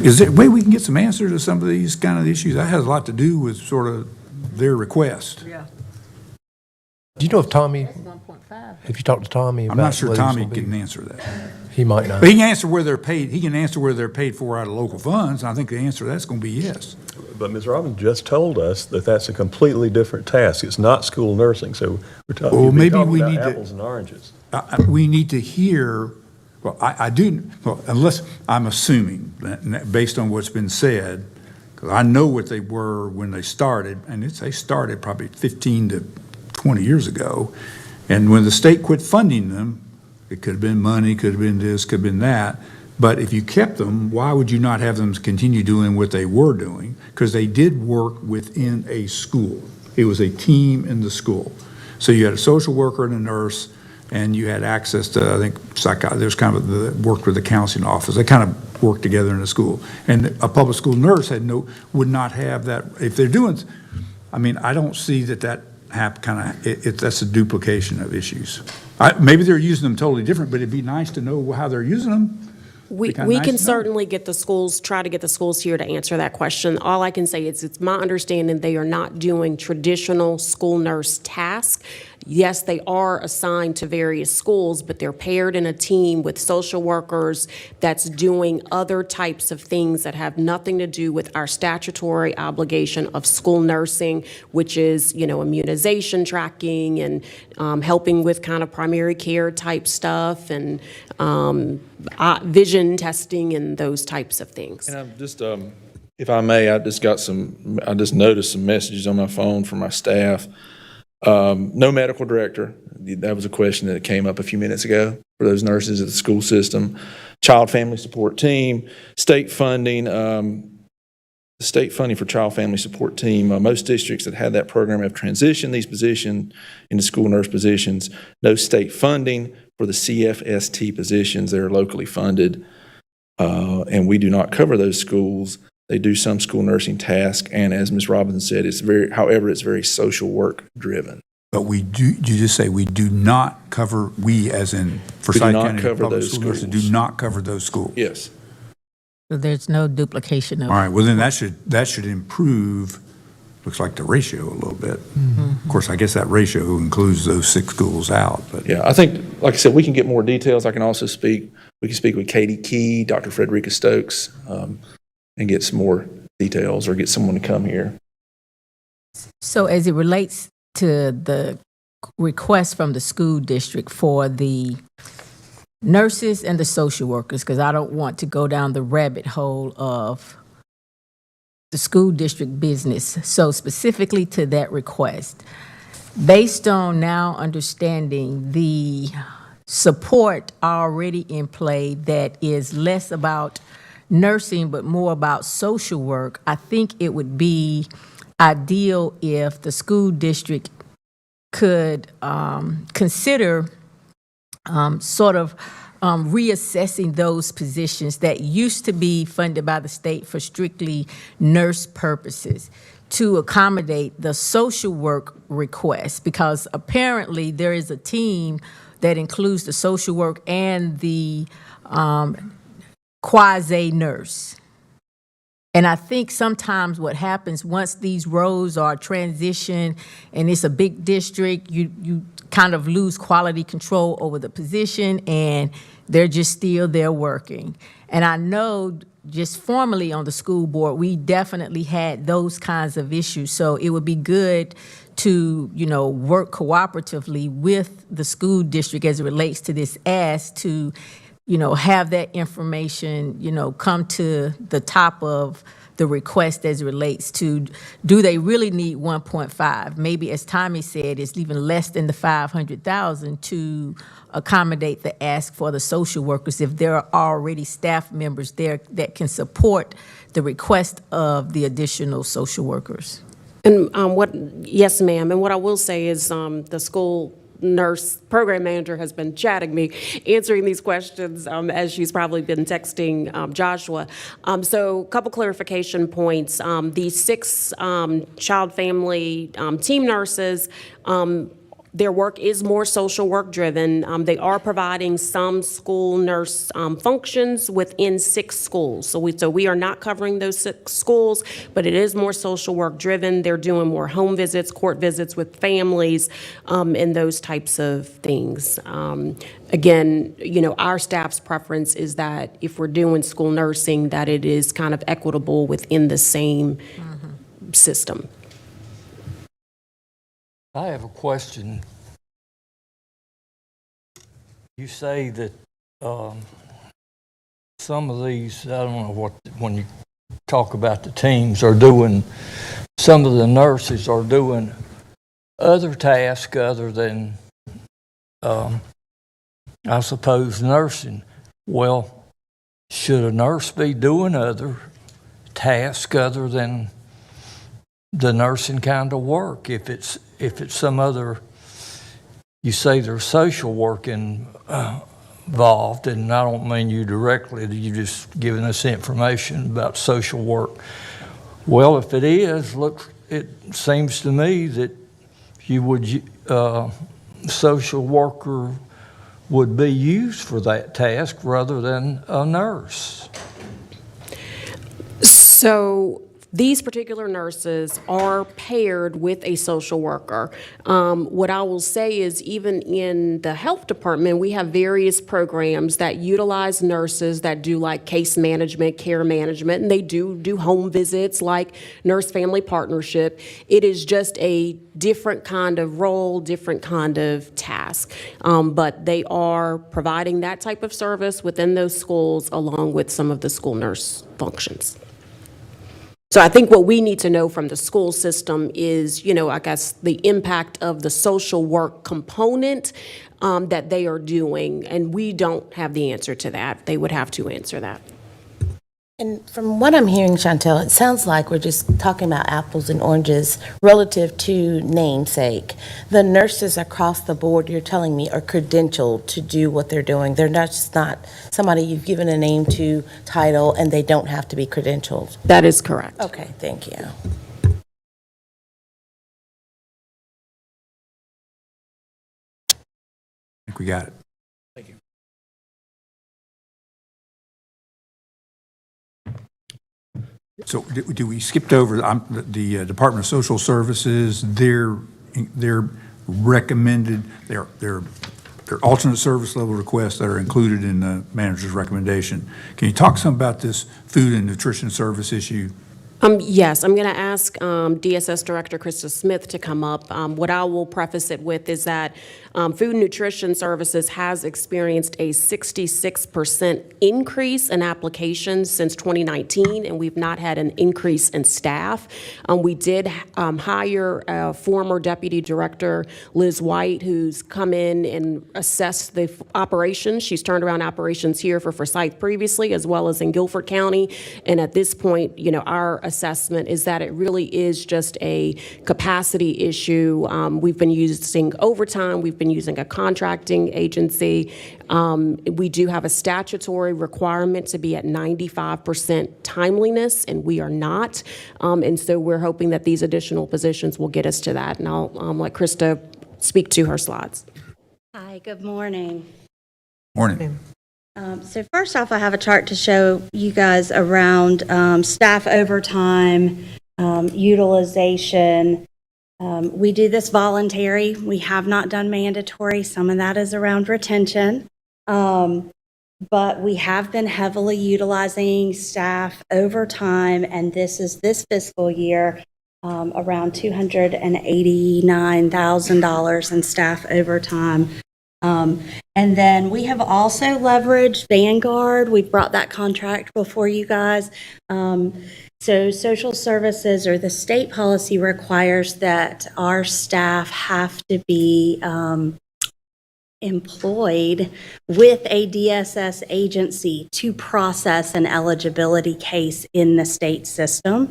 Is there a way we can get some answers to some of these kind of issues? That has a lot to do with sort of their request. Yeah. Do you know if Tommy, have you talked to Tommy about? I'm not sure whether he's Tommy gonna be- can answer that. He might not. But he can answer where they're paid. He can answer where they're paid for out of local funds. I think the answer to that's going to be yes. But Ms. Robbins just told us that that's a completely different task. It's not school nursing, so we're talking, Well, you'd be maybe talking we about need to- apples and oranges. We need to hear, well, I do, well, unless I'm assuming, that based on what's been said, because I know what they were when they started, and they started probably 15 to 20 years ago, and when the state quit funding them, it could have been money, could have been this, could have been that, but if you kept them, why would you not have them continue doing what they were doing? Because they did work within a school. It was a team in the school. So you had a social worker and a nurse, and you had access to, I think, there's kind of worked with the counseling office. They kind of worked together in the school. And a public school nurse would not have that. If they're doing, I mean, I don't see that that's a duplication of issues. Maybe they're using them totally different, but it'd be nice to know how they're using them. We Be kinda nice can to know. certainly get the schools, try to get the schools here to answer that question. All I can say is it's my understanding they are not doing traditional school nurse tasks. Yes, they are assigned to various schools, but they're paired in a team with social workers that's doing other types of things that have nothing to do with our statutory obligation of school nursing, which is, immunization tracking and helping with kind of primary care type stuff and vision testing and those types of things. And I'm just, if I may, I just noticed some messages on my phone from my staff. No medical director. That was a question that came up a few minutes ago for those nurses at the school system. Child family support team, state funding. The state funding for child family support team. Most districts that had that program have transitioned these positions into school nurse positions. No state funding for the CFST positions. They're locally funded, and we do not cover those schools. They do some school nursing tasks, and as Ms. Robinson said, it's very social work driven. But you just say we do not cover, we as in Forsyth County Public School Nurses do not cover those schools? Yes. So there's no duplication of. All right, well then that should improve, looks like the ratio a little bit. Of course, I guess that ratio includes those 6 schools out, but. Yeah, I think, like I said, we can get more details. We can speak with Katie Key, Dr. Frederica Stokes, and get some more details or get someone to come here. So as it relates to the request from the school district for the nurses and the social workers, because I don't want to go down the rabbit hole of the school district business. So specifically to that request, based on now understanding the support already in play that is less about nursing but more about social work, I think it would be ideal if the school district could consider reassessing those positions that used to be funded by the state for strictly nurse purposes to accommodate the social work request, because apparently there is a team that includes the social work and the quasi-nurse. And I think sometimes what happens once these roles are transitioned and it's a big district, you kind of lose quality control over the position and they're just still there working. And I know just formally on the school board, we definitely had those kinds of issues. So it would be good to, work cooperatively with the school district as it relates to this ask to have that information, come to the top of the request as it relates to, do they really need 1.5? Maybe, as Tommy said, it's even less than the 500,000 to accommodate the ask for the social workers if there are already staff members there that can support the request of the additional social workers. And yes, ma'am. And what I will say is the school nurse program manager has been chatting me, answering these questions as she's probably been texting Joshua. So a couple clarification points. The 6 child family team nurses, their work is more social work driven. They are providing some school nurse functions within 6 schools. So we are not covering those 6 schools, but it is more social work driven. They're doing more home visits, court visits with families, and those types of things. Again, our staff's preference is that if we're doing school nursing, that it is kind of equitable within the same system. I have a question. You say that some of these, I don't know when you talk about the teams, are doing, some of the nurses are doing other tasks other than, I suppose, nursing. Well, should a nurse be doing other tasks other than the nursing kind of work? If it's some other, you say there's social work involved, and I don't mean you directly, you just giving us information about social work. Well, if it is, look, it seems to me that social worker would be used for that task rather than a nurse? So these particular nurses are paired with a social worker. What I will say is even in the health department, we have various programs that utilize nurses that do like case management, care management, and they do home visits like nurse-family partnership. It is just a different kind of role, different kind of task. But they are providing that type of service within those schools along with some of the school nurse functions. So I think what we need to know from the school system is, I guess, the impact of the social work component that they are doing, and we don't have the answer to that. They would have to answer that. And from what I'm hearing, Chantel, it sounds like we're just talking about apples and oranges relative to namesake. The nurses across the board, you're telling me, are credentialed to do what they're doing. They're not somebody you've given a name to, title, and they don't have to be credentialed. That is correct. Okay, thank you. I think we got it. Thank you. So do we skipped over the Department of Social Services, their recommended, their alternate service level requests that are included in the manager's recommendation. Can you talk some about this food and nutrition service issue? Yes, I'm going to ask DSS Director Krista Smith to come up. What I will preface it with is that Food and Nutrition Services has experienced a 66% increase in applications since 2019, and we've not had an increase in staff. We did hire former Deputy Director Liz White, who's come in and assessed the operations. She's turned around operations here for Forsyth previously, as well as in Guilford County. And at this point, our assessment is that it really is just a capacity issue. We've been using overtime. We've been using a contracting agency. We do have a statutory requirement to be at 95% timeliness, and we are not. And so we're hoping that these additional positions will get us to that. And I'll let Krista speak to her slides. Hi, good morning. Morning. So first off, I have a chart to show you guys around staff overtime, utilization. We do this voluntary. We have not done mandatory. Some of that is around retention. But we have been heavily utilizing staff overtime, and this is this fiscal year, around $289,000 in staff overtime. And then we have also leveraged Vanguard. We've brought that contract before you guys. So social services, or the state policy, requires that our staff have to be employed with a DSS agency to process an eligibility case in the state system.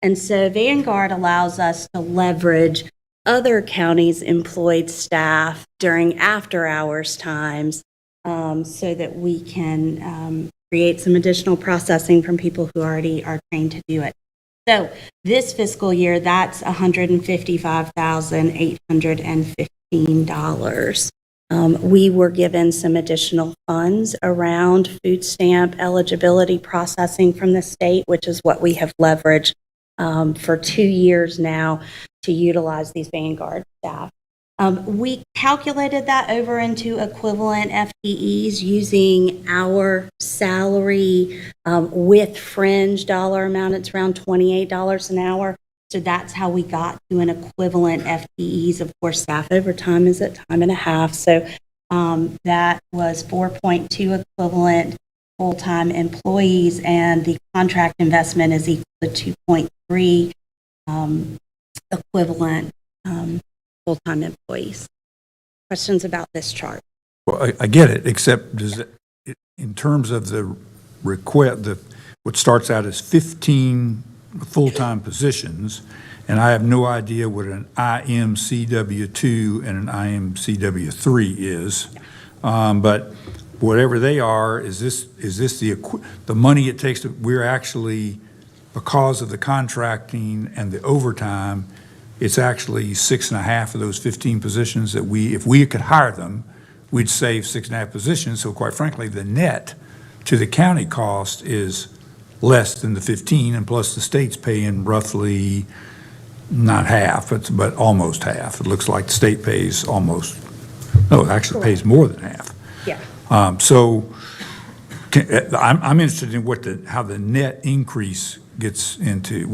And so Vanguard allows us to leverage other counties' employed staff during after-hours times so that we can create some additional processing from people who already are trained to do it. So this fiscal year, that's $155,815. We were given some additional funds around food stamp eligibility processing from the state, which is what we have leveraged for 2 years now to utilize these Vanguard staff. We calculated that over into equivalent FTEs using our salary with fringe dollar amount. It's around $28 an hour. So that's how we got to an equivalent FTEs. Of course, staff overtime is at time and a half. So that was 4.2 equivalent full-time employees, and the contract investment is equal to 2.3 equivalent full-time employees. Questions about this chart? Well, I get it, except in terms of the request, what starts out as 15 full-time positions, and I have no idea what an IMCW2 and an IMCW3 is, but whatever they are, is this the money it takes to, we're actually, because of the contracting and the overtime, it's actually 6.5 of those 15 positions that if we could hire them, we'd save 6.5 positions. So quite frankly, the net to the county cost is less than the 15, and plus the state's paying roughly, not half, but almost half. It looks like the state pays almost, no, it actually pays more than half. Yeah. So I'm interested in how the net increase gets into,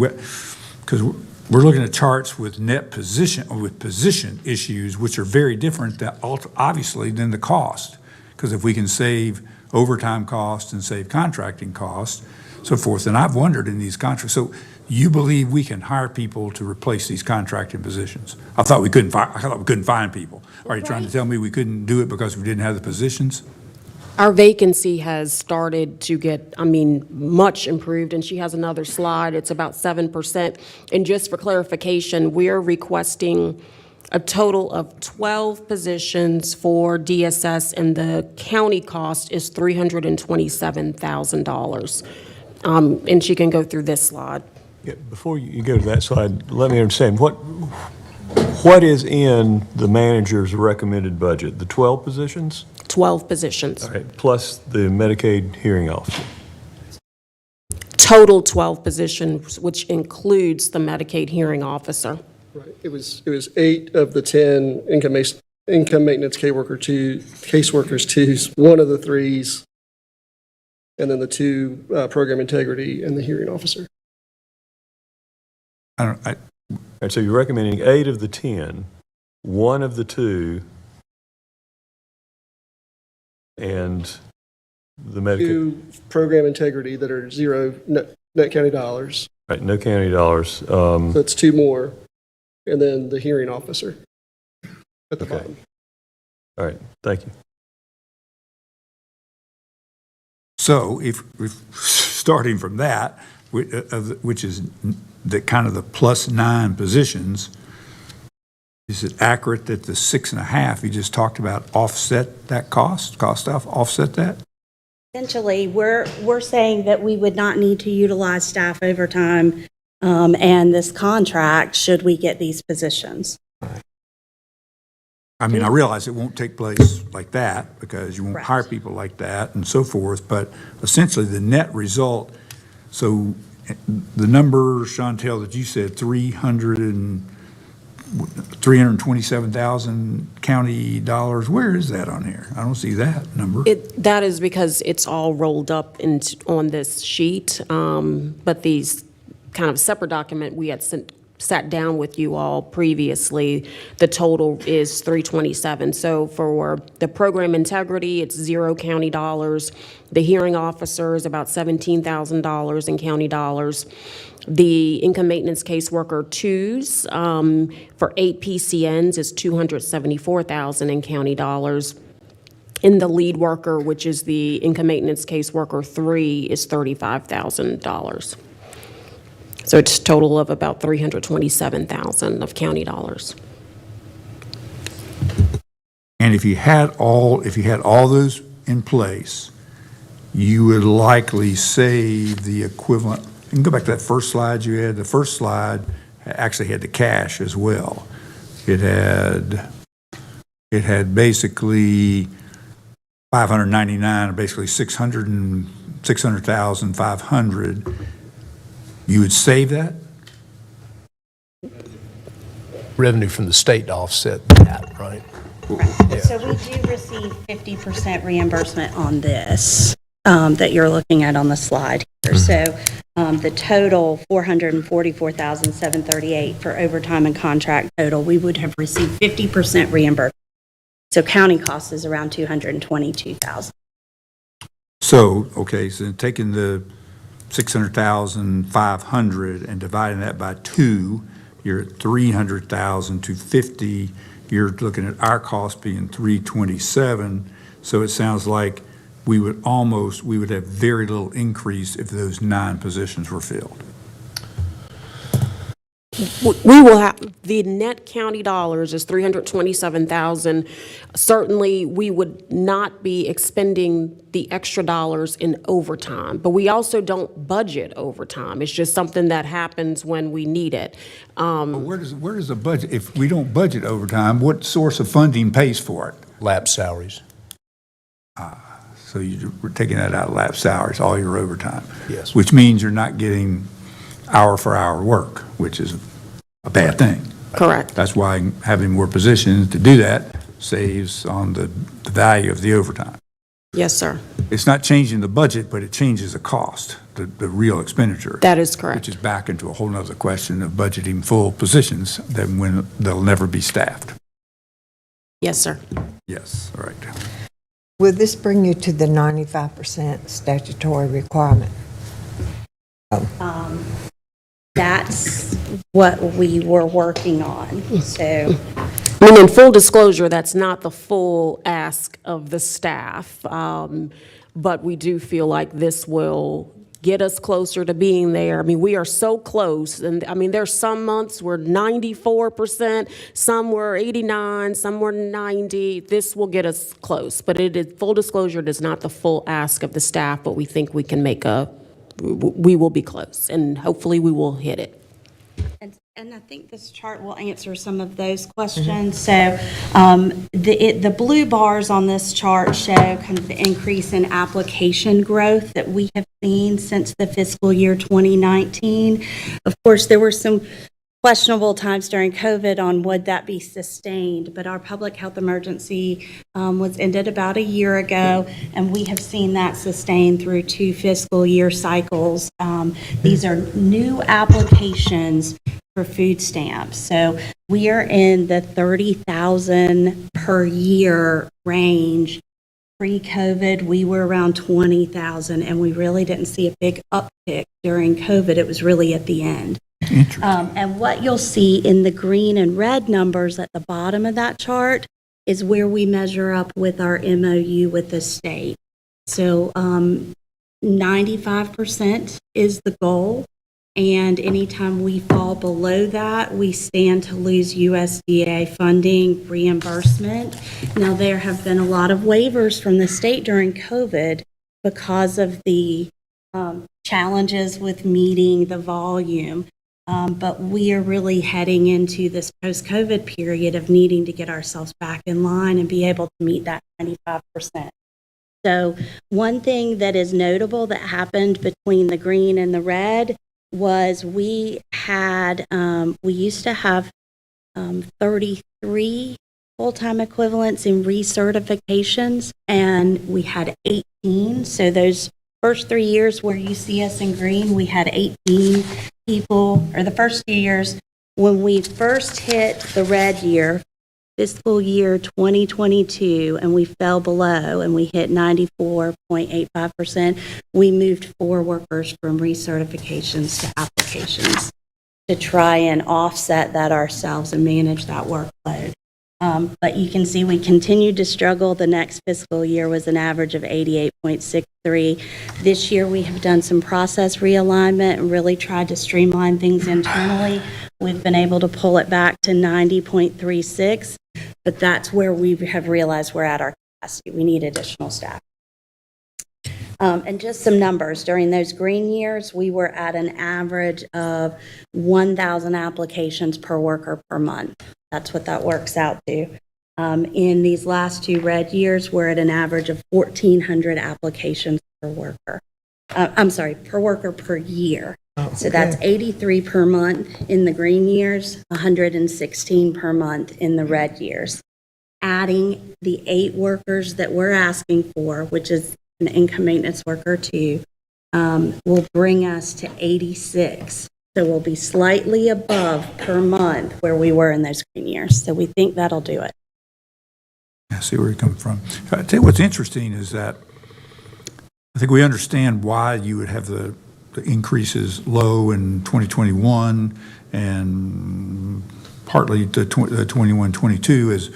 because we're looking at charts with position issues, which are very different obviously than the cost. Because if we can save overtime costs and save contracting costs, so forth, and I've wondered in these contracts, so you believe we can hire people to replace these contracting positions? I thought we couldn't find people. Are you trying to tell me we couldn't do it because we didn't have the positions? Our vacancy has started to get, much improved, and she has another slide. It's about 7%. And just for clarification, we're requesting a total of 12 positions for DSS, and the county cost is $327,000. And she can go through this slide. Yeah, before you go to that slide, let me understand, what is in the manager's recommended budget? The 12 positions? 12 positions. All right, plus the Medicaid hearing officer. Total 12 positions, which includes the Medicaid hearing officer. Right. It was 8 of the 10 income maintenance caseworkers twos, 1 of the 3s, and then the 2 program integrity and the hearing officer. All right, so you're recommending 8 of the 10, 1 of the 2, and the Medicaid. 2 program integrity that are 0 net county dollars. Right, no county dollars. That's 2 more. And then the hearing officer at the bottom. All right, thank you. So if starting from that, which is the kind of the plus 9 positions, is it accurate that the 6.5 you just talked about offset that offset that? Essentially, we're saying that we would not need to utilize staff overtime and this contract should we get these positions. I mean, I realize it won't take place like that because you won't hire people like that and so forth, but essentially the net result, so the number, Chantel, that you said, 327,000 county dollars, where is that on here? I don't see that number. That is because it's all rolled up on this sheet, but these kind of separate document we had sat down with you all previously, the total is 327. So for the program integrity, it's 0 county dollars. The hearing officer is about $17,000 in county dollars. The income maintenance caseworker 2s for 8 PCNs is $274,000 in county dollars. And the lead worker, which is the income maintenance caseworker 3, is $35,000. So it's a total of about $327,000 of county dollars. And if you had all those in place, you would likely save the equivalent. You can go back to that first slide you had. The first slide actually had the cash as well. It had basically 599, or basically 600,500. You would save that? Revenue from the state to offset that, right? Right. So we do receive 50% reimbursement on this that you're looking at on the slide here. So the total $444,738 for overtime and contract total, we would have received 50% reimbursement. So county cost is around $222,000. So, okay, so taking the 600,500 and dividing that by 2, you're at 300,250. You're looking at our cost being 327. So it sounds like we would have very little increase if those 9 positions were filled. We will have, the net county dollars is $327,000. Certainly, we would not be expending the extra dollars in overtime, but we also don't budget overtime. It's just something that happens when we need it. Where does the budget, if we don't budget overtime, what source of funding pays for it? Lap salaries. So we're taking that out of lap salaries, all your overtime. Yes. Which means you're not getting hour for hour work, which is a bad thing. Correct. That's why having more positions to do that saves on the value of the overtime. Yes, sir. It's not changing the budget, but it changes the cost, the real expenditure. That is correct. Which is back into a whole nother question of budgeting full positions then when they'll never be staffed. Yes, sir. Yes, all right. Will this bring you to the 95% statutory requirement? That's what we were working on, so. I mean, in full disclosure, that's not the full ask of the staff, but we do feel like this will get us closer to being there. I mean, we are so close, and I mean, there's some months we're 94%, some were 89, some were 90. This will get us close, but it is, full disclosure, it is not the full ask of the staff, but we think we can we will be close, and hopefully we will hit it. And I think this chart will answer some of those questions. So the blue bars on this chart show kind of the increase in application growth that we have seen since the fiscal year 2019. Of course, there were some questionable times during COVID on would that be sustained, but our public health emergency was ended about a year ago, and we have seen that sustained through 2 fiscal year cycles. These are new applications for food stamps. So we are in the 30,000 per year range. Pre-COVID, we were around 20,000, and we really didn't see a big uptick during COVID. It was really at the end. And what you'll see in the green and red numbers at the bottom of that chart is where we measure up with our MOU with the state. So 95% is the goal. And anytime we fall below that, we stand to lose USDA funding reimbursement. Now, there have been a lot of waivers from the state during COVID because of the challenges with meeting the volume. But we are really heading into this post-COVID period of needing to get ourselves back in line and be able to meet that 95%. So one thing that is notable that happened between the green and the red was we used to have 33 full-time equivalents in recertifications, and we had 18. So those first 3 years where you see us in green, we had 18 people, or the first 2 years. When we first hit the red year, fiscal year 2022, and we fell below and we hit 94.85%, we moved 4 workers from recertifications to applications to try and offset that ourselves and manage that workload. But you can see we continued to struggle. The next fiscal year was an average of 88.63. This year we have done some process realignment and really tried to streamline things internally. We've been able to pull it back to 90.36, but that's where we have realized we're at our capacity. We need additional staff. And just some numbers. During those green years, we were at an average of 1,000 applications per worker per month. That's what that works out to. In these last 2 red years, we're at an average of 1,400 applications per worker. Per worker per year. So that's 83 per month in the green years, 116 per month in the red years. Adding the 8 workers that we're asking for, which is an income maintenance worker too, will bring us to 86. So we'll be slightly above per month where we were in those green years. So we think that'll do it. I see where you're coming from. I tell you what's interesting is that I think we understand why you would have the increases low in 2021 and partly the 21-22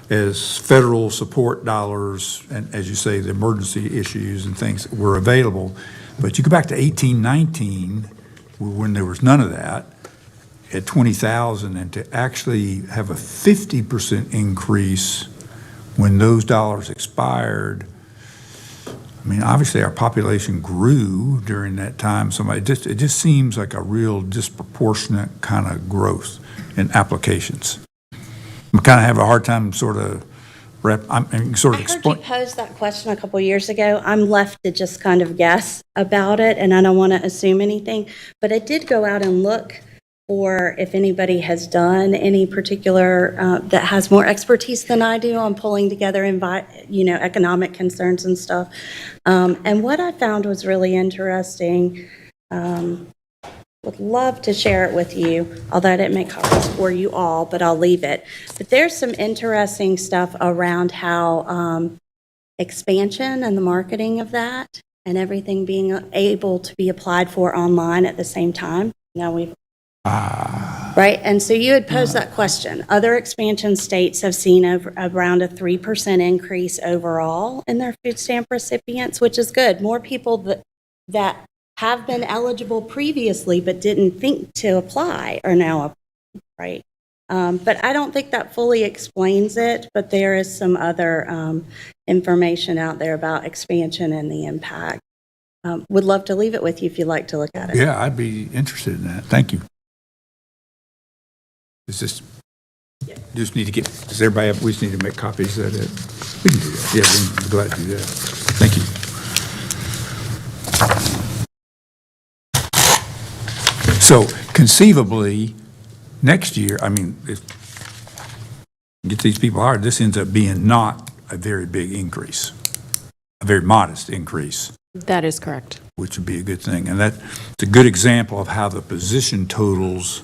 as federal support dollars and, as you say, the emergency issues and things were available. But you go back to 18-19 when there was none of that, at 20,000 and to actually have a 50% increase when those dollars expired. I mean, obviously our population grew during that time. So it just seems like a real disproportionate kind of growth in applications. I kind of have a hard time sort of I heard you pose that question a couple years ago. I'm left to just kind of guess about it, and I don't want to assume anything. But I did go out and look for if anybody has done any particular that has more expertise than I do on pulling together economic concerns and stuff. And what I found was really interesting. Would love to share it with you, although I didn't make copies for you all, but I'll leave it. But there's some interesting stuff around how expansion and the marketing of that and everything being able to be applied for online at the same time. Now right? And so you had posed that question. Other expansion states have seen around a 3% increase overall in their food stamp recipients, which is good. More people that have been eligible previously but didn't think to apply are now, right? But I don't think that fully explains it, but there is some other information out there about expansion and the impact. Would love to leave it with you if you'd like to look at it. Yeah, I'd be interested in that. Thank you. It's just need to get, does everybody have, we just need to make copies of it? We can do that. Yeah, we're glad to do that. Thank you. So conceivably, next year, I mean, if get these people hired, this ends up being not a very big increase, a very modest increase. That is correct. Which would be a good thing. And it's a good example of how the position totals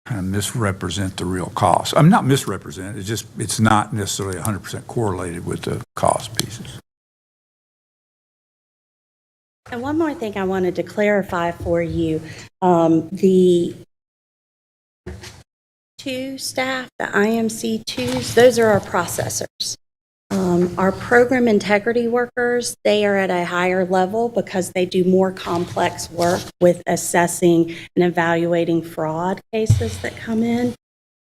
kind of misrepresent the real cost. I'm not misrepresent, it's not necessarily 100% correlated with the cost pieces. And one more thing I wanted to clarify for you. The two staff, the IMC2s, those are our processors. Our program integrity workers, they are at a higher level because they do more complex work with assessing and evaluating fraud cases that come in.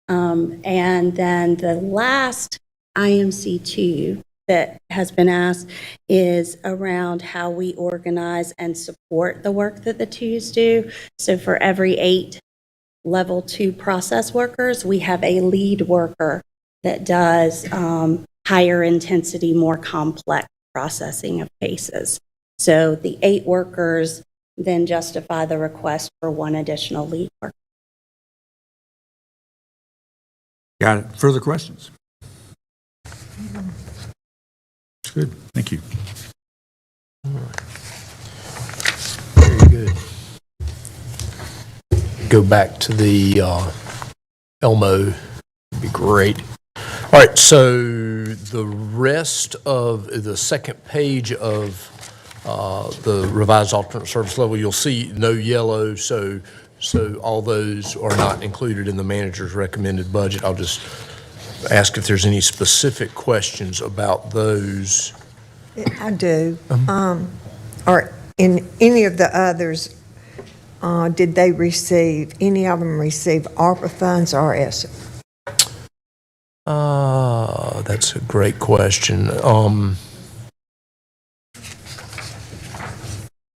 And then the last IMC2 that has been asked is around how we organize and support the work that the twos do. So for every 8 level 2 process workers, we have a lead worker that does higher intensity, more complex processing of cases. So the 8 workers then justify the request for 1 additional lead worker. Got it. Further questions? That's good. Thank you. All right. Very good. Go back to the Elmo. Would be great. All right, so the rest of the second page of the revised alternate service level, you'll see no yellow, so all those are not included in the manager's recommended budget. I'll just ask if there's any specific questions about those. I do. Or in any of the others, did they receive, any of them receive ARPA funds or ESSER? That's a great question. And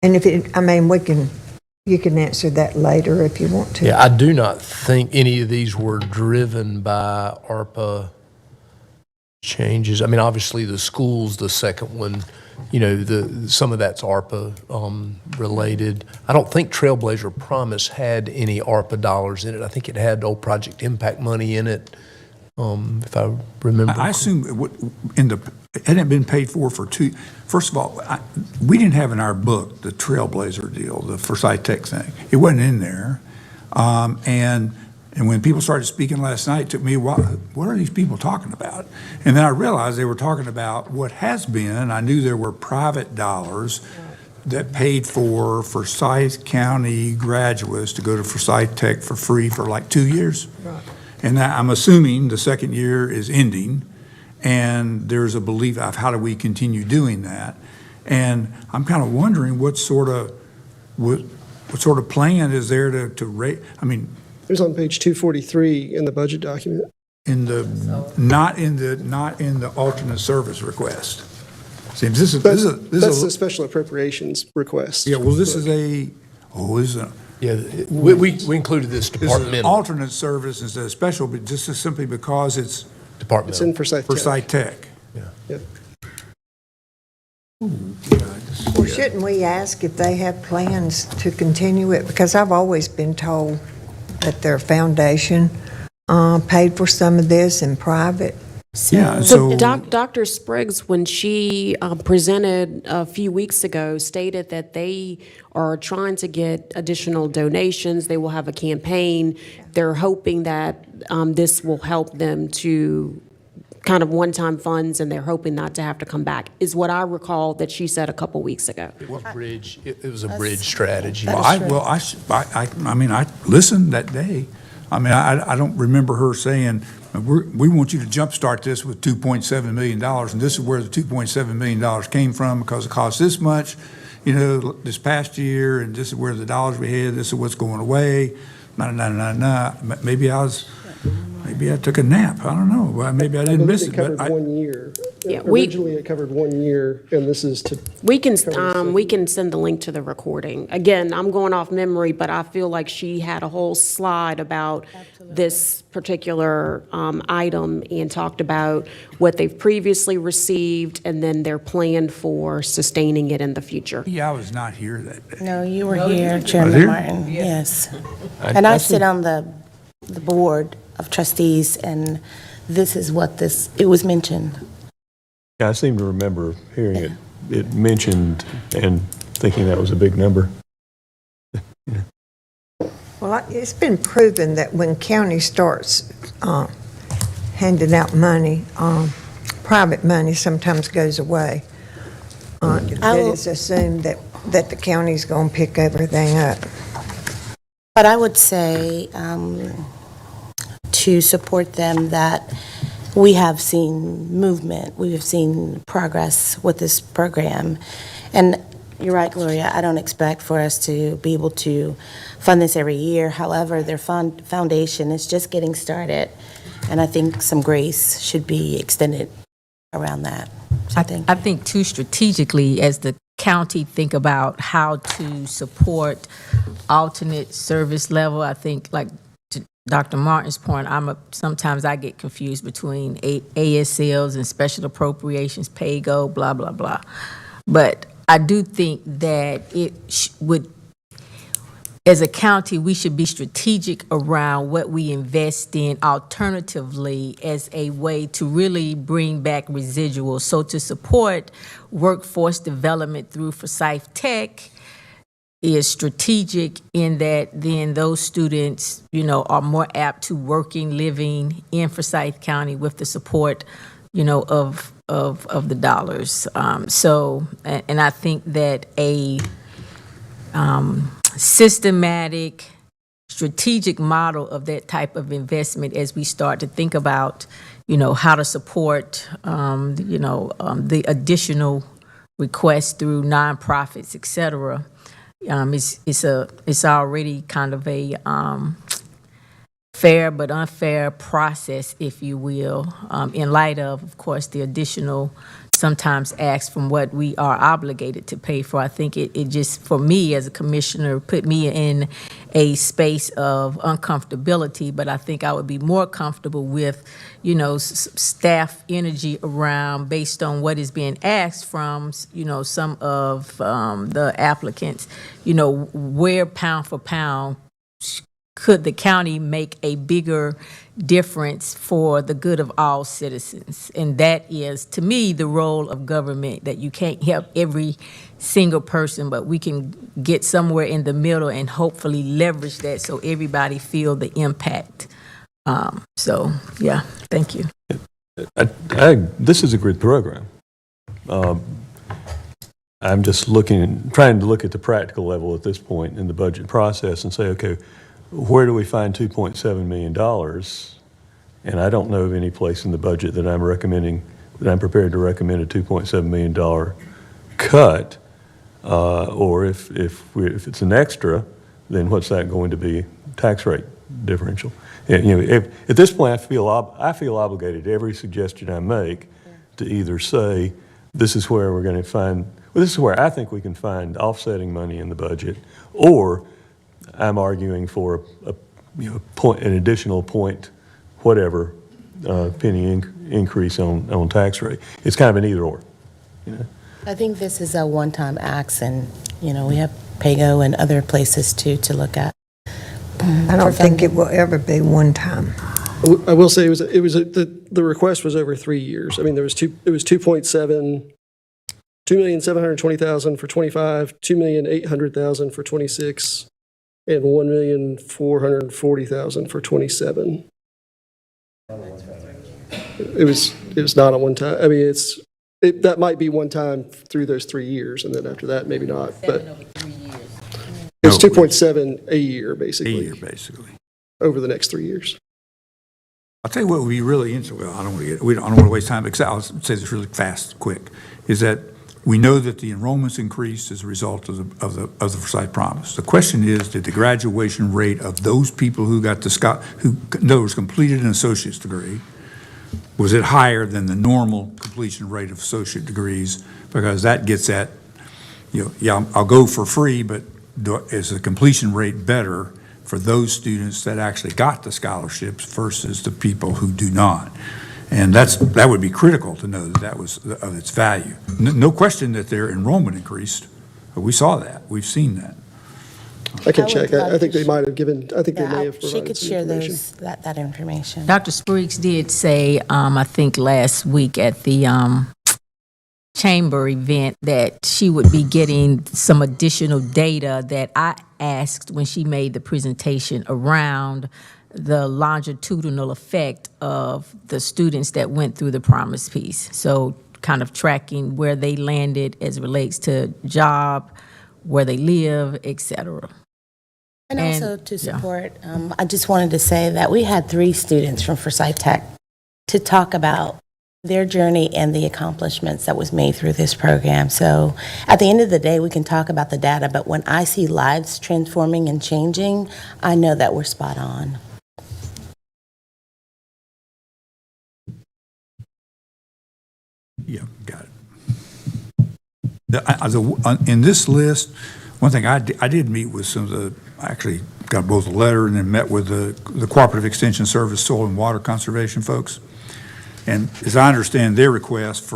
if it, I mean, you can answer that later if you want to. Yeah, I do not think any of these were driven by ARPA changes. I mean, obviously the schools, the second one, you know, some of that's ARPA related. I don't think Trailblazer Promise had any ARPA dollars in it. I think it had old Project Impact money in it. If I remember. I assume it hadn't been paid for 2. First of all, we didn't have in our book the Trailblazer deal, the Forsyth Tech thing. It wasn't in there. And when people started speaking last night, it took me, what are these people talking about? And then I realized they were talking about what has been. I knew there were private dollars that paid for Forsyth County graduates to go to Forsyth Tech for free for like 2 years. Right. And I'm assuming the second year is ending, and there's a belief of how do we continue doing that. And I'm kind of wondering what sort of plan is there to rate. I mean, It was on page 243 in the budget document. Not in the alternate service request. See, this is That's a the special appropriations request. yeah, well, this is a, Yeah, we included this this is an departmental. alternate service instead of special, but just simply because it's It's in Forsyth Tech. Forsyth Tech. Yep. Well, shouldn't we ask if they have plans to continue it? Because I've always been told that their foundation paid for some of this in private. Yeah, So so, Dr. Spriggs, when she presented a few weeks ago, stated that they are trying to get additional donations. They will have a campaign. They're hoping that this will help them to kind of one-time funds, and they're hoping not to have to come back, is what I recall that she said a couple weeks ago. It was a bridge strategy. I mean, I listened that day. I mean, I don't remember her saying, we want you to jumpstart this with $2.7 million, and this is where the $2.7 million came from because it cost this much, this past year, and this is where the dollars we had, this is what's going away. Maybe I took a nap. I don't know. Well, maybe I didn't miss it. It covered 1 year. Yeah, Originally, it covered 1 year, and this is to. We can send the link to the recording. Again, I'm going off memory, but I feel like she had a whole slide about this particular item and talked about what they've previously received and then their plan for sustaining it in the future. Yeah, I was not here that day. No, you were here, Chairman here? Martin, yes. And I sit on the board of trustees, and this is what it was mentioned. I seem to remember hearing it mentioned and thinking that was a big number. Well, it's been proven that when county starts handing out money, private money sometimes goes away. It is assumed that the county's going to pick everything up. But I would say to support them that we have seen movement, we have seen progress with this program. And you're right, Gloria, I don't expect for us to be able to fund this every year. However, their foundation is just getting started, and I think some grace should be extended around that. So I think too strategically, as the county think about how to support alternate service level, I think like to Dr. Martin's point, sometimes I get confused between ASLs and special appropriations, pay-go, blah, blah, blah. But I do think that it would, as a county, we should be strategic around what we invest in alternatively as a way to really bring back residuals. So to support workforce development through Forsyth Tech is strategic in that then those students, are more apt to living in Forsyth County with the support, of the dollars. And I think that a systematic, strategic model of that type of investment as we start to think about, how to support, the additional requests through nonprofits, et cetera, it's already kind of a fair but unfair process, if you will, in light of course, the additional sometimes acts from what we are obligated to pay for. I think it just, for me as a commissioner, put me in a space of uncomfortability, but I think I would be more comfortable with, staff energy around based on what is being asked from, some of the applicants, where pound for pound could the county make a bigger difference for the good of all citizens? And that is, to me, the role of government, that you can't help every single person, but we can get somewhere in the middle and hopefully leverage that so everybody feel the impact. Yeah, thank you. This is a great program. I'm just trying to look at the practical level at this point in the budget process and say, okay, where do we find $2.7 million? And I don't know of any place in the budget that I'm prepared to recommend a $2.7 million cut. Or if it's an extra, then what's that going to be tax rate differential. And, you know, at this point, I feel obligated, every suggestion I make, to either say, this is where we're going to find, well, this is where I think we can find offsetting money in the budget, or I'm arguing for an additional point, whatever, penny increase on tax rate. It's kind of an either or, you know. I think this is a one-time acts, and, you know, we have PAYGO and other places too to look at. I don't think it will ever be one time. I will say the request was over 3 years. I mean, it was 2,720,000 for 25, 2,800,000 for 26, and 1,440,000 for 27. It was not a one time. I mean, that might be one time through those 3 years, and then after that, maybe not. But it's 2.7 a year, basically. Over the next 3 years. I'll tell you what would be really interesting. Well, I don't want to waste time, because I'll say this really fast, quick. Is that we know that the enrollments increased as a result of the Forsyth Promise. The question is, did the graduation rate of those people who got completed an associate's degree, was it higher than the normal completion rate of associate degrees? Because that gets at, I'll go for free, but is the completion rate better for those students that actually got the scholarships versus the people who do not? And that would be critical to know that was of its value. No question that their enrollment increased. We saw that. We've seen that. I can check. I think they might have given, I think they may have She provided could some share information. that information. Dr. Spriggs did say, I think last week at the chamber event, that she would be getting some additional data that I asked when she made the presentation around the longitudinal effect of the students that went through the Promise piece. So kind of tracking where they landed as it relates to job, where they live, et cetera. And also to support, I just wanted to say that we had 3 students from Forsyth Tech to talk about their journey and the accomplishments that was made through this program. So at the end of the day, we can talk about the data, but when I see lives transforming and changing, I know that we're spot on. Yeah, got it. In this list, one thing I did meet with some of the, I actually got both a letter and then met with the Cooperative Extension Service Soil and Water Conservation folks. And as I understand their request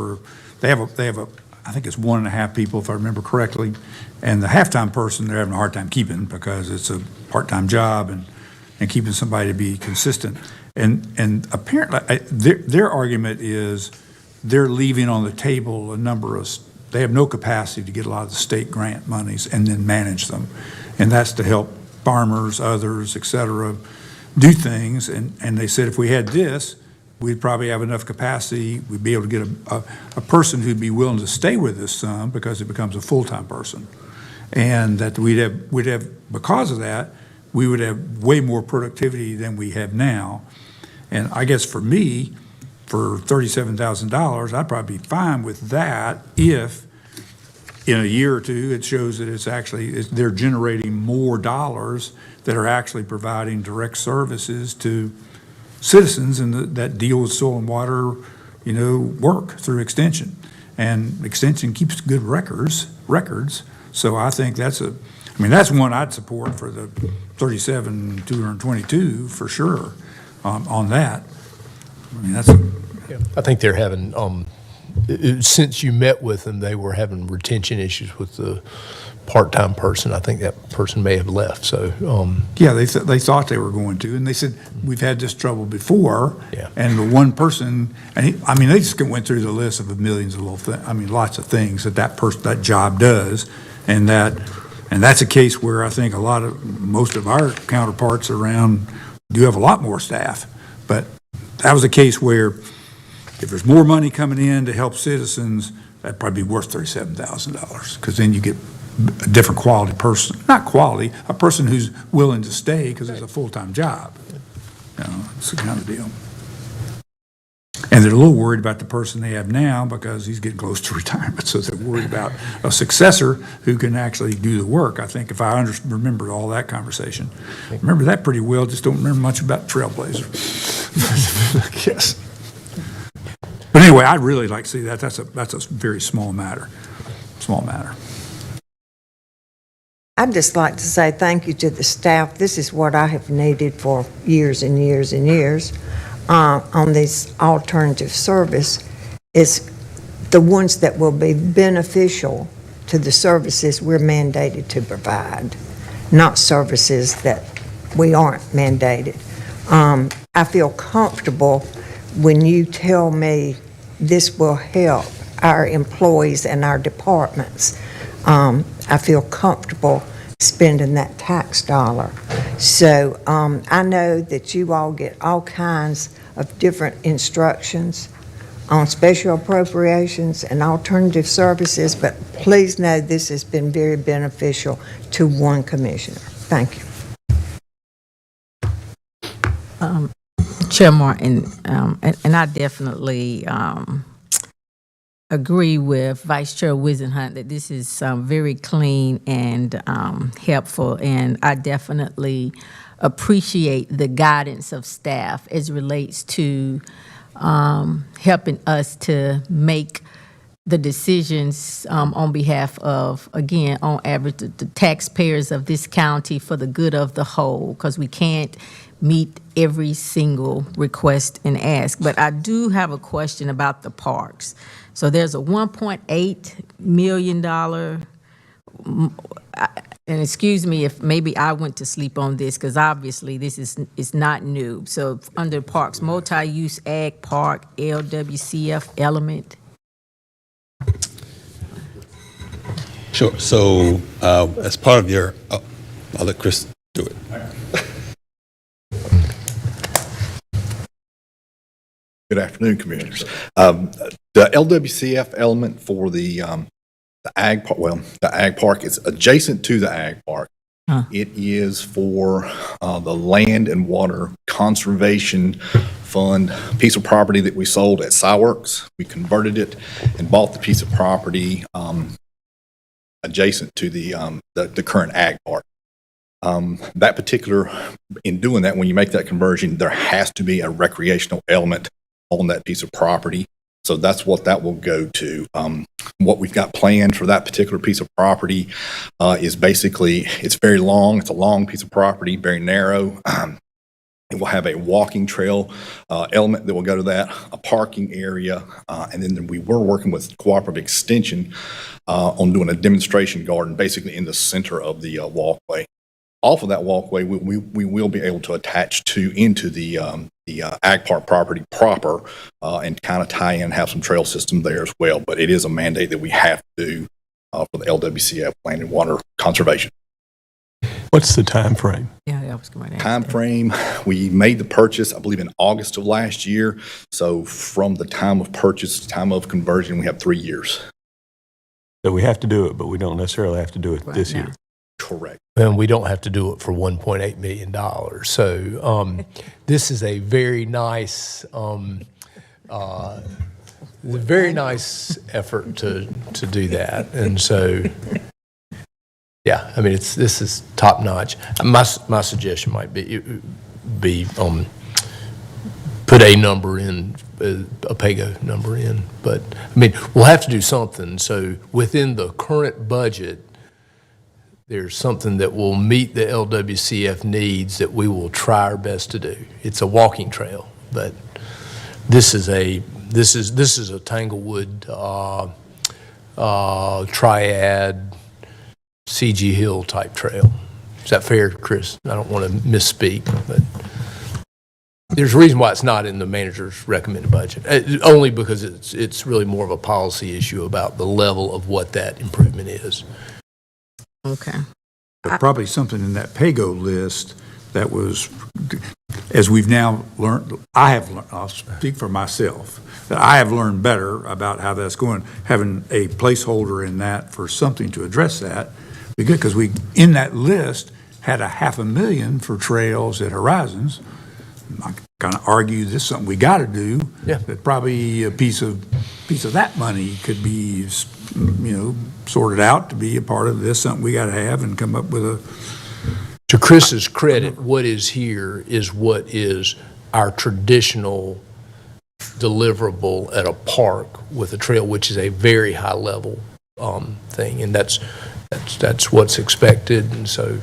they have a, I think it's 1.5 people, if I remember correctly, and the half-time person they're having a hard time keeping because it's a part-time job and keeping somebody to be consistent. And apparently their argument is they're leaving on the table a number of, they have no capacity to get a lot of the state grant monies and then manage them. And that's to help farmers, others, et cetera, do things. And they said if we had this, we'd probably have enough capacity, we'd be able to get a person who'd be willing to stay with us some because it becomes a full-time person. And that we'd have, because of that, we would have way more productivity than we have now. And I guess for me, for $37,000, I'd probably be fine with that if in a year or two it shows that they're generating more dollars that are actually providing direct services to citizens and that deal with soil and water, work through extension. And extension keeps good records. So I think that's one I'd support for the 37,222 for sure on that. I think they're having, since you met with them, they were having retention issues with the part-time person. I think that person may have left, so. Yeah, they thought they were going to, and they said, we've had this trouble before. Yeah. And the one person, they just went through the list of millions of little things, lots of things that job does. And that's a case where I think most of our counterparts around do have a lot more staff. But that was a case where if there's more money coming in to help citizens, that'd probably be worth $37,000, because then you get a different quality person, not quality, a person who's willing to stay because it's a full-time job. It's the kind of deal. And they're a little worried about the person they have now because he's getting close to retirement. So they're worried about a successor who can actually do the work. I think if I remembered all that conversation. Remember that pretty well, just don't remember much about Trailblazer. Yes. But anyway, I'd really like to see that. That's a very small matter. Small matter. I'd just like to say thank you to the staff. This is what I have needed for years and years and years on this alternative service, is the ones that will be beneficial to the services we're mandated to provide, not services that we aren't mandated. I feel comfortable when you tell me this will help our employees and our departments. I feel comfortable spending that tax dollar. So I know that you all get all kinds of different instructions on special appropriations and alternative services, but please know this has been very beneficial to one commissioner. Thank you. Chair Martin, and I definitely agree with Vice Chair Wisenhunt that this is very clean and helpful, and I definitely appreciate the guidance of staff as it relates to helping us to make the decisions on behalf of, again, on average, the taxpayers of this county for the good of the whole, because we can't meet every single request and ask. But I do have a question about the parks. So there's a $1.8 million, and excuse me if maybe I went to sleep on this, because obviously this is not new. So under parks, multi-use ag park, LWCF element. Sure. So as part of your, I'll let Chris do it. Good afternoon, Commissioners. The LWCF element for the ag park, the ag park is adjacent to the ag park. It is for the Land and Water Conservation Fund piece of property that we sold at SciWorks. We converted it and bought the piece of property adjacent to the current ag park. That particular, in doing that, when you make that conversion, there has to be a recreational element on that piece of property. So that's what that will go to. What we've got planned for that particular piece of property is basically, it's very long. It's a long piece of property, very narrow. It will have a walking trail element that will go to that, a parking area, and then we were working with Cooperative Extension on doing a demonstration garden basically in the center of the walkway. Off of that walkway, we will be able to attach into the ag park property proper and kind of tie in, have some trail system there as well. But it is a mandate that we have to do for the LWCF, Land and Water Conservation. What's the time frame? Yeah, that was going to Time frame, we made the purchase, I believe, in August of last year. So from the time of purchase to time of conversion, we have 3 years. So we have to do it, but we don't necessarily have to do it this year. Correct. And we don't have to do it for $1.8 million. So this is a very nice, effort to do that. And so, yeah, I mean, this is top notch. My suggestion might be put a number in, a PAYGO number in. But I mean, we'll have to do something. So within the current budget, there's something that will meet the LWCF needs that we will try our best to do. It's a walking trail, but this is a Tanglewood triad CG Hill type trail. Is that fair, Chris? I don't want to misspeak, but there's a reason why it's not in the manager's recommended budget, only because it's really more of a policy issue about the level of what that improvement is. Okay. But probably something in that PAYGO list that was, as we've now learned, I'll speak for myself, that I have learned better about how that's going. Having a placeholder in that for something to address that, be good, because we, in that list, had $500,000 for trails at Horizons, I kind of argue this is something we got to do. Yeah. That probably a piece of that money could be, sorted out to be a part of this, something we got to have and come up with a. To Chris's credit, what is here is what is our traditional deliverable at a park with a trail, which is a very high level thing, and that's what's expected, and so.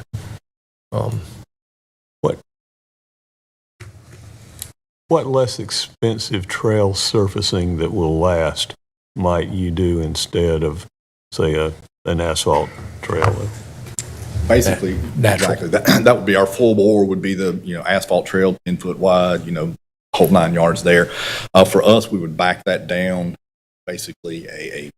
What less expensive trail surfacing that will last might you do instead of, say, an asphalt trail? Basically, Natural. exactly. That would be our full bore would be the, asphalt trail, 10 foot wide, whole 9 yards there. For us, we would back that down, basically a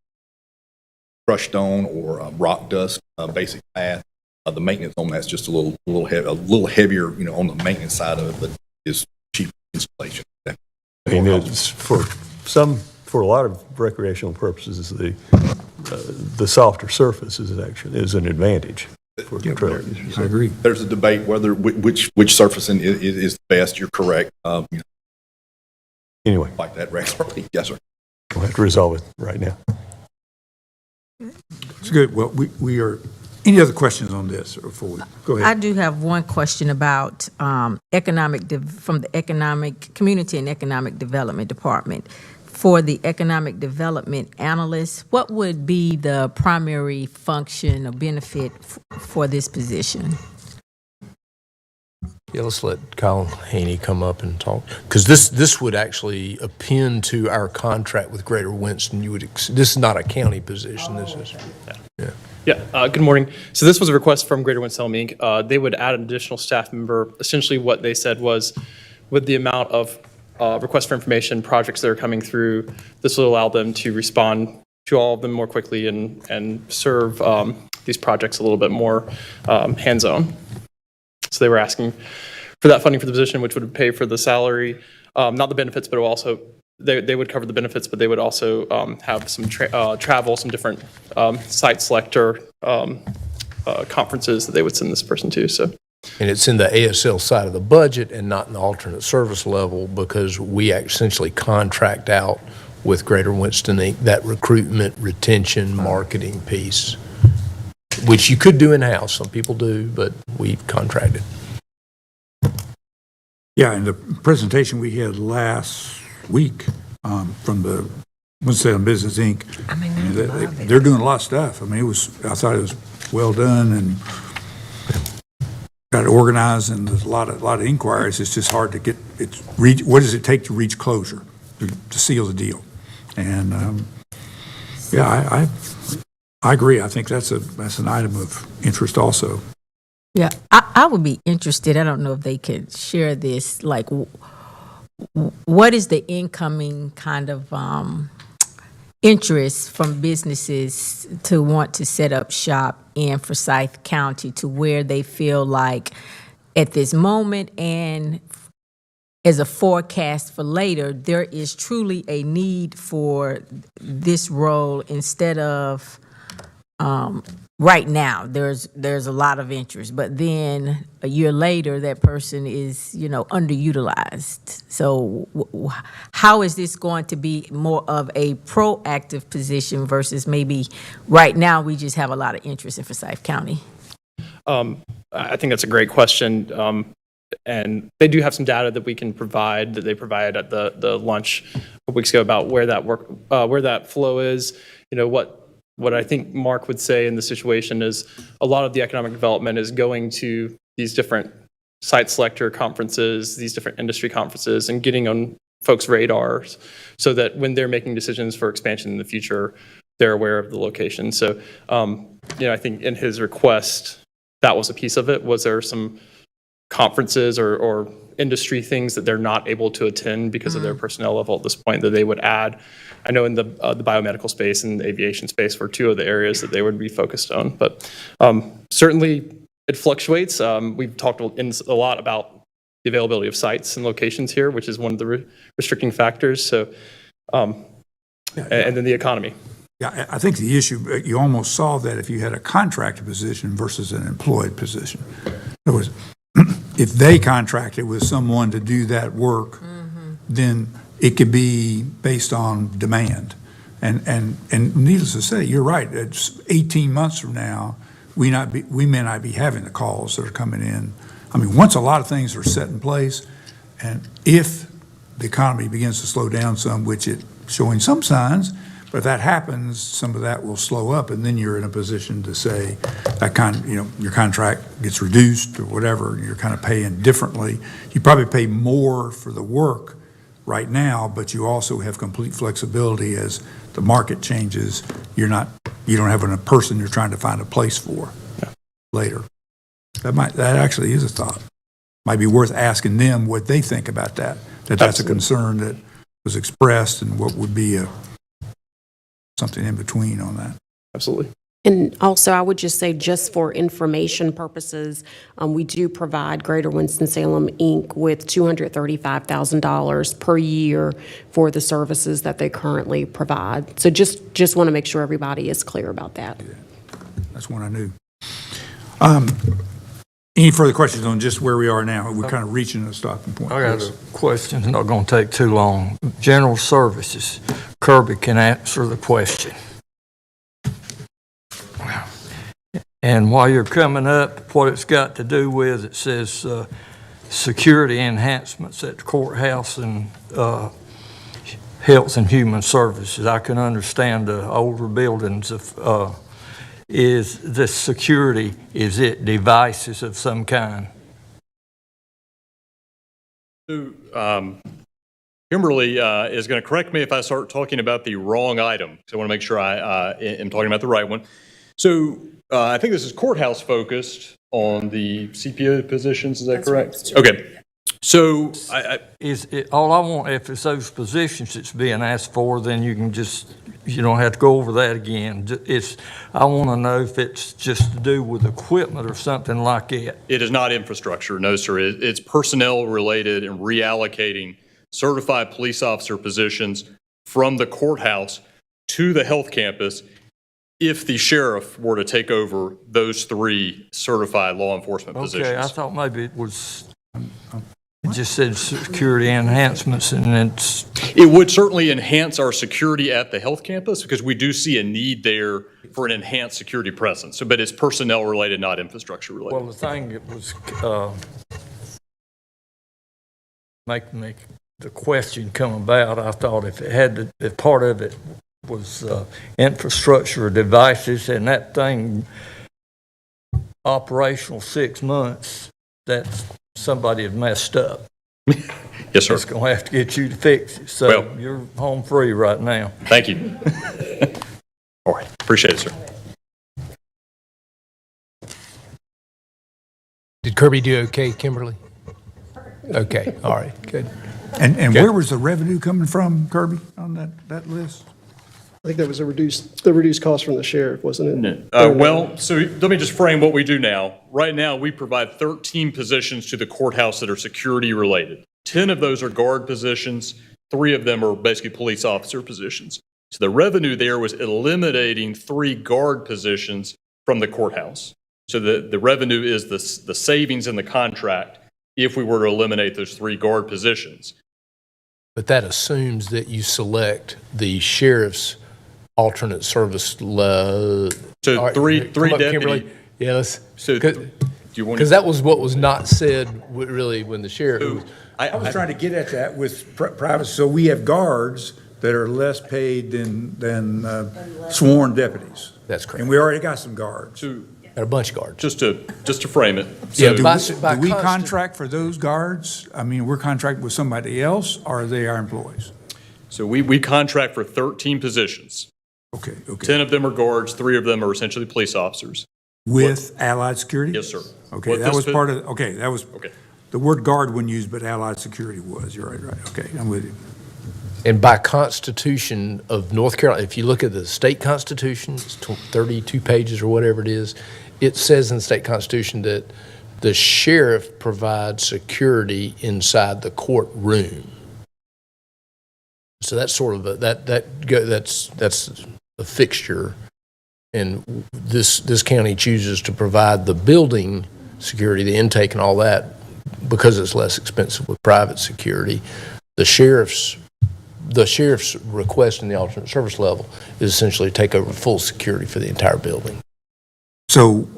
crushed stone or a rock dust basic path. The maintenance on that's just a little heavier, on the maintenance side of it, but is cheap installation. I mean, it's for a lot of recreational purposes, the softer surface is an advantage for the trail users. I agree. There's a debate whether which surfacing is the best. You're correct. Anyway, like that regularly. Yes, sir. We'll have to resolve it right now. It's good. Well, we are. Any other questions on this before we go ahead? I do have one question about from the Community and Economic Development Department. For the Economic Development Analyst, what would be the primary function or benefit for this position? Yeah, let's let Kyle Haney come up and talk, because this would actually append to our contract with Greater Winston. This is not a county position. This is, yeah. Yeah, good morning. So this was a request from Greater Winston Inc. They would add an additional staff member. Essentially what they said was, with the amount of requests for information, projects that are coming through, this will allow them to respond to all of them more quickly and serve these projects a little bit more hands-on. So they were asking for that funding for the position, which would pay for the salary, not the benefits, but also they would cover the benefits, but they would also have some travel, some different site selector conferences that they would send this person to. So, and it's in the ASL side of the budget and not in the alternate service level, because we essentially contract out with Greater Winston Inc. that recruitment, retention, marketing piece, which you could do in-house. Some people do, but we've contracted. Yeah, in the presentation we had last week from the Winston Business Inc. They're doing a lot of stuff. I mean, I thought it was well done and got it organized, and there's a lot of inquiries. It's just hard to get what does it take to reach closure to seal the deal? And yeah, I agree. I think that's an item of interest also. Yeah, I would be interested. I don't know if they could share this. Like, what is the incoming kind of interest from businesses to want to set up shop in Forsyth County, to where they feel like at this moment and as a forecast for later, there is truly a need for this role instead of right now. There's a lot of interest, but then a year later, that person is, underutilized. So how is this going to be more of a proactive position versus maybe right now we just have a lot of interest in Forsyth County? I think that's a great question. And they do have some data that we can provide, that they provided at the lunch a couple weeks ago, about where that flow is. What I think Mark would say in the situation is a lot of the economic development is going to these different site selector conferences, these different industry conferences, and getting on folks' radars so that when they're making decisions for expansion in the future, they're aware of the location. So, I think in his request, that was a piece of it. Was there some conferences or industry things that they're not able to attend because of their personnel level at this point that they would add? I know in the biomedical space and the aviation space were two of the areas that they would be focused on. But certainly it fluctates. We've talked a lot about the availability of sites and locations here, which is one of the restricting factors. So, and then the economy. Yeah, I think the issue, you almost solve that if you had a contracted position versus an employed position. In other words, if they contracted with someone to do that work, then it could be based on demand. And needless to say, you're right, it's 18 months from now, we may not be having the calls that are coming in. I mean, once a lot of things are set in place, and if the economy begins to slow down some, which it's showing some signs, but if that happens, some of that will slow up, and then you're in a position to say that your contract gets reduced or whatever, you're kind of paying differently. You probably pay more for the work right now, but you also have complete flexibility as the market changes. You don't have a person you're trying to find a place for later. That actually is a thought. Might be worth asking them what they think about that. That's a concern that was expressed, and what would be something in between on that. Absolutely. And also, I would just say, just for information purposes, we do provide Greater Winston-Salem, Inc. with $235,000 per year for the services that they currently provide. So just want to make sure everybody is clear about that. That's one I knew. Any further questions on just where we are now? We're kind of reaching a stopping point. I got a question, it's not going to take too long. General Services, Kirby can answer the question. And while you're coming up, what it's got to do with, it says security enhancements at the courthouse and Health and Human Services. I can understand the older buildings of, is this security, is it devices of some kind? So, Kimberly is going to correct me if I start talking about the wrong item, because I want to make sure I am talking about the right one. So I think this is courthouse focused on the CPO positions, is that correct? Okay. So Is it, all I want, if it's those positions that's being asked for, then you can just, you don't have to go over that again. I want to know if it's just to do with equipment or something like that. it is not infrastructure, no, sir. It's personnel related and reallocating certified police officer positions from the courthouse to the health campus if the sheriff were to take over those 3 certified law enforcement positions. Okay, I thought maybe it was, it just said security enhancements, and It would certainly enhance our security at the health campus, because we do see a need there for an enhanced security presence. So, but it's personnel related, not infrastructure related. well, the thing that was make the question come about, I thought if part of it was infrastructure or devices, and that thing operational 6 months, that somebody had messed up. Yes, sir. It's going to have to get you to fix it. So Well, you're home free right now. Thank you. All right. Appreciate it, sir. Did Kirby do okay, Kimberly? Okay, all right, good. And where was the revenue coming from, Kirby, on that list? I think that was the reduced cost from the sheriff, wasn't it? Well, so let me just frame what we do now. Right now, we provide 13 positions to the courthouse that are security related. 10 of those are guard positions. 3 of them are basically police officer positions. So the revenue there was eliminating 3 guard positions from the courthouse. So the revenue is the savings in the contract if we were to eliminate those 3 guard positions. But that assumes that you select the sheriff's alternate service. So three deputy. Yeah, let's. So do you want? Because that was what was not said really when the sheriff. I was trying to get at that with private, so we have guards that are less paid than sworn deputies. That's correct. And we already got some guards. Got a bunch of guards. Just to frame it. Yeah, Do by we contract for those guards? I mean, we're contracted with somebody else, or are they our employees? So we contract for 13 positions. Okay. 10 of them are guards, 3 of them are essentially police officers. With Allied Security? Yes, sir. Okay, that was part of, that was, the word guard wasn't used, but Allied Security was. You're right. Okay, I'm with you. And by Constitution of North Carolina, if you look at the state constitution, it's 32 pages or whatever it is, it says in the state constitution that the sheriff provides security inside the courtroom. So that's sort of that's a fixture, and this county chooses to provide the building security, the intake and all that because it's less expensive with private security, the sheriff's request in the alternate service level is essentially to take over full security for the entire building. So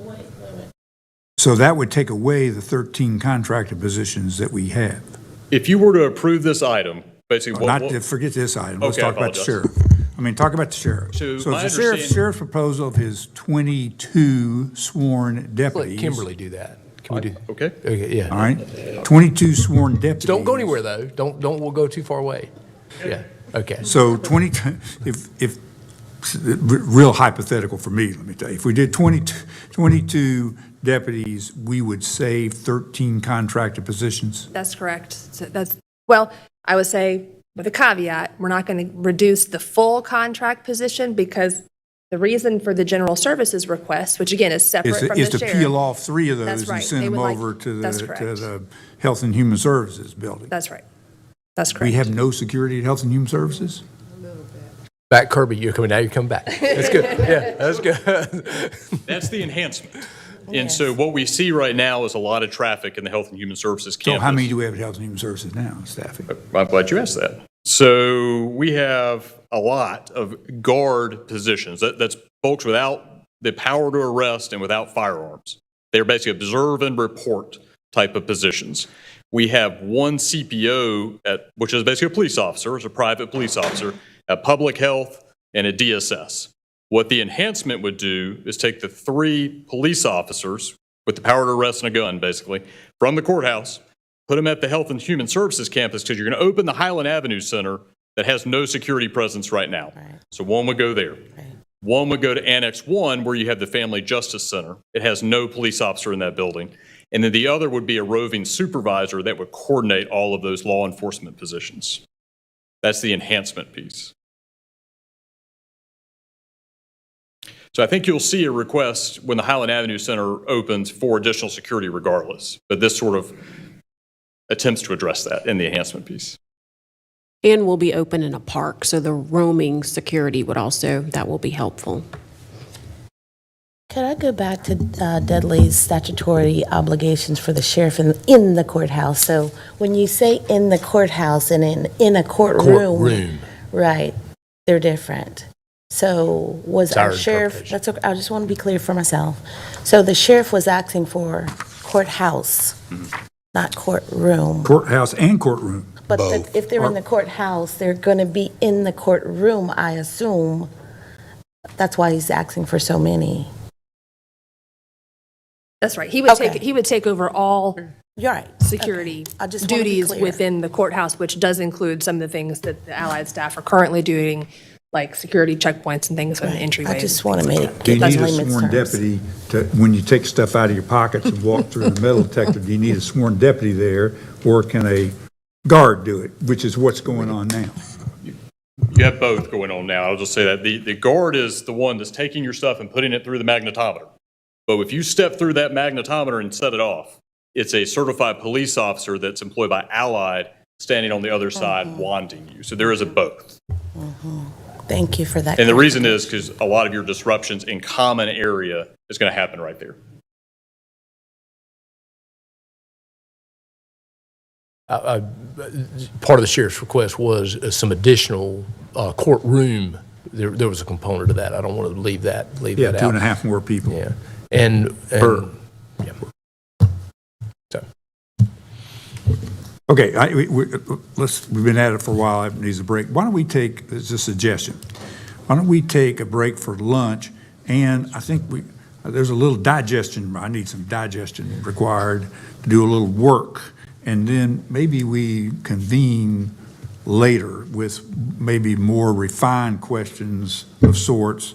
that would take away the 13 contracted positions that we have. If you were to approve this item, basically Forget this item. Let's Okay, I talk about the apologize. sheriff. Talk about the sheriff. So So my it's the understanding- sheriff's proposal of his 22 sworn Let deputies. Kimberly do that. Can we do? Okay. Okay, yeah. All right, 22 sworn deputies. Don't go anywhere, though. We'll go too far away. Yeah, okay. So if real hypothetical for me, let me tell you, if we did 22 deputies, we would save 13 contracted positions. That's correct. So well, I would say with a caveat, we're not going to reduce the full contract position because the reason for the general services request, which again is separate from the Is to sheriff. peel off 3 of That's those right. and send They them would like- over to that's the correct. Health and Human Services building. That's right. That's correct. We have no security at Health and Human Services? Back, Kirby, you're coming back. That's good. Yeah, that's good. That's the enhancement. And so what we see right now is a lot of traffic in the Health and Human Services So campus. how many do we have at Health and Human Services now, staffing? I'm glad you asked that. So we have a lot of guard positions. That's folks without the power to arrest and without firearms. They're basically observe and report type of positions. We have one CPO, which is basically a police officer, it's a private police officer, a public health, and a DSS. What the enhancement would do is take the 3 police officers with the power to arrest and a gun, basically, from the courthouse, put them at the Health and Human Services campus because you're going to open the Highland Avenue Center that has no security presence right now. So one would go there. One would go to Annex 1 where you have the Family Justice Center. It has no police officer in that building. And then the other would be a roving supervisor that would coordinate all of those law enforcement positions. That's the enhancement piece. So I think you'll see a request when the Highland Avenue Center opens for additional security regardless. But this sort of attempts to address that in the enhancement piece. And we'll be open in a park, so the roaming security that will be helpful. Could I go back to Dudley's statutory obligations for the sheriff in the courthouse? So when you say in the courthouse and in a courtroom, right, they're different. So was our sheriff, that's okay, I just want to be clear for myself. So the sheriff was asking for courthouse, not courtroom. Courthouse and courtroom. But if they're in the courthouse, they're going to be in the courtroom, I assume. That's why he's asking for so many. That's right. He would take over all Okay. security I just wanna be duties clear. within the courthouse, which does include some of the things that the allied staff are currently doing, like security checkpoints and things with the entryways. I just want to make it Do you need a layman's sworn terms. deputy to, when you take stuff out of your pockets and walk through the metal detector, do you need a sworn deputy there, or can a guard do it, which is what's going on now? You have both going on now. I'll just say that. The guard is the one that's taking your stuff and putting it through the magnetometer. But if you step through that magnetometer and set it off, it's a certified police officer that's employed by Allied standing on the other side wanding you. So there is a both. Thank you for that. And the reason is because a lot of your disruptions in common area is going to happen right there. Part of the sheriff's request was some additional courtroom. There was a component of that. I don't want to leave that out. Yeah, 2.5 more people. Yeah, and Per. Yeah. So. Okay, we've been at it for a while, it needs a break. Why don't we take, it's a suggestion, why don't we take a break for lunch, and I think there's a little digestion, I need some digestion required to do a little work, and then maybe we convene later with maybe more refined questions of sorts,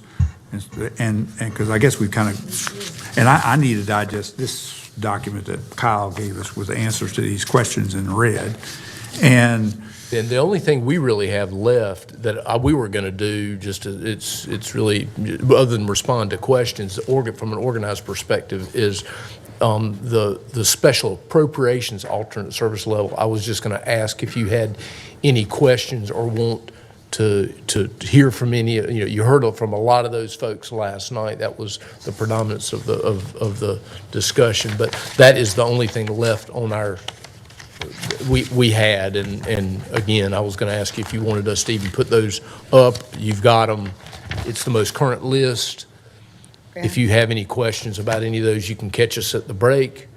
and because I guess we've kind of, and I need to digest this document that Kyle gave us with the answers to these questions in red. And the only thing we really have left that we were going to do, it's really, other than respond to questions, from an organized perspective, is the special appropriations alternate service level. I was just going to ask if you had any questions or want to hear from any, you heard from a lot of those folks last night. That was the predominance of the discussion. But that is the only thing left on our, we had. And again, I was going to ask you if you wanted us to even put those up. You've got them. It's the most current list. If you have any questions about any of those, you can catch us at the break.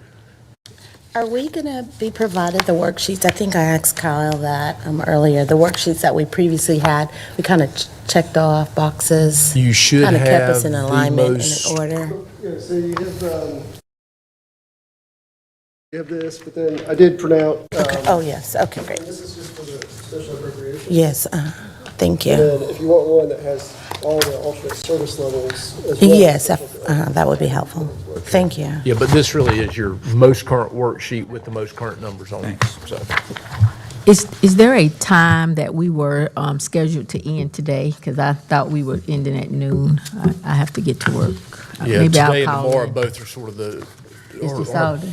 Are we going to be provided the worksheets? I think I asked Kyle that earlier. The worksheets that we previously had, we kind of checked off boxes. You should kind of kept us have in the alignment most- and in order. Yeah, so you have this, but then I did print out. Oh, yes. Okay, great. This is just for the special appropriation. Yes, thank you. And then if you want one that has all the alternate service levels as well. Yes, that would be helpful. Thank you. Yeah, but this really is your most current worksheet with the most current numbers on it. So. Is there a time that we were scheduled to end today? Because I thought we were ending at noon. I have to get to work. Yeah, Maybe I'll today and call tomorrow in. both are sort of the. It's just all day.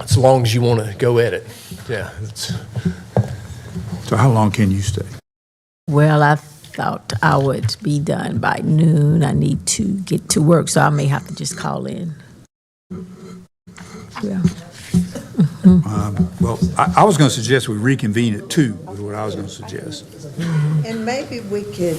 As long as you want to go at it. Yeah. So how long can you stay? Well, I thought I would be done by noon. I need to get to work, so I may have to just call in. Yeah. Well, I was going to suggest we reconvene at 2, is what I was going to suggest. And maybe we could,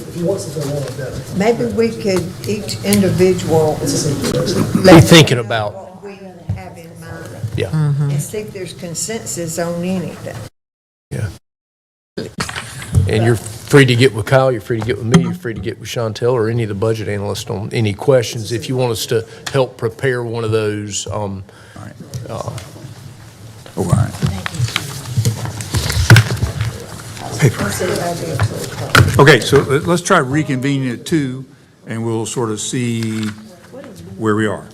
each individual. Be thinking about. What we have in mind. Yeah. And see if there's consensus on anything. Yeah. And you're free to get with Kyle, you're free to get with me, you're free to get with Chantel or any of the budget analysts on any questions. If you want us to help prepare one of those, All right. Okay, so let's try reconvening at 2, and we'll sort of see where we are.